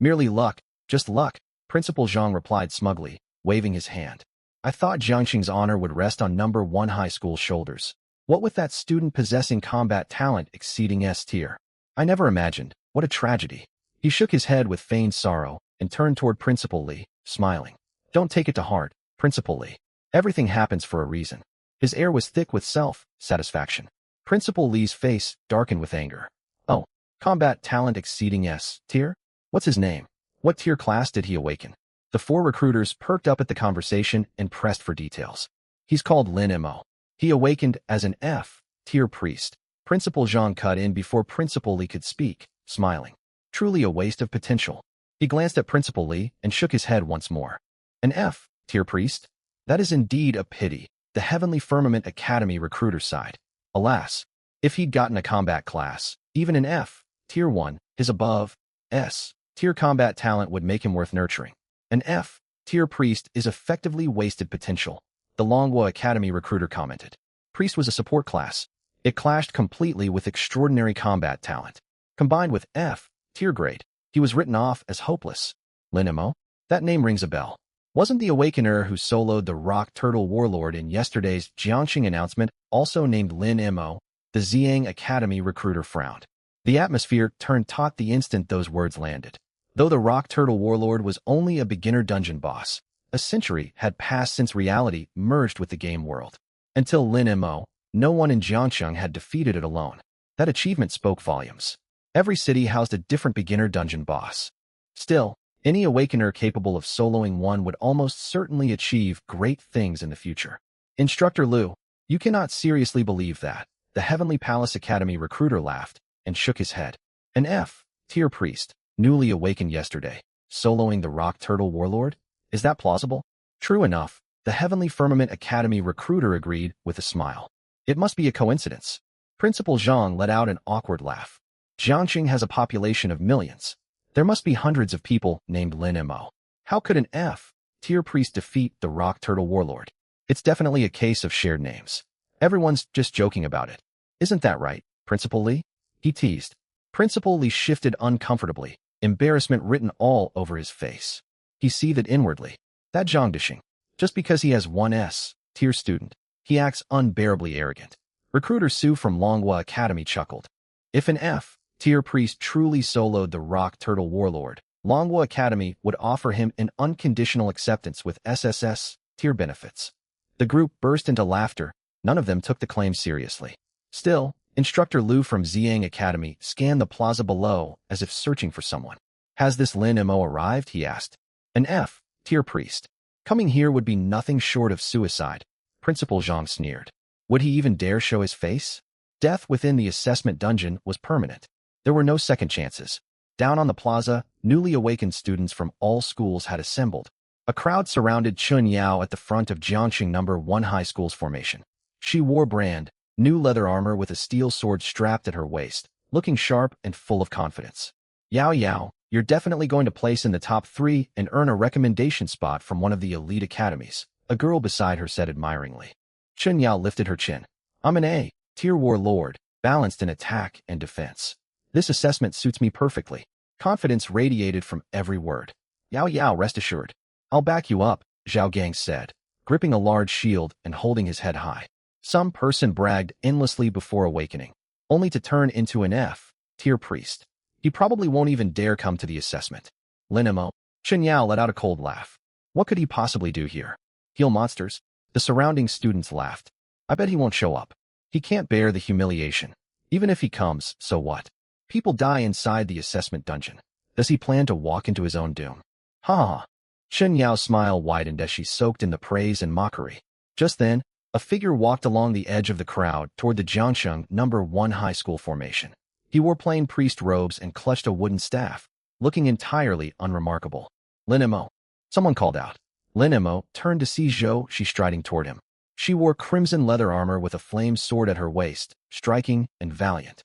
Merely luck, just luck, Principal Zhang replied smugly, waving his hand. I thought Jiangcheng's honor would rest on No. 1 High School's shoulders. What with that student possessing combat talent exceeding S-tier? I never imagined. What a tragedy. He shook his head with feigned sorrow and turned toward Principal Li, smiling. Don't take it to heart, Principal Li. Everything happens for a reason. His air was thick with self-satisfaction. Principal Li's face darkened with anger. Oh, combat talent exceeding S-tier? What's his name? What tier class did he awaken? The 4 recruiters perked up at the conversation and pressed for details. He's called Lin Mo. He awakened as an F-tier priest. Principal Zhang cut in before Principal Li could speak, smiling. Truly a waste of potential. He glanced at Principal Li and shook his head once more. An F-tier priest? That is indeed a pity. The Heavenly Firmament Academy recruiter sighed. Alas, if he'd gotten a combat class, even an F-tier one, his above S-tier combat talent would make him worth nurturing. An F-tier priest is effectively wasted potential, the Longwo Academy recruiter commented. Priest was a support class. It clashed completely with extraordinary combat talent. Combined with F-tier grade, he was written off as hopeless. Lin Mo? That name rings a bell. Wasn't the Awakener who soloed the Rock Turtle Warlord in yesterday's Jiangcheng announcement also named Lin Mo? The Xiang Academy recruiter frowned. The atmosphere turned taut the instant those words landed. Though the Rock Turtle Warlord was only a beginner dungeon boss, a century had passed since reality merged with the game world. Until Lin Mo, no one in Jiangcheng had defeated it alone. That achievement spoke volumes. Every city housed a different beginner dungeon boss. Still, any awakener capable of soloing one would almost certainly achieve great things in the future. Instructor Liu, you cannot seriously believe that. The Heavenly Palace Academy recruiter laughed and shook his head. An F-tier priest, newly awakened yesterday, soloing the Rock Turtle Warlord? Is that plausible? True enough, the Heavenly Firmament Academy recruiter agreed with a smile. It must be a coincidence. Principal Zhang let out an awkward laugh. Jiangcheng has a population of millions. There must be hundreds of people named Lin Mo. How could an F Tier Priest defeat the Rock Turtle Warlord. It's definitely a case of shared names. Everyone's just joking about it. Isn't that right, Principal Lee? He teased. Principal Lee shifted uncomfortably, embarrassment written all over his face. He seethed inwardly. That Zhangdisheng. Just because he has one S-tier student, he acts unbearably arrogant. Recruiter Su from Longhua Academy chuckled. If an F-tier priest truly soloed the Rock Turtle Warlord, Longhua Academy would offer him an unconditional acceptance with SSS-tier benefits. The group burst into laughter. None of them took the claim seriously. Still, Instructor Liu from Ziyang Academy scanned the plaza below as if searching for someone. Has this Lin Mo arrived? He asked. An F-tier priest. Coming here would be nothing short of suicide. Principal Zhang sneered. Would he even dare show his face? Death within the assessment dungeon was permanent. There were no second chances. Down on the plaza, newly awakened students from all schools had assembled. A crowd surrounded Chun Yao at the front of Jiangxing No. 1 High School's formation. She wore brand new leather armor with a steel sword strapped at her waist, looking sharp and full of confidence. Yao, you're definitely going to place in the top 3 and earn a recommendation spot from one of the elite academies, a girl beside her said admiringly. Chun Yao lifted her chin. I'm an A-tier warlord, balanced in attack and defense. This assessment suits me perfectly. Confidence radiated from every word. Yao, rest assured. I'll back you up, Zhao Gang said, gripping a large shield and holding his head high. Some person bragged endlessly before awakening, only to turn into an F-tier priest. He probably won't even dare come to the assessment. Lin Mo. Chun Yao let out a cold laugh. What could he possibly do here? Heal monsters? The surrounding students laughed. I bet he won't show up. He can't bear the humiliation. Even if he comes, so what? People die inside the assessment dungeon. Does he plan to walk into his own doom? Ha ha. Chun Yao's smile widened as she soaked in the praise and mockery. Just then, a figure walked along the edge of the crowd toward the Jiangxing No. 1 High School formation. He wore plain priest robes and clutched a wooden staff, looking entirely unremarkable. Lin Mo. Someone called out. Lin Mo turned to see Zhou Shi striding toward him. She wore crimson leather armor with a flame sword at her waist, striking and valiant.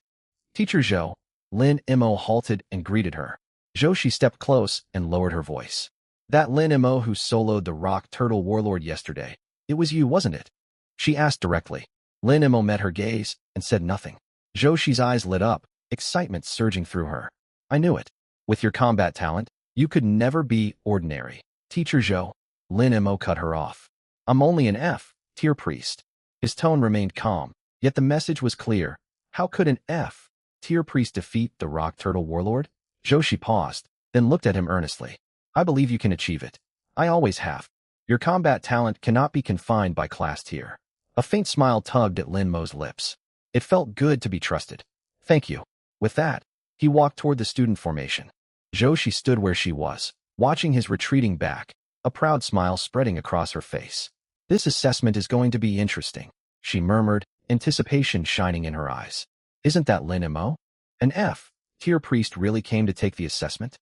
Teacher Zhou. Lin Mo halted and greeted her. Zhou Shi stepped close and lowered her voice. That Lin Mo who soloed the Rock Turtle Warlord yesterday. It was you, wasn't it? She asked directly. Lin Mo met her gaze and said nothing. Zhou Shi's eyes lit up, excitement surging through her. I knew it. With your combat talent, you could never be ordinary. Teacher Zhou. Lin Mo cut her off. I'm only an F-tier priest. His tone remained calm, yet the message was clear. How could an F-tier priest defeat the Rock Turtle Warlord? Zhou Shi paused, then looked at him earnestly. I believe you can achieve it. I always have. Your combat talent cannot be confined by class tier. A faint smile tugged at Lin Mo's lips. It felt good to be trusted. Thank you. With that, he walked toward the student formation. Zhou Shi stood where she was, watching his retreating back, a proud smile spreading across her face. This assessment is going to be interesting, she murmured, anticipation shining in her eyes. Isn't that Lin Mo? An F-tier priest really came to take the assessment?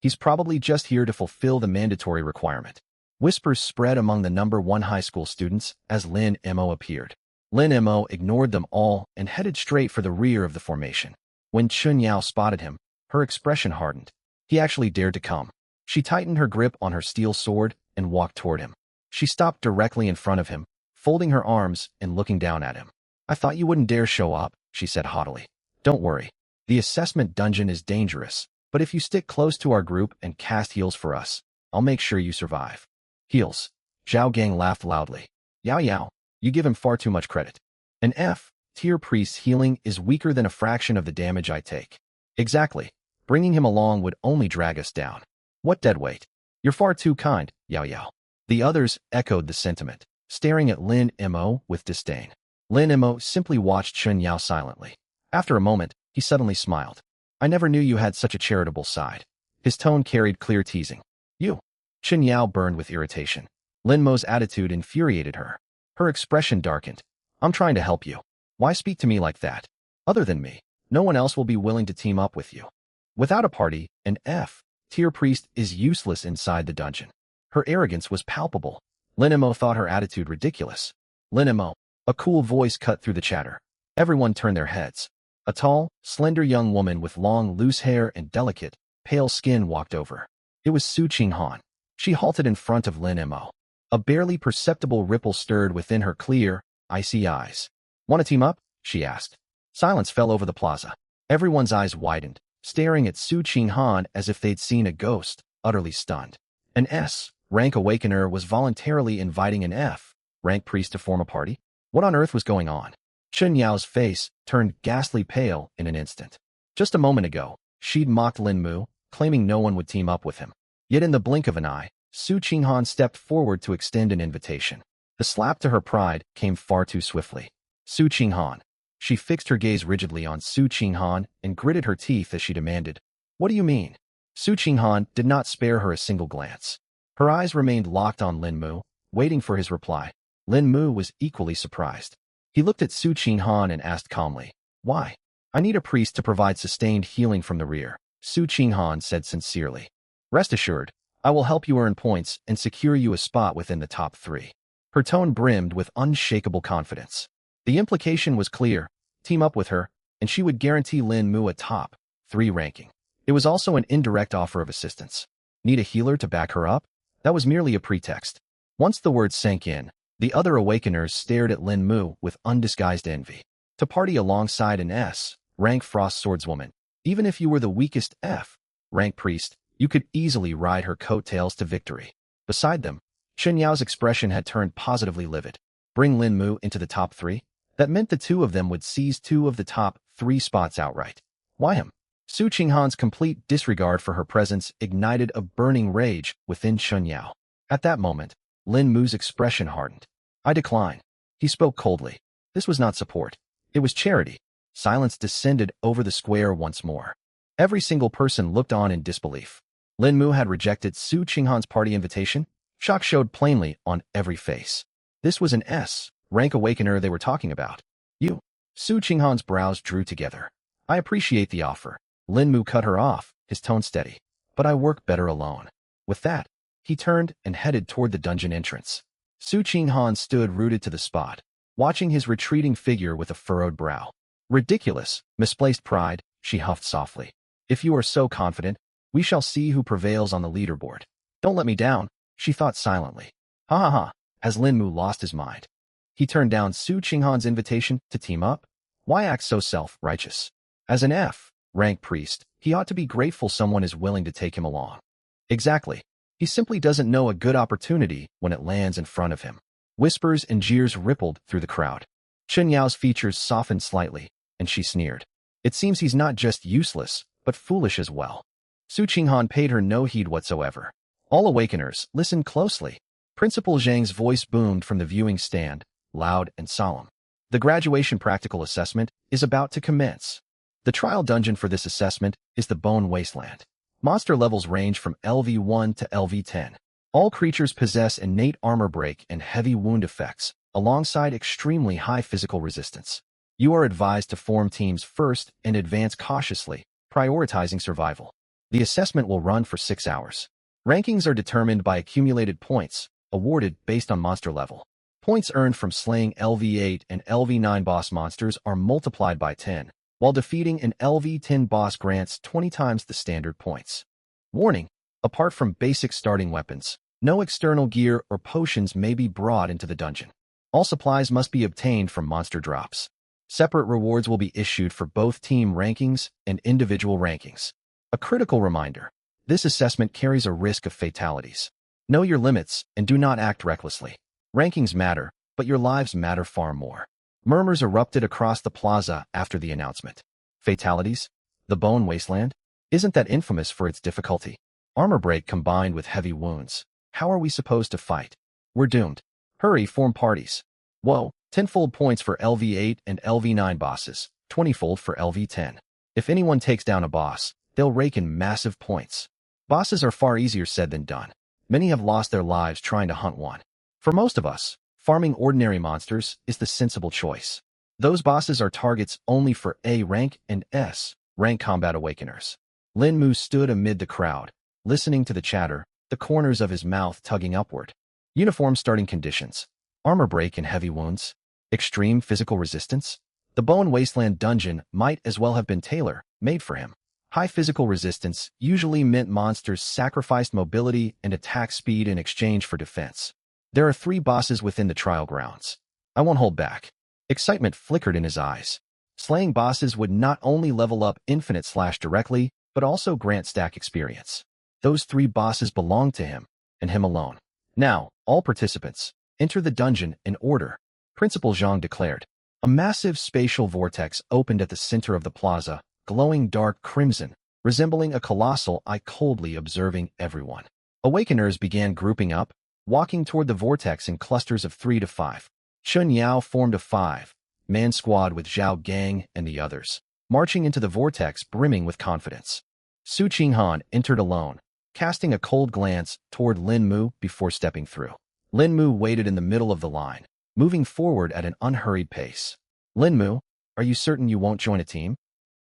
He's probably just here to fulfill the mandatory requirement. Whispers spread among the No. 1 high school students as Lin Mo appeared. Lin Mo ignored them all and headed straight for the rear of the formation. When Chun Yao spotted him, her expression hardened. He actually dared to come. She tightened her grip on her steel sword and walked toward him. She stopped directly in front of him, folding her arms and looking down at him. I thought you wouldn't dare show up, she said haughtily. Don't worry. The assessment dungeon is dangerous, but if you stick close to our group and cast heals for us, I'll make sure you survive. Heals. Zhao Gang laughed loudly. Yao, you give him far too much credit. An F-tier priest's healing is weaker than a fraction of the damage I take. Exactly. Bringing him along would only drag us down. What deadweight? You're far too kind, Yao. The others echoed the sentiment, staring at Lin Mo with disdain. Lin Mo simply watched Chun Yao silently. After a moment, he suddenly smiled. I never knew you had such a charitable side. His tone carried clear teasing. You. Chun Yao burned with irritation. Lin Mo's attitude infuriated her. Her expression darkened. I'm trying to help you. Why speak to me like that? Other than me, no one else will be willing to team up with you. Without a party, an F-tier priest is useless inside the dungeon. Her arrogance was palpable. Lin Mo thought her attitude ridiculous. Lin Mo. A cool voice cut through the chatter. Everyone turned their heads. A tall, slender young woman with long, loose hair and delicate, pale skin walked over. It was Su Qinghan. She halted in front of Lin Mo. A barely perceptible ripple stirred within her clear, icy eyes. "Want to team up?" she asked. Silence fell over the plaza. Everyone's eyes widened, staring at Su Qinghan as if they'd seen a ghost, utterly stunned. An S-rank awakener was voluntarily inviting an F-rank priest to form a party? What on earth was going on? Chen Yao's face turned ghastly pale in an instant. Just a moment ago, she'd mocked Lin Mu, claiming no one would team up with him. Yet in the blink of an eye, Su Qinghan stepped forward to extend an invitation. The slap to her pride came far too swiftly. Su Qinghan. She fixed her gaze rigidly on Su Qinghan and gritted her teeth as she demanded, "What do you mean?" Su Qinghan did not spare her a single glance. Her eyes remained locked on Lin Mu, waiting for his reply. Lin Mu was equally surprised. He looked at Su Qinghan and asked calmly, "Why?" "I need a priest to provide sustained healing from the rear," Su Qinghan said sincerely. "Rest assured, I will help you earn points and secure you a spot within the top 3. Her tone brimmed with unshakable confidence. The implication was clear: team up with her, and she would guarantee Lin Mu a top 3 ranking. It was also an indirect offer of assistance. Need a healer to back her up? That was merely a pretext. Once the words sank in, the other awakeners stared at Lin Mu with undisguised envy. To party alongside an S-rank frost swordswoman, even if you were the weakest F-rank priest, you could easily ride her coattails to victory. Beside them, Chen Yao's expression had turned positively livid. Bring Lin Mu into the top 3? That meant the two of them would seize 2 of the top 3 spots outright. Why him? Su Qinghan's complete disregard for her presence ignited a burning rage within Chen Yao. At that moment, Lin Mu's expression hardened. "I decline." He spoke coldly. This was not support. It was charity. Silence descended over the square once more. Every single person looked on in disbelief. Lin Mu had rejected Su Qinghan's party invitation. Shock showed plainly on every face. This was an S-rank awakener they were talking about. "You." Su Qinghan's brows drew together. "I appreciate the offer." Lin Mu cut her off, his tone steady. "But I work better alone." With that, he turned and headed toward the dungeon entrance. Su Qinghan stood rooted to the spot, watching his retreating figure with a furrowed brow. "Ridiculous, misplaced pride," she huffed softly. "If you are so confident, we shall see who prevails on the leaderboard. Don't let me down," she thought silently. Ha ha ha. Has Lin Mu lost his mind? He turned down Su Qinghan's invitation to team up? Why act so self-righteous? As an F-rank priest, he ought to be grateful someone is willing to take him along. Exactly. He simply doesn't know a good opportunity when it lands in front of him. Whispers and jeers rippled through the crowd. Chen Yao's features softened slightly, and she sneered. It seems he's not just useless, but foolish as well. Su Qinghan paid her no heed whatsoever. All awakeners, listen closely. Principal Zhang's voice boomed from the viewing stand, loud and solemn. The graduation practical assessment is about to commence. The trial dungeon for this assessment is the Bone Wasteland. Monster levels range from LV1 to LV10. All creatures possess innate armor break and heavy wound effects, alongside extremely high physical resistance. You are advised to form teams first and advance cautiously, prioritizing survival. The assessment will run for 6 hours. Rankings are determined by accumulated points, awarded based on monster level. Points earned from slaying LV8 and LV9 boss monsters are multiplied by 10, while defeating an LV10 boss grants 20 times the standard points. Warning: apart from basic starting weapons, no external gear or potions may be brought into the dungeon. All supplies must be obtained from monster drops. Separate rewards will be issued for both team rankings and individual rankings. A critical reminder: this assessment carries a risk of fatalities. Know your limits and do not act recklessly. Rankings matter, but your lives matter far more. Murmurs erupted across the plaza after the announcement. Fatalities? The Bone Wasteland? Isn't that infamous for its difficulty? Armor break combined with heavy wounds. How are we supposed to fight? We're doomed. Hurry, form parties. Whoa, 10-fold points for LV8 and LV9 bosses, 20-fold for LV10. If anyone takes down a boss, they'll rake in massive points. Bosses are far easier said than done. Many have lost their lives trying to hunt one. For most of us, farming ordinary monsters is the sensible choice. Those bosses are targets only for A-rank and S-rank combat awakeners. Lin Mu stood amid the crowd, listening to the chatter, the corners of his mouth tugging upward. Uniform starting conditions: armor break and heavy wounds, extreme physical resistance. The Bone Wasteland dungeon might as well have been tailor-made for him. High physical resistance usually meant monsters sacrificed mobility and attack speed in exchange for defense. There are 3 bosses within the trial grounds. I won't hold back. Excitement flickered in his eyes. Slaying bosses would not only level up Infinite Slash directly, but also grant stack experience. Those 3 bosses belonged to him, and him alone. Now, all participants, enter the dungeon in order, Principal Zhang declared. A massive spatial vortex opened at the center of the plaza, glowing dark crimson, resembling a colossal eye coldly observing everyone. Awakeners began grouping up, walking toward the vortex in clusters of 3 to 5. Chun Yao formed a 5-man squad with Zhao Gang and the others, marching into the vortex brimming with confidence. Su Qinghan entered alone, casting a cold glance toward Lin Mu before stepping through. Lin Mu waited in the middle of the line, moving forward at an unhurried pace. Lin Mu, are you certain you won't join a team?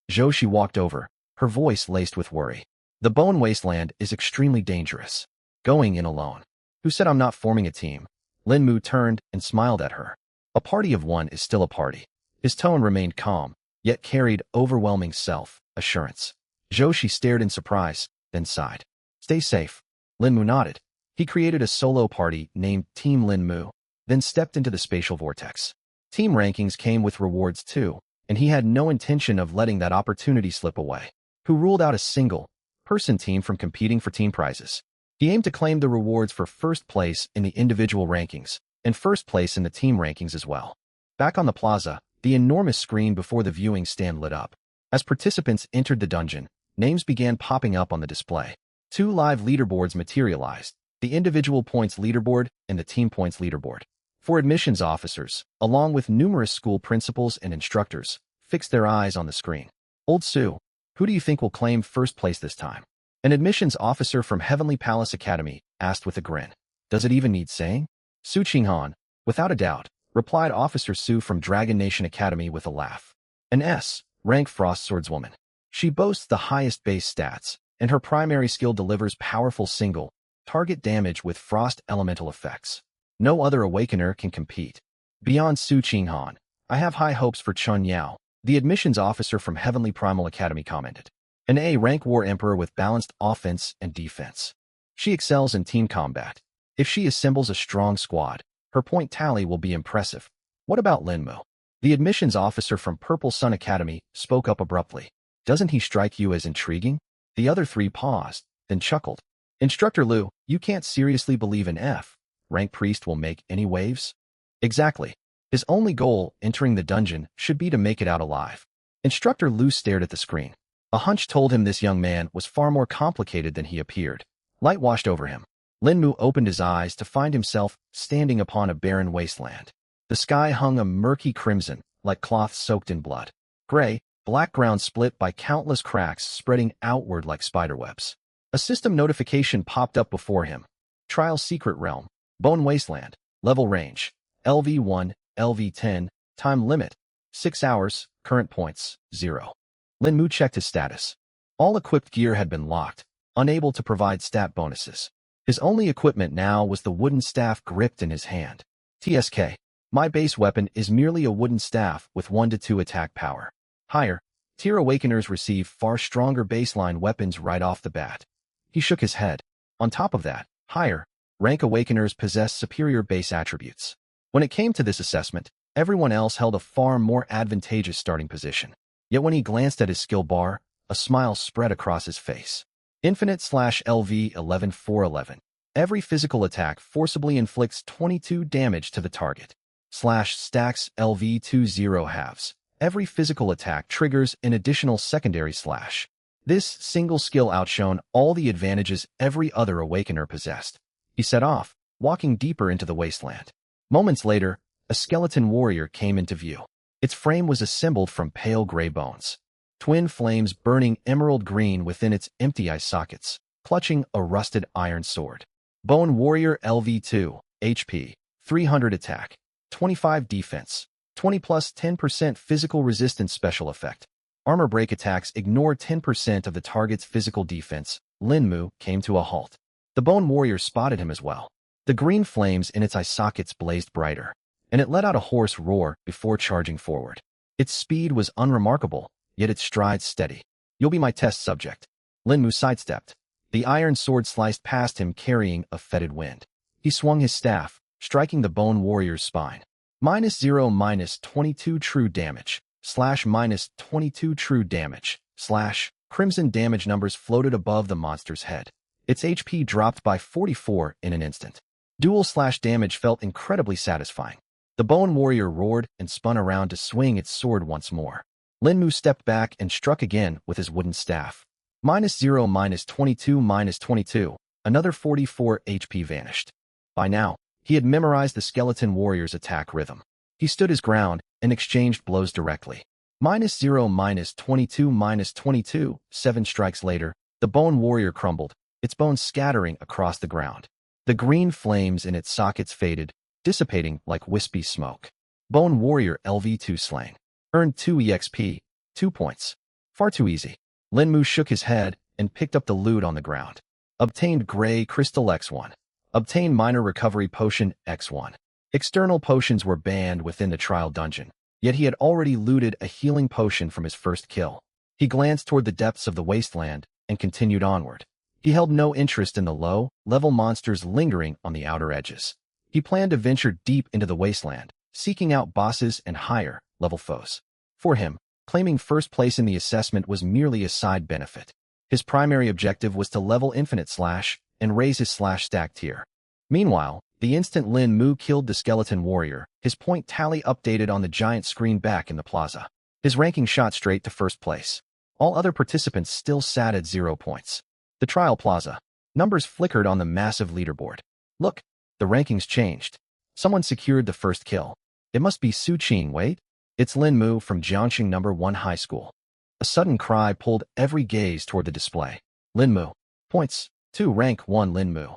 Zhou Shi walked over, her voice laced with worry. The Bone Wasteland is extremely dangerous. Going in alone. Who said I'm not forming a team? Lin Mu turned and smiled at her. A party of one is still a party. His tone remained calm, yet carried overwhelming self-assurance. Zhou Shi stared in surprise, then sighed. Stay safe. Lin Mu nodded. He created a solo party named Team Lin Mu, then stepped into the spatial vortex. Team rankings came with rewards too, and he had no intention of letting that opportunity slip away. Who ruled out a single-person team from competing for team prizes. He aimed to claim the rewards for first place in the individual rankings, and first place in the team rankings as well. Back on the plaza, the enormous screen before the viewing stand lit up. As participants entered the dungeon, names began popping up on the display. 2 live leaderboards materialized, the individual points leaderboard and the team points leaderboard. 4 admissions officers, along with numerous school principals and instructors, fixed their eyes on the screen. Old Su, who do you think will claim first place this time? An admissions officer from Heavenly Palace Academy asked with a grin. Does it even need saying? Su Qinghan, without a doubt, replied Officer Su from Dragon Nation Academy with a laugh. An S-rank Frost Swordswoman. She boasts the highest base stats, and her primary skill delivers powerful single-target damage with frost elemental effects. No other Awakener can compete. Beyond Su Qinghan, I have high hopes for Chun Yao, the admissions officer from Heavenly Primal Academy commented. An A-rank War Emperor with balanced offense and defense. She excels in team combat. If she assembles a strong squad, her point tally will be impressive. What about Lin Mu? The admissions officer from Purple Sun Academy spoke up abruptly. Doesn't he strike you as intriguing? The other 3 paused, then chuckled. Instructor Liu, you can't seriously believe an F-rank priest will make any waves? Exactly. His only goal entering the dungeon should be to make it out alive. Instructor Liu stared at the screen. A hunch told him this young man was far more complicated than he appeared. Light washed over him. Lin Mu opened his eyes to find himself standing upon a barren wasteland. The sky hung a murky crimson, like cloth soaked in blood. Gray, black ground split by countless cracks spreading outward like spiderwebs. A system notification popped up before him. Trial Secret Realm. Bone Wasteland. Level Range. LV1, LV10. Time Limit. 6 hours. Current points. 0. Lin Mu checked his status. All equipped gear had been locked, unable to provide stat bonuses. His only equipment now was the wooden staff gripped in his hand. TSK. My base weapon is merely a wooden staff with 1 to 2 attack power. Higher tier Awakeners receive far stronger baseline weapons right off the bat. He shook his head. On top of that, higher rank Awakeners possess superior base attributes. When it came to this assessment, everyone else held a far more advantageous starting position. Yet when he glanced at his skill bar, a smile spread across his face. Infinite/LV11411. Every physical attack forcibly inflicts 22 damage to the target. /stacks LV20 halves. Every physical attack triggers an additional secondary slash. This single skill outshone all the advantages every other Awakener possessed. He set off, walking deeper into the wasteland. Moments later, a skeleton warrior came into view. Its frame was assembled from pale gray bones. Twin flames burning emerald green within its empty eye sockets, clutching a rusted iron sword. Bone Warrior LV2, HP, 300 attack, 25 defense, 20 plus 10% physical resistance special effect. Armor break attacks ignore 10% of the target's physical defense. Lin Mu came to a halt. The Bone Warrior spotted him as well. The green flames in its eye sockets blazed brighter, and it let out a hoarse roar before charging forward. Its speed was unremarkable, yet its strides steady. You'll be my test subject. Lin Mu sidestepped. The iron sword sliced past him carrying a fetid wind. He swung his staff, striking the bone warrior's spine. -0 -22 true damage, /-22 true damage, / crimson damage numbers floated above the monster's head. Its HP dropped by 44 in an instant. Dual /damage felt incredibly satisfying. The bone warrior roared and spun around to swing its sword once more. Lin Mu stepped back and struck again with his wooden staff. -0 -22 -22, another 44 HP vanished. By now, he had memorized the skeleton warrior's attack rhythm. He stood his ground and exchanged blows directly. -0 -22 -22, 7 strikes later, the bone warrior crumbled, its bones scattering across the ground. The green flames in its sockets faded, dissipating like wispy smoke. Bone warrior LV2 slain. Earned 2 EXP, 2 points. Far too easy. Lin Mu shook his head and picked up the loot on the ground. Obtained gray crystal X1. Obtained minor recovery potion X1. External potions were banned within the trial dungeon, yet he had already looted a healing potion from his first kill. He glanced toward the depths of the wasteland and continued onward. He held no interest in the low-level monsters lingering on the outer edges. He planned to venture deep into the wasteland, seeking out bosses and higher-level foes. For him, claiming first place in the assessment was merely a side benefit. His primary objective was to level Infinite Slash and raise his slash-stack tier. Meanwhile, the instant Lin Mu killed the skeleton warrior, his point tally updated on the giant screen back in the plaza. His ranking shot straight to first place. All other participants still sat at 0 points. The trial plaza. Numbers flickered on the massive leaderboard. Look, the rankings changed. Someone secured the first kill. It must be Su Qing, wait? It's Lin Mu from Jiangxing No. 1 High School. A sudden cry pulled every gaze toward the display. Lin Mu. Points. 2 rank 1 Lin Mu.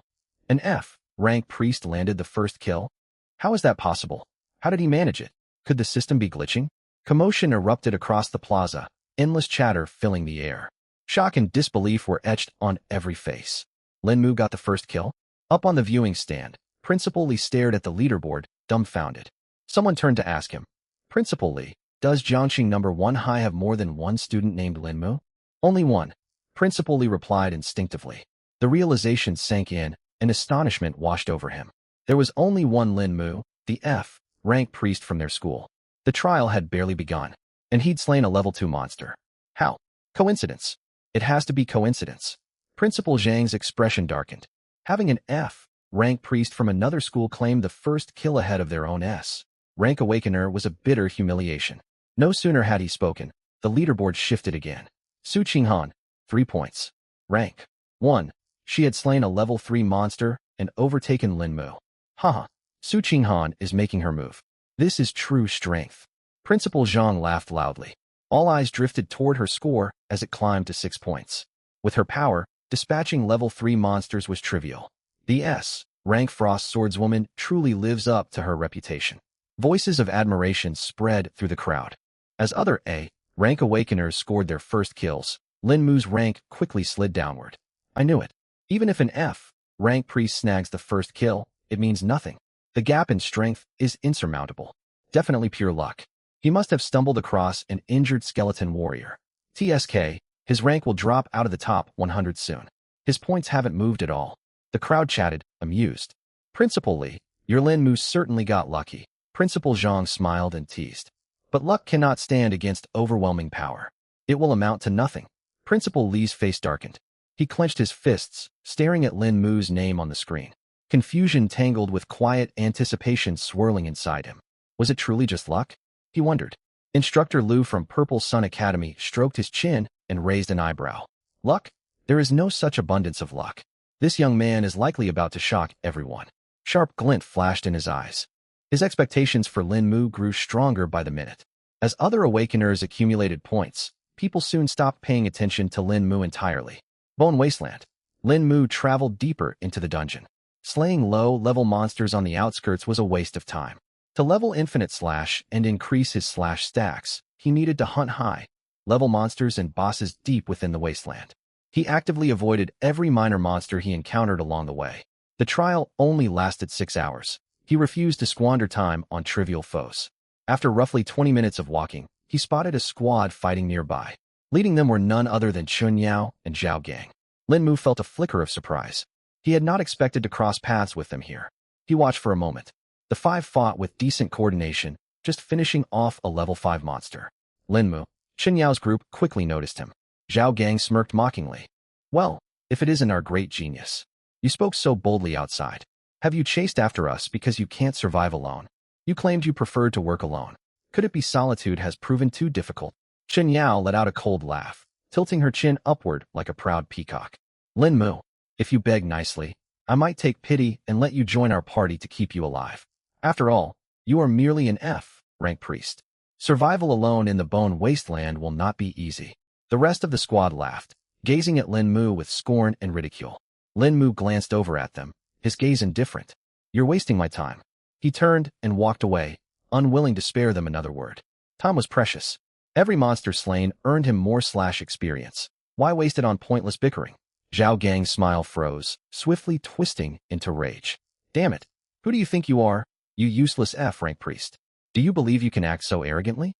An F rank priest landed the first kill? How is that possible? How did he manage it? Could the system be glitching? Commotion erupted across the plaza, endless chatter filling the air. Shock and disbelief were etched on every face. Lin Mu got the first kill? Up on the viewing stand, Principal Li stared at the leaderboard, dumbfounded. Someone turned to ask him, Principal Li, does Jiangxing No. 1 High have more than one student named Lin Mu? Only one. Principal Li replied instinctively. The realization sank in, and astonishment washed over him. There was only one Lin Mu, the F rank priest from their school. The trial had barely begun, and he'd slain a level 2 monster. How? Coincidence. It has to be coincidence. Principal Zhang's expression darkened. Having an F rank priest from another school claim the first kill ahead of their own S rank awakener was a bitter humiliation. No sooner had he spoken, the leaderboard shifted again. Su Qinghan, 3 points. Rank 1. She had slain a level 3 monster and overtaken Lin Mu. Haha, Su Qinghan is making her move. This is true strength. Principal Zhang laughed loudly. All eyes drifted toward her score as it climbed to 6 points. With her power, dispatching level 3 monsters was trivial. The S rank Frost Swordswoman truly lives up to her reputation. Voices of admiration spread through the crowd. As other A rank awakeners scored their first kills, Lin Mu's rank quickly slid downward. I knew it. Even if an F rank priest snags the first kill, it means nothing. The gap in strength is insurmountable. Definitely pure luck. He must have stumbled across an injured skeleton warrior. TSK, his rank will drop out of the top 100 soon. His points haven't moved at all. The crowd chatted, amused. Principal Li, your Lin Mu certainly got lucky. Principal Zhang smiled and teased. But luck cannot stand against overwhelming power. It will amount to nothing. Principal Li's face darkened. He clenched his fists, staring at Lin Mu's name on the screen. Confusion tangled with quiet anticipation swirling inside him. Was it truly just luck? He wondered. Instructor Liu from Purple Sun Academy stroked his chin and raised an eyebrow. Luck? There is no such abundance of luck. This young man is likely about to shock everyone. Sharp glint flashed in his eyes. His expectations for Lin Mu grew stronger by the minute. As other awakeners accumulated points, people soon stopped paying attention to Lin Mu entirely. Bone Wasteland. Lin Mu traveled deeper into the dungeon. Slaying low-level monsters on the outskirts was a waste of time. To level Infinite Slash and increase his slash stacks, he needed to hunt high-level monsters and bosses deep within the wasteland. He actively avoided every minor monster he encountered along the way. The trial only lasted 6 hours. He refused to squander time on trivial foes. After roughly 20 minutes of walking, he spotted a squad fighting nearby. Leading them were none other than Chun Yao and Zhao Gang. Lin Mu felt a flicker of surprise. He had not expected to cross paths with them here. He watched for a moment. The five fought with decent coordination, just finishing off a level 5 monster. Lin Mu, Chun Yao's group, quickly noticed him. Zhao Gang smirked mockingly. Well, if it isn't our great genius. You spoke so boldly outside. Have you chased after us because you can't survive alone? You claimed you preferred to work alone. Could it be solitude has proven too difficult? Chun Yao let out a cold laugh, tilting her chin upward like a proud peacock. Lin Mu, if you beg nicely, I might take pity and let you join our party to keep you alive. After all, you are merely an F-rank priest. Survival alone in the Bone Wasteland will not be easy. The rest of the squad laughed, gazing at Lin Mu with scorn and ridicule. Lin Mu glanced over at them, his gaze indifferent. You're wasting my time. He turned and walked away, unwilling to spare them another word. Time was precious. Every monster slain earned him more experience. Why waste it on pointless bickering? Zhao Gang's smile froze, swiftly twisting into rage. Damn it! Who do you think you are, you useless F-rank priest? Do you believe you can act so arrogantly?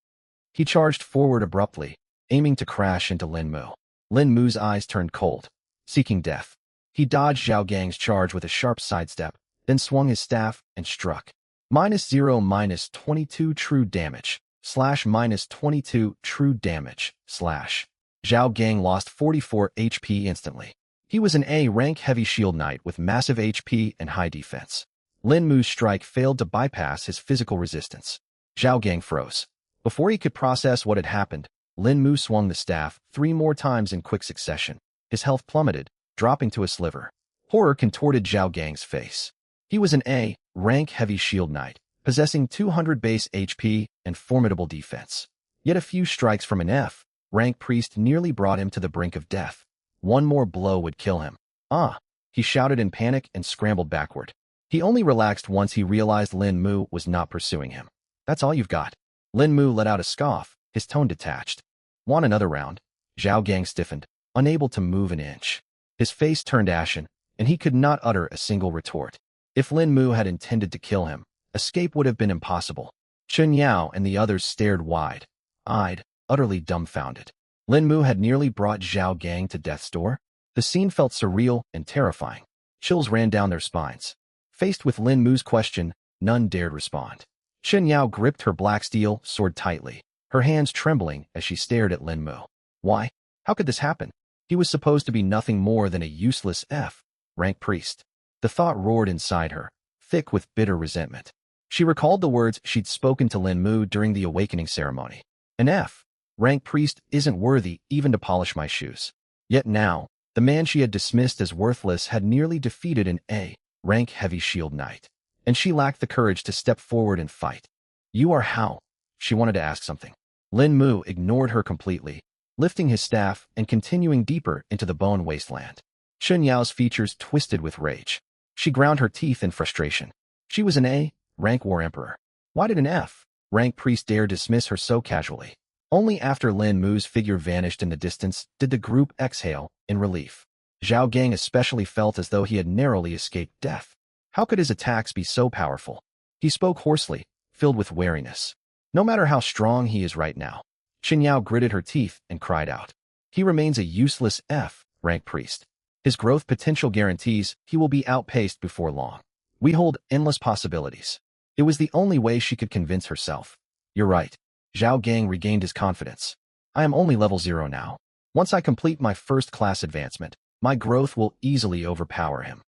He charged forward abruptly, aiming to crash into Lin Mu. Lin Mu's eyes turned cold, seeking death. He dodged Zhao Gang's charge with a sharp sidestep, then swung his staff and struck. -0 -22 true damage, /-22 true damage, /. Zhao Gang lost 44 HP instantly. He was an A-rank heavy shield knight with massive HP and high defense. Lin Mu's strike failed to bypass his physical resistance. Zhao Gang froze. Before he could process what had happened, Lin Mu swung the staff 3 more times in quick succession. His health plummeted, dropping to a sliver. Horror contorted Zhao Gang's face. He was an A-rank heavy shield knight, possessing 200 base HP and formidable defense. Yet a few strikes from an F-rank priest nearly brought him to the brink of death. One more blow would kill him. Ah! He shouted in panic and scrambled backward. He only relaxed once he realized Lin Mu was not pursuing him. That's all you've got. Lin Mu let out a scoff, his tone detached. Want another round? Zhao Gang stiffened, unable to move an inch. His face turned ashen, and he could not utter a single retort. If Lin Mu had intended to kill him, escape would have been impossible. Chun Yao and the others stared wide-eyed, utterly dumbfounded. Lin Mu had nearly brought Zhao Gang to death's door. The scene felt surreal and terrifying. Chills ran down their spines. Faced with Lin Mu's question, none dared respond. Chun Yao gripped her black steel sword tightly, her hands trembling as she stared at Lin Mu. Why? How could this happen? He was supposed to be nothing more than a useless F-rank priest. The thought roared inside her, thick with bitter resentment. She recalled the words she'd spoken to Lin Mu during the awakening ceremony. An F-rank priest isn't worthy even to polish my shoes. Yet now, the man she had dismissed as worthless had nearly defeated an A-rank heavy shield knight. And she lacked the courage to step forward and fight. You are how? She wanted to ask something. Lin Mu ignored her completely, lifting his staff and continuing deeper into the Bone Wasteland. Chun Yao's features twisted with rage. She ground her teeth in frustration. She was an A-rank war emperor. Why did an F-rank priest dare dismiss her so casually? Only after Lin Mu's figure vanished in the distance did the group exhale in relief. Zhao Gang especially felt as though he had narrowly escaped death. How could his attacks be so powerful? He spoke hoarsely, filled with wariness. No matter how strong he is right now. Chun Yao gritted her teeth and cried out. He remains a useless F-rank priest. His growth potential guarantees he will be outpaced before long. We hold endless possibilities. It was the only way she could convince herself. You're right. Zhao Gang regained his confidence. I am only level 0 now. Once I complete my first-class advancement, my growth will easily overpower him.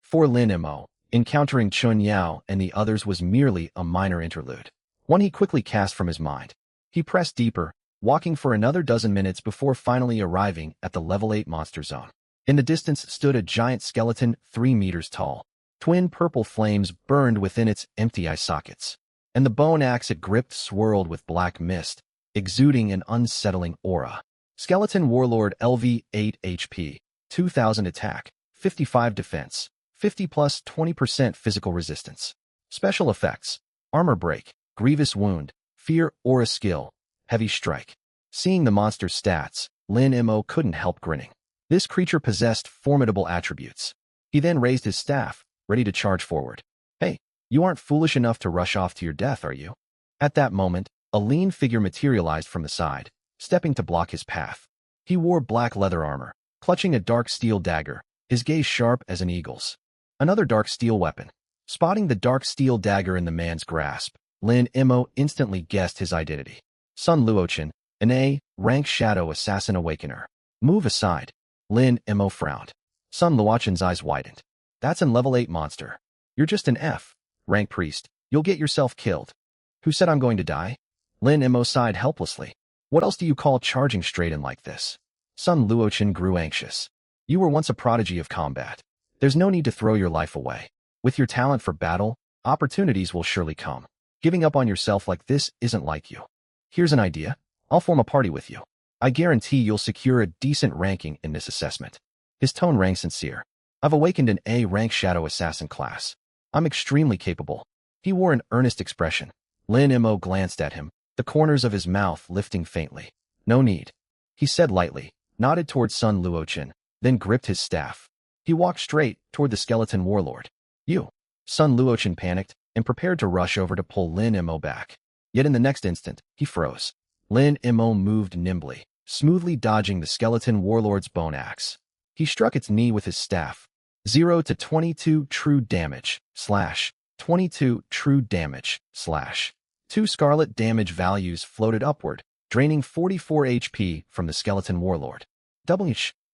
For Lin Mo, encountering Chun Yao and the others was merely a minor interlude, one he quickly cast from his mind. He pressed deeper, walking for another dozen minutes before finally arriving at the level 8 monster zone. In the distance stood a giant skeleton 3 meters tall. Twin purple flames burned within its empty eye sockets, and the bone axe it gripped swirled with black mist, exuding an unsettling aura. Skeleton Warlord LV 8 HP, 2000 attack, 55 defense, 50 plus 20% physical resistance. Special effects: armor break, grievous wound, fear aura skill, heavy strike. Seeing the monster's stats, Lin Mo couldn't help grinning. This creature possessed formidable attributes. He then raised his staff, ready to charge forward. Hey, you aren't foolish enough to rush off to your death, are you? At that moment, a lean figure materialized from the side, stepping to block his path. He wore black leather armor, clutching a dark steel dagger, his gaze sharp as an eagle's. Another dark steel weapon. Spotting the dark steel dagger in the man's grasp, Lin Mo instantly guessed his identity. Sun Luochen, an A-rank shadow assassin awakener. Move aside. Lin Mo frowned. Sun Luochen's eyes widened. That's an level 8 monster. You're just an F-rank priest. You'll get yourself killed. Who said I'm going to die? Lin Mo sighed helplessly. What else do you call charging straight in like this? Sun Luochen grew anxious. You were once a prodigy of combat. There's no need to throw your life away. With your talent for battle, opportunities will surely come. Giving up on yourself like this isn't like you. Here's an idea. I'll form a party with you. I guarantee you'll secure a decent ranking in this assessment. His tone rang sincere. I've awakened an A-rank shadow assassin class. I'm extremely capable. He wore an earnest expression. Lin Mo glanced at him, the corners of his mouth lifting faintly. No need. He said lightly, nodded toward Sun Luochen, then gripped his staff. He walked straight toward the skeleton warlord. You. Sun Luochen panicked and prepared to rush over to pull Lin Mo back. Yet in the next instant, he froze. Lin Mo moved nimbly, smoothly dodging the skeleton warlord's bone axe. He struck its knee with his staff. 0 to 22 true damage, / 22 true damage, / 2 scarlet damage values floated upward, draining 44 HP from the skeleton warlord.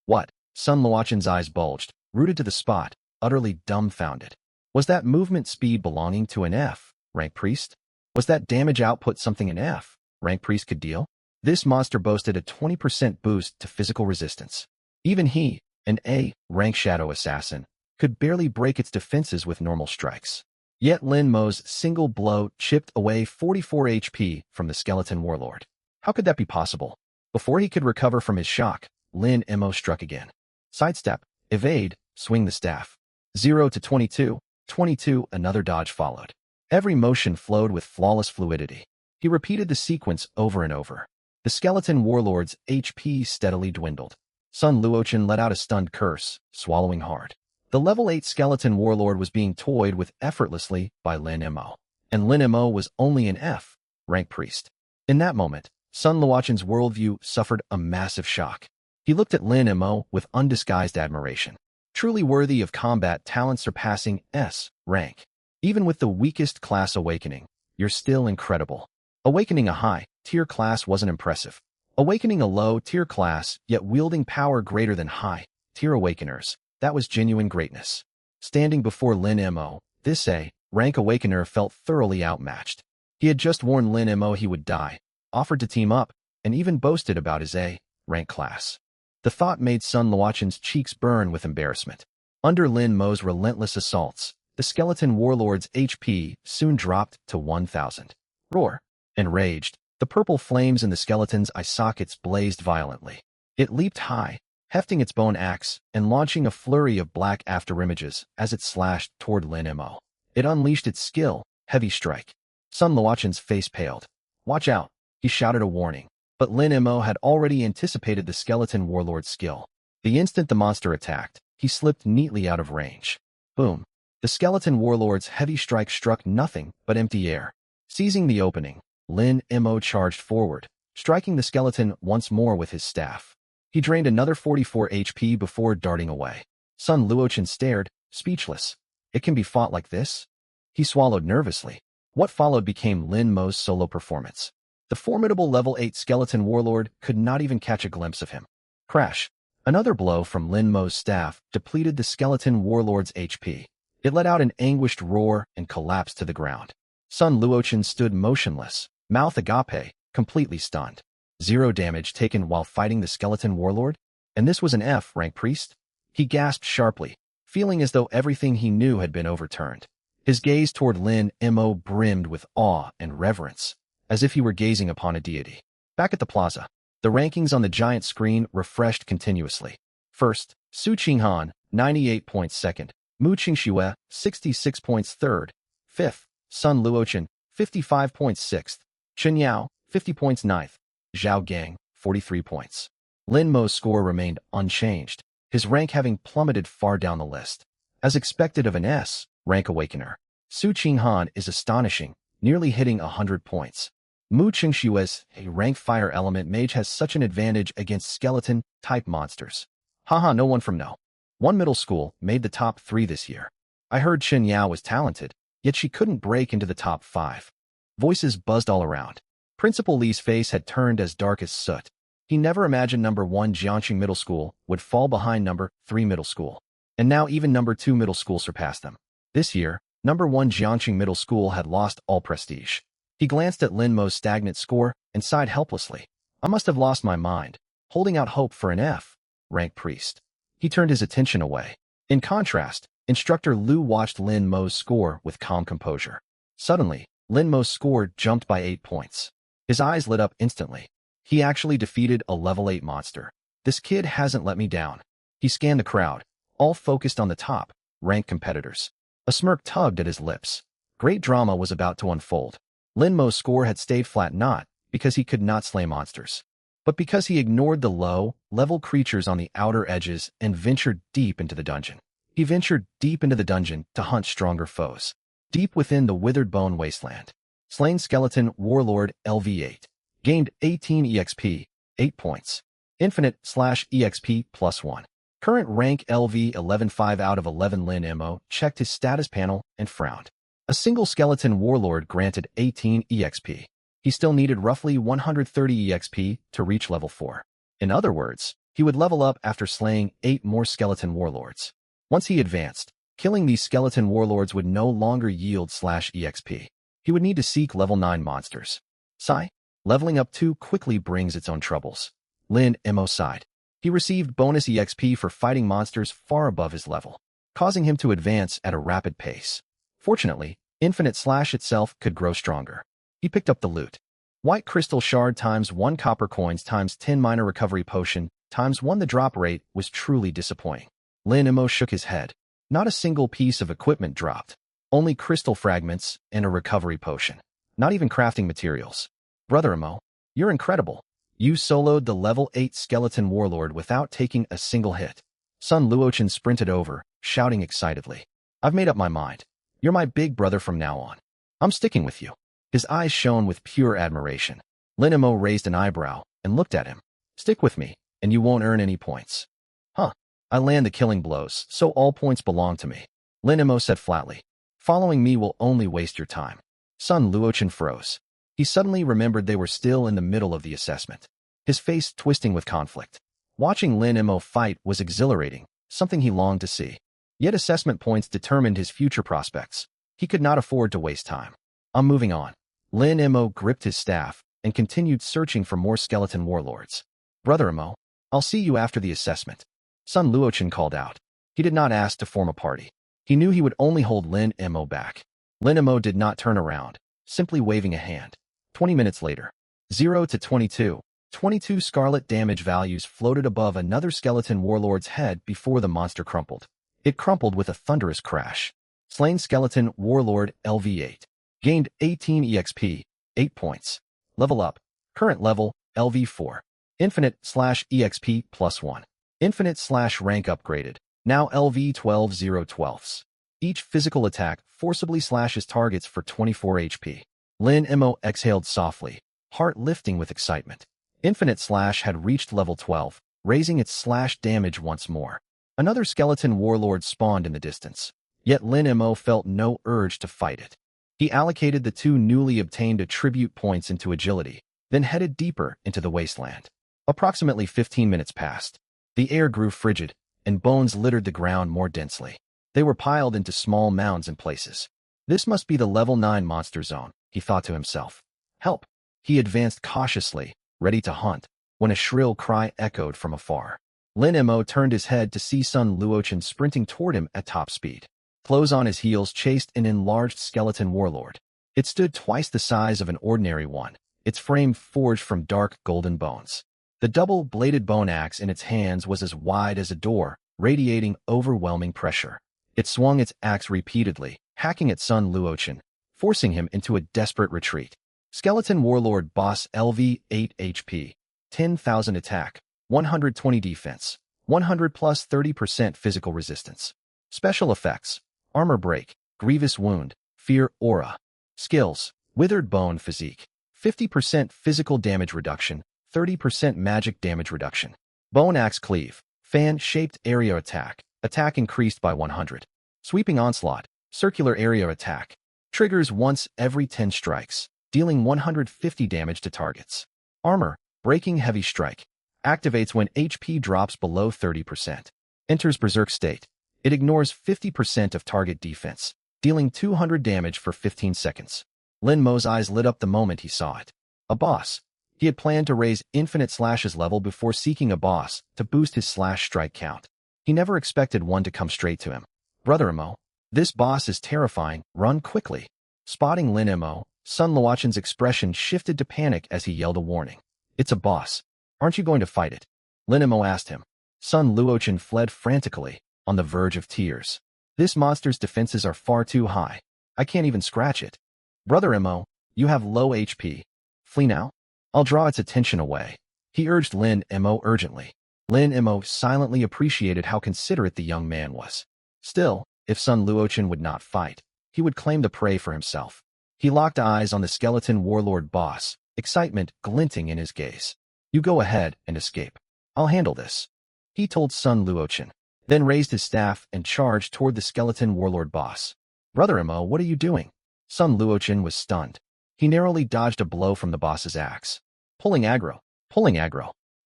What? Sun Luochen's eyes bulged, rooted to the spot, utterly dumbfounded. Was that movement speed belonging to an F-rank priest? Was that damage output something an F-rank priest could deal? This monster boasted a 20% boost to physical resistance. Even he, an A-rank shadow assassin, could barely break its defenses with normal strikes. Yet Lin Mo's single blow chipped away 44 HP from the skeleton warlord. How could that be possible? Before he could recover from his shock, Lin Mo struck again. Sidestep, evade, swing the staff. 0 to 22, 22, another dodge followed. Every motion flowed with flawless fluidity. He repeated the sequence over and over. The skeleton warlord's HP steadily dwindled. Sun Luochen let out a stunned curse, swallowing hard. The level 8 skeleton warlord was being toyed with effortlessly by Lin Mo. And Lin Mo was only an F-rank priest. In that moment, Sun Luochen's worldview suffered a massive shock. He looked at Lin Mo with undisguised admiration. Truly worthy of combat talent surpassing S-rank. Even with the weakest class awakening, you're still incredible. Awakening a high-tier class wasn't impressive. Awakening a low-tier class, yet wielding power greater than high-tier awakeners, that was genuine greatness. Standing before Lin Mo, this A-rank awakener felt thoroughly outmatched. He had just warned Lin Mo he would die, offered to team up, and even boasted about his A-rank class. The thought made Sun Luochen's cheeks burn with embarrassment. Under Lin Mo's relentless assaults, the skeleton warlord's HP soon dropped to 1,000. Roar! Enraged, the purple flames in the skeleton's eye sockets blazed violently. It leaped high, hefting its bone axe and launching a flurry of black afterimages as it slashed toward Lin Mo. It unleashed its skill, Heavy Strike. Sun Luochen's face paled. Watch out, he shouted a warning. But Lin Mo had already anticipated the skeleton warlord's skill. The instant the monster attacked, he slipped neatly out of range. Boom! The skeleton warlord's heavy strike struck nothing but empty air. Seizing the opening, Lin Mo charged forward, striking the skeleton once more with his staff. He drained another 44 HP before darting away. Sun Luochen stared, speechless. It can be fought like this? He swallowed nervously. What followed became Lin Mo's solo performance. The formidable level 8 skeleton warlord could not even catch a glimpse of him. Crash! Another blow from Lin Mo's staff depleted the skeleton warlord's HP. It let out an anguished roar and collapsed to the ground. Sun Luochen stood motionless, mouth agape, completely stunned. 0 damage taken while fighting the skeleton warlord? And this was an F-rank priest? He gasped sharply, feeling as though everything he knew had been overturned. His gaze toward Lin Mo brimmed with awe and reverence, as if he were gazing upon a deity. Back at the plaza, the rankings on the giant screen refreshed continuously. First, Su Qinghan, 98 points second, Mu Qingxue, 66 points third, fifth, Sun Luochen, 55 points sixth, Chen Yao, 50 points ninth, Zhao Gang, 43 points. Lin Mo's score remained unchanged, his rank having plummeted far down the list. As expected of an S-rank awakener, Su Qinghan is astonishing, nearly hitting 100 points. Mu Qingshue's a rank fire element mage has such an advantage against skeleton-type monsters. Haha, no one from No. 1 middle school made the top 3 this year. I heard Chen Yao was talented, yet she couldn't break into the top 5. Voices buzzed all around. Principal Li's face had turned as dark as soot. He never imagined number 1 Jiangxing Middle School would fall behind number 3 Middle School. And now even number 2 Middle School surpassed them. This year, number 1 Jiangxing Middle School had lost all prestige. He glanced at Lin Mo's stagnant score and sighed helplessly. I must have lost my mind, holding out hope for an F-rank priest. He turned his attention away. In contrast, Instructor Liu watched Lin Mo's score with calm composure. Suddenly, Lin Mo's score jumped by 8 points. His eyes lit up instantly. He actually defeated a level 8 monster. This kid hasn't let me down. He scanned the crowd, all focused on the top-ranked competitors. A smirk tugged at his lips. Great drama was about to unfold. Lin Mo's score had stayed flat not because he could not slay monsters, but because he ignored the low-level creatures on the outer edges and ventured deep into the dungeon. He ventured deep into the dungeon to hunt stronger foes. Deep within the withered bone wasteland, slain skeleton warlord LV8 gained 18 EXP, 8 points. Infinite/EXP +1. Current rank LV11 5 out of 11. Lin Mo checked his status panel and frowned. A single skeleton warlord granted 18 EXP. He still needed roughly 130 EXP to reach level 4. In other words, he would level up after slaying 8 more skeleton warlords. Once he advanced, killing these skeleton warlords would no longer yield /EXP. He would need to seek level 9 monsters. Sigh. Leveling up too quickly brings its own troubles. Lin Mo sighed. He received bonus EXP for fighting monsters far above his level, causing him to advance at a rapid pace. Fortunately, Infinite Slash itself could grow stronger. He picked up the loot. White crystal shard times 1 copper coins times 10 minor recovery potion times 1. The drop rate was truly disappointing. Lin Mo shook his head. Not a single piece of equipment dropped. Only crystal fragments and a recovery potion. Not even crafting materials. Brother Mo, you're incredible. You soloed the level 8 skeleton warlord without taking a single hit. Sun Luochen sprinted over, shouting excitedly. I've made up my mind. You're my big brother from now on. I'm sticking with you. His eyes shone with pure admiration. Lin Mo raised an eyebrow and looked at him. Stick with me, and you won't earn any points. Huh. I land the killing blows, so all points belong to me. Lin Mo said flatly. Following me will only waste your time. Sun Luochen froze. He suddenly remembered they were still in the middle of the assessment. His face twisting with conflict. Watching Lin Mo fight was exhilarating, something he longed to see. Yet assessment points determined his future prospects. He could not afford to waste time. I'm moving on. Lin Mo gripped his staff and continued searching for more skeleton warlords. Brother Mo, I'll see you after the assessment. Sun Luochen called out. He did not ask to form a party. He knew he would only hold Lin Mo back. Lin Mo did not turn around, simply waving a hand. 20 minutes later. 0 to 22. 22 scarlet damage values floated above another skeleton warlord's head before the monster crumpled. It crumpled with a thunderous crash. Slain skeleton warlord LV8. Gained 18 EXP, 8 points. Level up. Current level, LV4. Infinite/EXP +1. Infinite/rank upgraded. Now LV12 0/12. Each physical attack forcibly slashes targets for 24 HP. Lin Mo exhaled softly, heart lifting with excitement. Infinite Slash had reached level 12, raising its slash damage once more. Another skeleton warlord spawned in the distance, yet Lin Mo felt no urge to fight it. He allocated the 2 newly obtained attribute points into agility, then headed deeper into the wasteland. Approximately 15 minutes passed. The air grew frigid, and bones littered the ground more densely. They were piled into small mounds in places. This must be the level 9 monster zone, he thought to himself. Help! He advanced cautiously, ready to hunt, when a shrill cry echoed from afar. Lin Mo turned his head to see Sun Luochen sprinting toward him at top speed. Close on his heels chased an enlarged skeleton warlord. It stood twice the size of an ordinary one, its frame forged from dark golden bones. The double-bladed bone axe in its hands was as wide as a door, radiating overwhelming pressure. It swung its axe repeatedly, hacking at Sun Luochen, forcing him into a desperate retreat. Skeleton Warlord Boss LV 8 HP, 10,000 attack, 120 defense, 100 plus 30% physical resistance. Special effects: Armor Break, Grievous Wound, Fear Aura. Skills: Withered Bone Physique, 50% physical damage reduction, 30% magic damage reduction. Bone Axe Cleave, fan-shaped area attack. Attack increased by 100. Sweeping Onslaught, circular area attack. Triggers once every 10 strikes, dealing 150 damage to targets. Armor, Breaking Heavy Strike. Activates when HP drops below 30%. Enters Berserk State. It ignores 50% of target defense, dealing 200 damage for 15 seconds. Lin Mo's eyes lit up the moment he saw it. A boss. He had planned to raise Infinite Slash's level before seeking a boss to boost his slash strike count. He never expected one to come straight to him. Brother Mo, this boss is terrifying. Run quickly. Spotting Lin Mo, Sun Luochen's expression shifted to panic as he yelled a warning. It's a boss. Aren't you going to fight it? Lin Mo asked him. Sun Luochen fled frantically, on the verge of tears. This monster's defenses are far too high. I can't even scratch it. Brother Mo, you have low HP. Flee now? I'll draw its attention away. He urged Lin Mo urgently. Lin Mo silently appreciated how considerate the young man was. Still, if Sun Luochen would not fight, he would claim the prey for himself. He locked eyes on the skeleton warlord boss, excitement glinting in his gaze. You go ahead and escape. I'll handle this, he told Sun Luochen, then raised his staff and charged toward the skeleton warlord boss. Brother Mo, what are you doing? Sun Luochen was stunned. He narrowly dodged a blow from the boss's axe. Pulling aggro.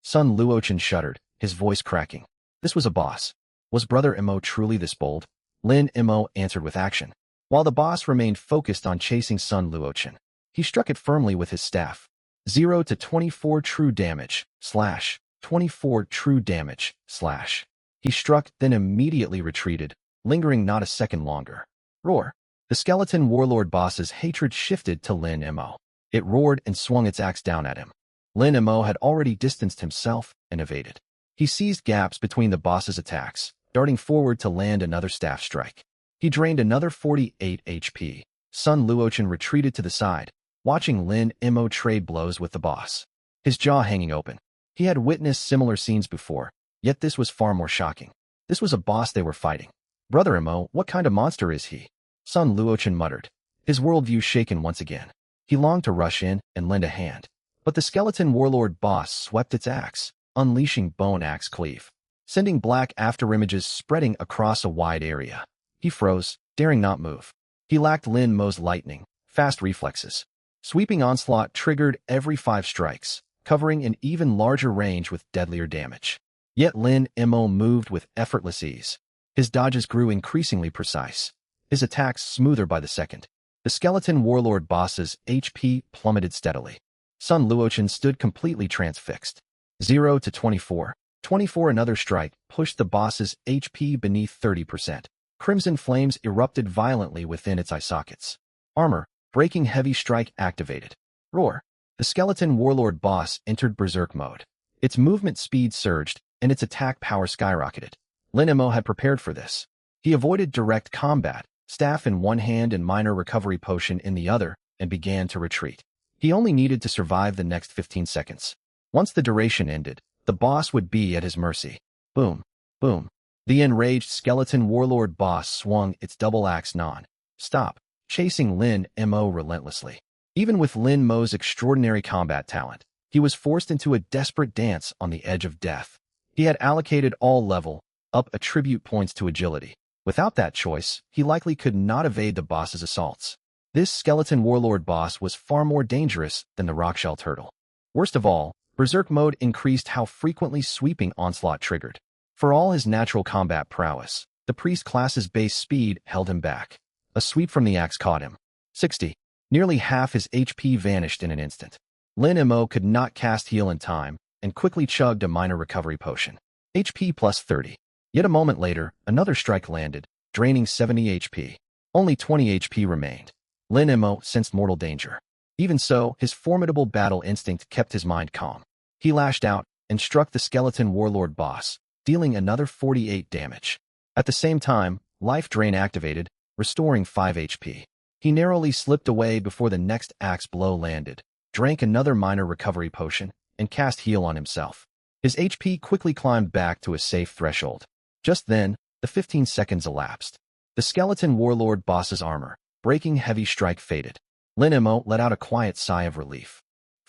Sun Luochen shuddered, his voice cracking. This was a boss. Was Brother Mo truly this bold? Lin Mo answered with action. While the boss remained focused on chasing Sun Luochen, he struck it firmly with his staff. 0 to 24 true damage, slash. 24 true damage, slash. He struck, then immediately retreated, lingering not a second longer. Roar. The skeleton warlord boss's hatred shifted to Lin Mo. It roared and swung its axe down at him. Lin Mo had already distanced himself and evaded. He seized gaps between the boss's attacks, darting forward to land another staff strike. He drained another 48 HP. Sun Luochen retreated to the side, watching Lin Mo trade blows with the boss, his jaw hanging open. He had witnessed similar scenes before, yet this was far more shocking. This was a boss they were fighting. Brother Mo, what kind of monster is he? Sun Luochen muttered, his worldview shaken once again. He longed to rush in and lend a hand, but the skeleton warlord boss swept its axe, unleashing Bone Axe Cleave, sending black afterimages spreading across a wide area. He froze, daring not move. He lacked Lin Mo's lightning, fast reflexes. Sweeping Onslaught triggered every 5 strikes, covering an even larger range with deadlier damage. Yet Lin Mo moved with effortless ease. His dodges grew increasingly precise, his attacks smoother by the second. The skeleton warlord boss's HP plummeted steadily. Sun Luochen stood completely transfixed. 0 to 24. 24 another strike pushed the boss's HP beneath 30%. Crimson flames erupted violently within its eye sockets. Armor, Breaking Heavy Strike activated. Roar. The skeleton warlord boss entered berserk mode. Its movement speed surged, and its attack power skyrocketed. Lin Mo had prepared for this. He avoided direct combat, staff in one hand and minor recovery potion in the other, and began to retreat. He only needed to survive the next 15 seconds. Once the duration ended, the boss would be at his mercy. Boom. Boom. The enraged skeleton warlord boss swung its double axe non-stop, chasing Lin Mo relentlessly. Even with Lin Mo's extraordinary combat talent, he was forced into a desperate dance on the edge of death. He had allocated all level-up attribute points to agility. Without that choice, he likely could not evade the boss's assaults. This skeleton warlord boss was far more dangerous than the rockshell turtle. Worst of all, berserk mode increased how frequently sweeping onslaught triggered. For all his natural combat prowess, the priest class's base speed held him back. A sweep from the axe caught him. 60. Nearly half his HP vanished in an instant. Lin Mo could not cast heal in time, and quickly chugged a minor recovery potion. HP plus 30. Yet a moment later, another strike landed, draining 70 HP. Only 20 HP remained. Lin Mo sensed mortal danger. Even so, his formidable battle instinct kept his mind calm. He lashed out and struck the skeleton warlord boss, dealing another 48 damage. At the same time, life drain activated, restoring 5 HP. He narrowly slipped away before the next axe blow landed, drank another minor recovery potion, and cast heal on himself. His HP quickly climbed back to a safe threshold. Just then, the 15 seconds elapsed. The skeleton warlord boss's armor, Breaking Heavy Strike faded. Lin Mo let out a quiet sigh of relief.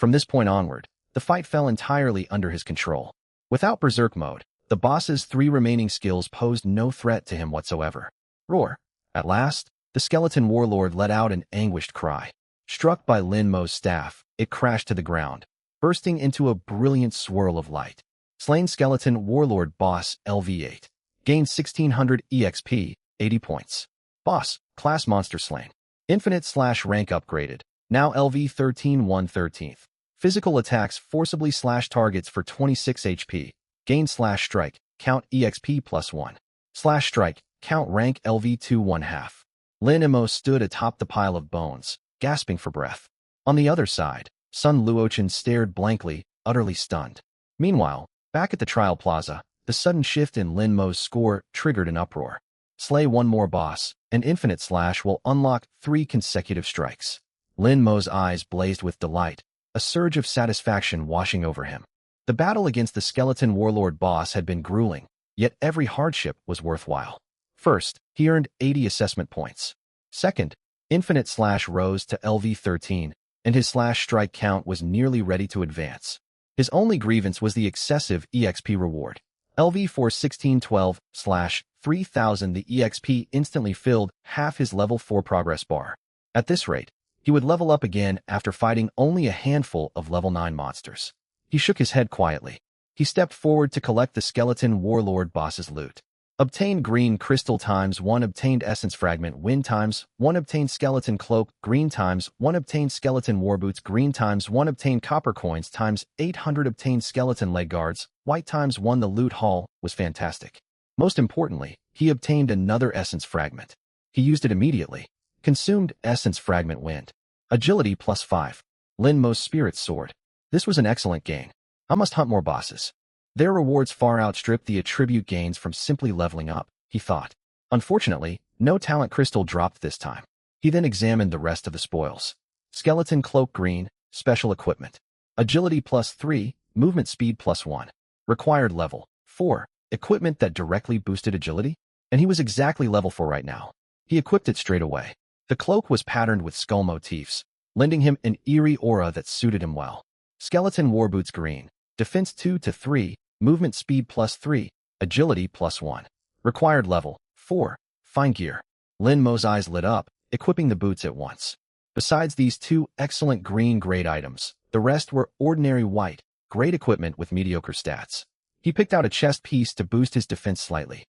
From this point onward, the fight fell entirely under his control. Without Berserk mode, the boss's 3 remaining skills posed no threat to him whatsoever. Roar! At last, the skeleton warlord let out an anguished cry. Struck by Lin Mo's staff, it crashed to the ground, bursting into a brilliant swirl of light. Slain skeleton warlord boss LV8. Gained 1600 EXP, 80 points. Boss, class monster slain. Infinite/rank upgraded. Now LV13113. Physical attacks forcibly slash targets for 26 HP. Gain/strike, count EXP +1. /strike, count rank LV2 Lin Mo stood atop the pile of bones, gasping for breath. On the other side, Sun Luochen stared blankly, utterly stunned. Meanwhile, back at the trial plaza, the sudden shift in Lin Mo's score triggered an uproar. Slay one more boss, and Infinite Slash will unlock 3 consecutive strikes. Lin Mo's eyes blazed with delight, a surge of satisfaction washing over him. The battle against the skeleton warlord boss had been grueling, yet every hardship was worthwhile. First, he earned 80 assessment points. Second, Infinite Slash rose to LV13, and his /strike count was nearly ready to advance. His only grievance was the excessive EXP reward. LV41612/3000 The EXP instantly filled half his level 4 progress bar. At this rate, he would level up again after fighting only a handful of level 9 monsters. He shook his head quietly. He stepped forward to collect the skeleton warlord boss's loot. Obtained green crystal ×1 obtained essence fragment win ×1 obtained skeleton cloak green ×1 obtained skeleton warboots green ×1 obtained copper coins ×800 obtained skeleton leg guards white ×1 The loot haul was fantastic. Most importantly, he obtained another essence fragment. He used it immediately. Consumed essence fragment wind. Agility +5. Lin Mo's spirit sword. This was an excellent gain. I must hunt more bosses. Their rewards far outstrip the attribute gains from simply leveling up, he thought. Unfortunately, no talent crystal dropped this time. He then examined the rest of the spoils. Skeleton cloak green, special equipment. Agility +3, movement speed +1. Required level 4, equipment that directly boosted agility? And he was exactly level 4 right now. He equipped it straight away. The cloak was patterned with skull motifs, lending him an eerie aura that suited him well. Skeleton warboots green, defense 2-3, movement speed +3, agility +1. Required level 4, fine gear. Lin Mo's eyes lit up, equipping the boots at once. Besides these 2 excellent green-grade items, the rest were ordinary white, great equipment with mediocre stats. He picked out a chest piece to boost his defense slightly.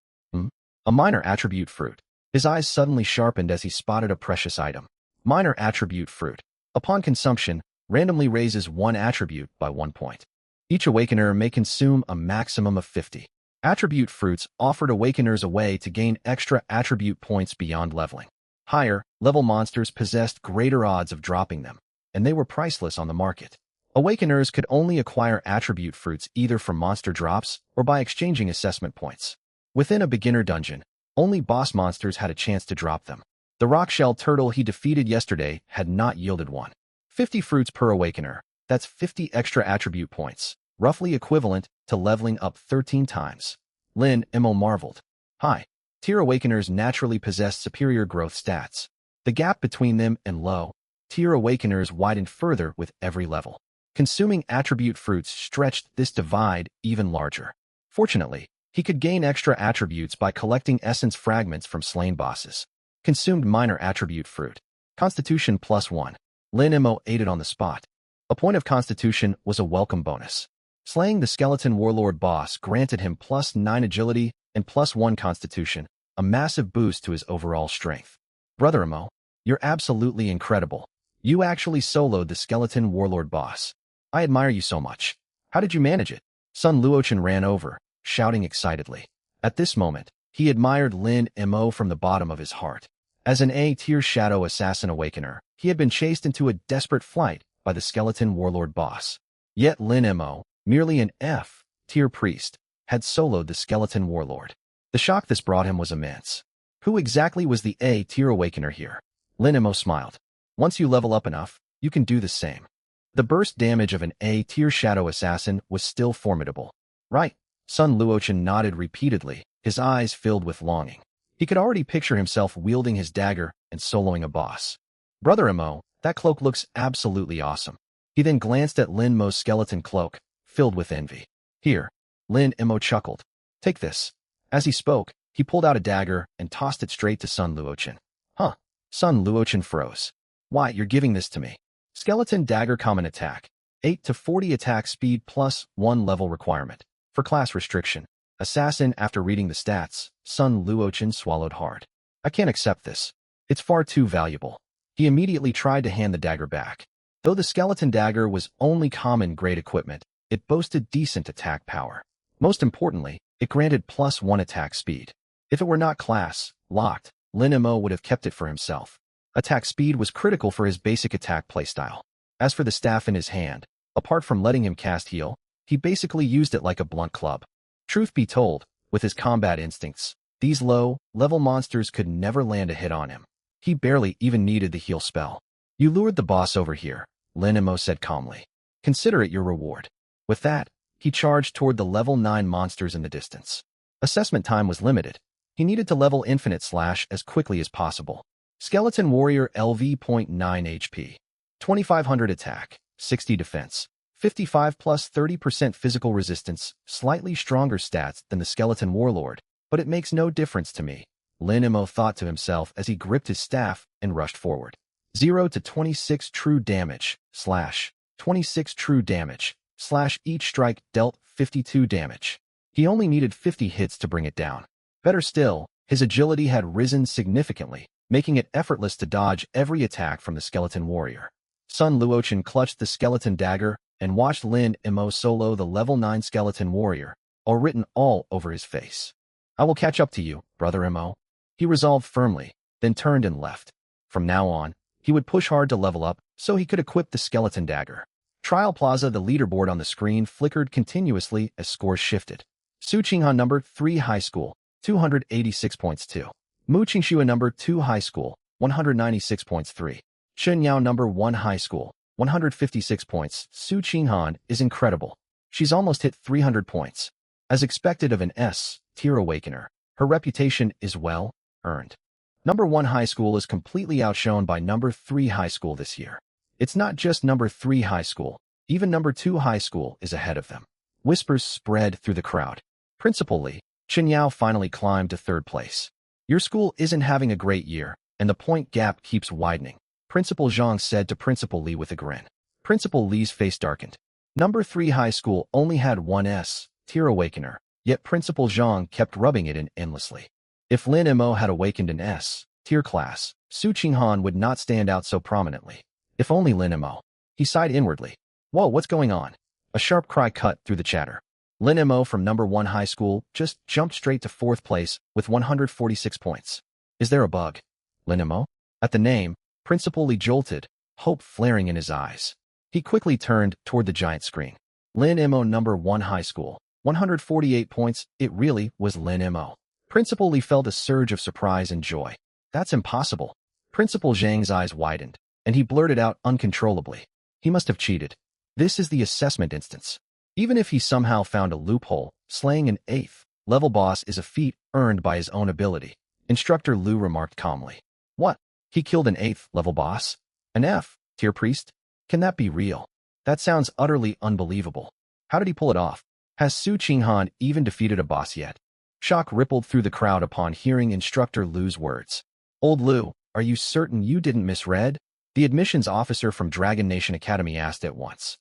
A minor attribute fruit. His eyes suddenly sharpened as he spotted a precious item. Minor attribute fruit. Upon consumption, randomly raises 1 attribute by 1 point. Each awakener may consume a maximum of 50. Attribute fruits offered awakeners a way to gain extra attribute points beyond leveling. Higher level monsters possessed greater odds of dropping them, and they were priceless on the market. Awakeners could only acquire attribute fruits either from monster drops or by exchanging assessment points. Within a beginner dungeon, only boss monsters had a chance to drop them. The rockshell turtle he defeated yesterday had not yielded one. 50 fruits per awakener. That's 50 extra attribute points, roughly equivalent to leveling up 13 times. Lin Mo marveled. High-tier awakeners naturally possessed superior growth stats. The gap between them and low-tier awakeners widened further with every level. Consuming attribute fruits stretched this divide even larger. Fortunately, he could gain extra attributes by collecting essence fragments from slain bosses. Consumed minor attribute fruit. Constitution +1. Lin Mo ate it on the spot. A point of constitution was a welcome bonus. Slaying the skeleton warlord boss granted him +9 agility and +1 constitution, a massive boost to his overall strength. Brother Mo, you're absolutely incredible. You actually soloed the skeleton warlord boss. I admire you so much. How did you manage it? Sun Luochen ran over, shouting excitedly. At this moment, he admired Lin Mo from the bottom of his heart. As an A-tier shadow assassin awakener, he had been chased into a desperate flight by the skeleton warlord boss. Yet Lin Mo, merely an F-tier priest, had soloed the skeleton warlord. The shock this brought him was immense. Who exactly was the A-tier awakener here? Lin Mo smiled. Once you level up enough, you can do the same. The burst damage of an A-tier shadow assassin was still formidable. Right. Sun Luochen nodded repeatedly, his eyes filled with longing. He could already picture himself wielding his dagger and soloing a boss. Brother Mo, that cloak looks absolutely awesome. He then glanced at Lin Mo's skeleton cloak, filled with envy. Here, Lin Mo chuckled. Take this. As he spoke, he pulled out a dagger and tossed it straight to Sun Luochen. Huh. Sun Luochen froze. Why, you're giving this to me. Skeleton dagger common attack. 8 to 40 attack speed plus 1 level requirement. For class restriction. Assassin. After reading the stats, Sun Luochen swallowed hard. I can't accept this. It's far too valuable. He immediately tried to hand the dagger back. Though the skeleton dagger was only common grade equipment, it boasted decent attack power. Most importantly, it granted plus 1 attack speed. If it were not class locked, Lin Mo would have kept it for himself. Attack speed was critical for his basic attack playstyle. As for the staff in his hand, apart from letting him cast heal, he basically used it like a blunt club. Truth be told, with his combat instincts, these low-level monsters could never land a hit on him. He barely even needed the heal spell. You lured the boss over here, Lin Mo said calmly. Consider it your reward. With that, he charged toward the level 9 monsters in the distance. Assessment time was limited. He needed to level Infinite Slash as quickly as possible. Skeleton Warrior LV.9 HP. 2500 attack, 60 defense, 55 plus 30% physical resistance, slightly stronger stats than the Skeleton Warlord, but it makes no difference to me, Lin Mo thought to himself as he gripped his staff and rushed forward. 0 to 26 true damage, slash, 26 true damage, slash each strike dealt 52 damage. He only needed 50 hits to bring it down. Better still, his agility had risen significantly, making it effortless to dodge every attack from the Skeleton Warrior. Sun Luochen clutched the skeleton dagger and watched Lin Mo solo the level 9 Skeleton Warrior, all written all over his face. I will catch up to you, brother Mo. He resolved firmly, then turned and left. From now on, he would push hard to level up so he could equip the skeleton dagger. Trial Plaza. The leaderboard on the screen flickered continuously as scores shifted. Su Qinghan number 3 High School, 286 points 2. Mu Qingxue number 2 High School, 196 points 3. Chen Yao number 1 High School, 156 points. Su Qinghan is incredible. She's almost hit 300 points. As expected of an S-tier awakener, her reputation is well earned. Number 1 High School is completely outshone by number 3 High School this year. It's not just number 3 High School, even number 2 High School is ahead of them. Whispers spread through the crowd. Principal Li, Chen Yao finally climbed to 3rd place. Your school isn't having a great year, and the point gap keeps widening, Principal Zhang said to Principal Li with a grin. Principal Li's face darkened. Number 3 High School only had one S-tier awakener, yet Principal Zhang kept rubbing it in endlessly. If Lin Mo had awakened an S-tier class, Su Qinghan would not stand out so prominently. If only Lin Mo. He sighed inwardly. Whoa, what's going on? A sharp cry cut through the chatter. Lin Mo from number 1 High School just jumped straight to 4th place with 146 points. Is there a bug? Lin Mo? At the name, Principal Li jolted, hope flaring in his eyes. He quickly turned toward the giant screen. Lin Mo number 1 High School, 148 points. It really was Lin Mo. Principal Li felt a surge of surprise and joy. That's impossible. Principal Zhang's eyes widened, and he blurted out uncontrollably. He must have cheated. This is the assessment instance. Even if he somehow found a loophole, slaying an 8th level boss is a feat earned by his own ability, Instructor Lu remarked calmly. What? He killed an 8th level boss? An F-tier priest? Can that be real? That sounds utterly unbelievable. How did he pull it off? Has Su Qinghan even defeated a boss yet? Shock rippled through the crowd upon hearing Instructor Lu's words. Old Lu, are you certain you didn't misread? The admissions officer from Dragon Nation Academy asked at once.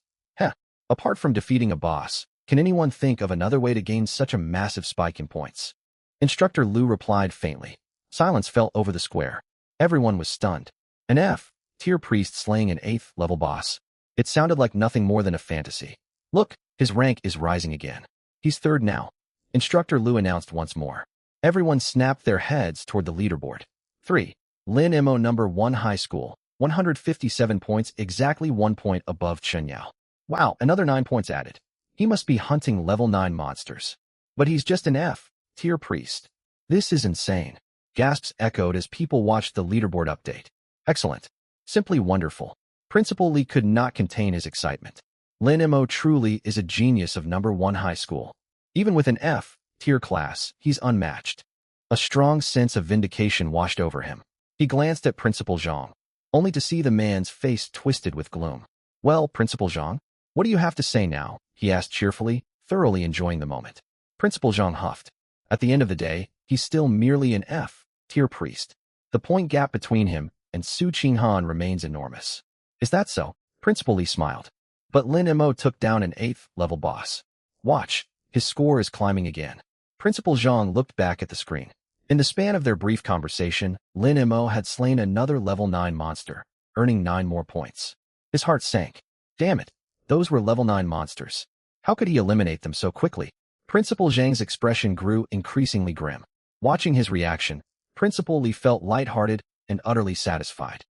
Apart from defeating a boss, can anyone think of another way to gain such a massive spike in points? Instructor Lu replied faintly. Silence fell over the square. Everyone was stunned. An F-tier priest slaying an 8th level boss. It sounded like nothing more than a fantasy. Look, his rank is rising again. He's 3rd now. Instructor Lu announced once more. Everyone snapped their heads toward the leaderboard. 3. Lin Mo number 1 High School, 157 points, exactly 1 point above Chen Yao. Wow, another 9 points added. He must be hunting level 9 monsters. But he's just an F-tier priest. This is insane. Gasps echoed as people watched the leaderboard update. Excellent. Simply wonderful. Principal Li could not contain his excitement. Lin Mo truly is a genius of number 1 High School. Even with an F-tier class, he's unmatched. A strong sense of vindication washed over him. He glanced at Principal Zhang, only to see the man's face twisted with gloom. Well, Principal Zhang, what do you have to say now? He asked cheerfully, thoroughly enjoying the moment. Principal Zhang huffed. At the end of the day, he's still merely an F-tier priest. The point gap between him and Su Qinghan remains enormous. Is that so? Principal Li smiled. But Lin Mo took down an 8th-level boss. Watch, his score is climbing again. Principal Zhang looked back at the screen. In the span of their brief conversation, Lin Mo had slain another level 9 monster, earning 9 more points. His heart sank. Damn it, those were level 9 monsters. How could he eliminate them so quickly? Principal Zhang's expression grew increasingly grim. Watching his reaction, Principal Li felt lighthearted and utterly satisfied.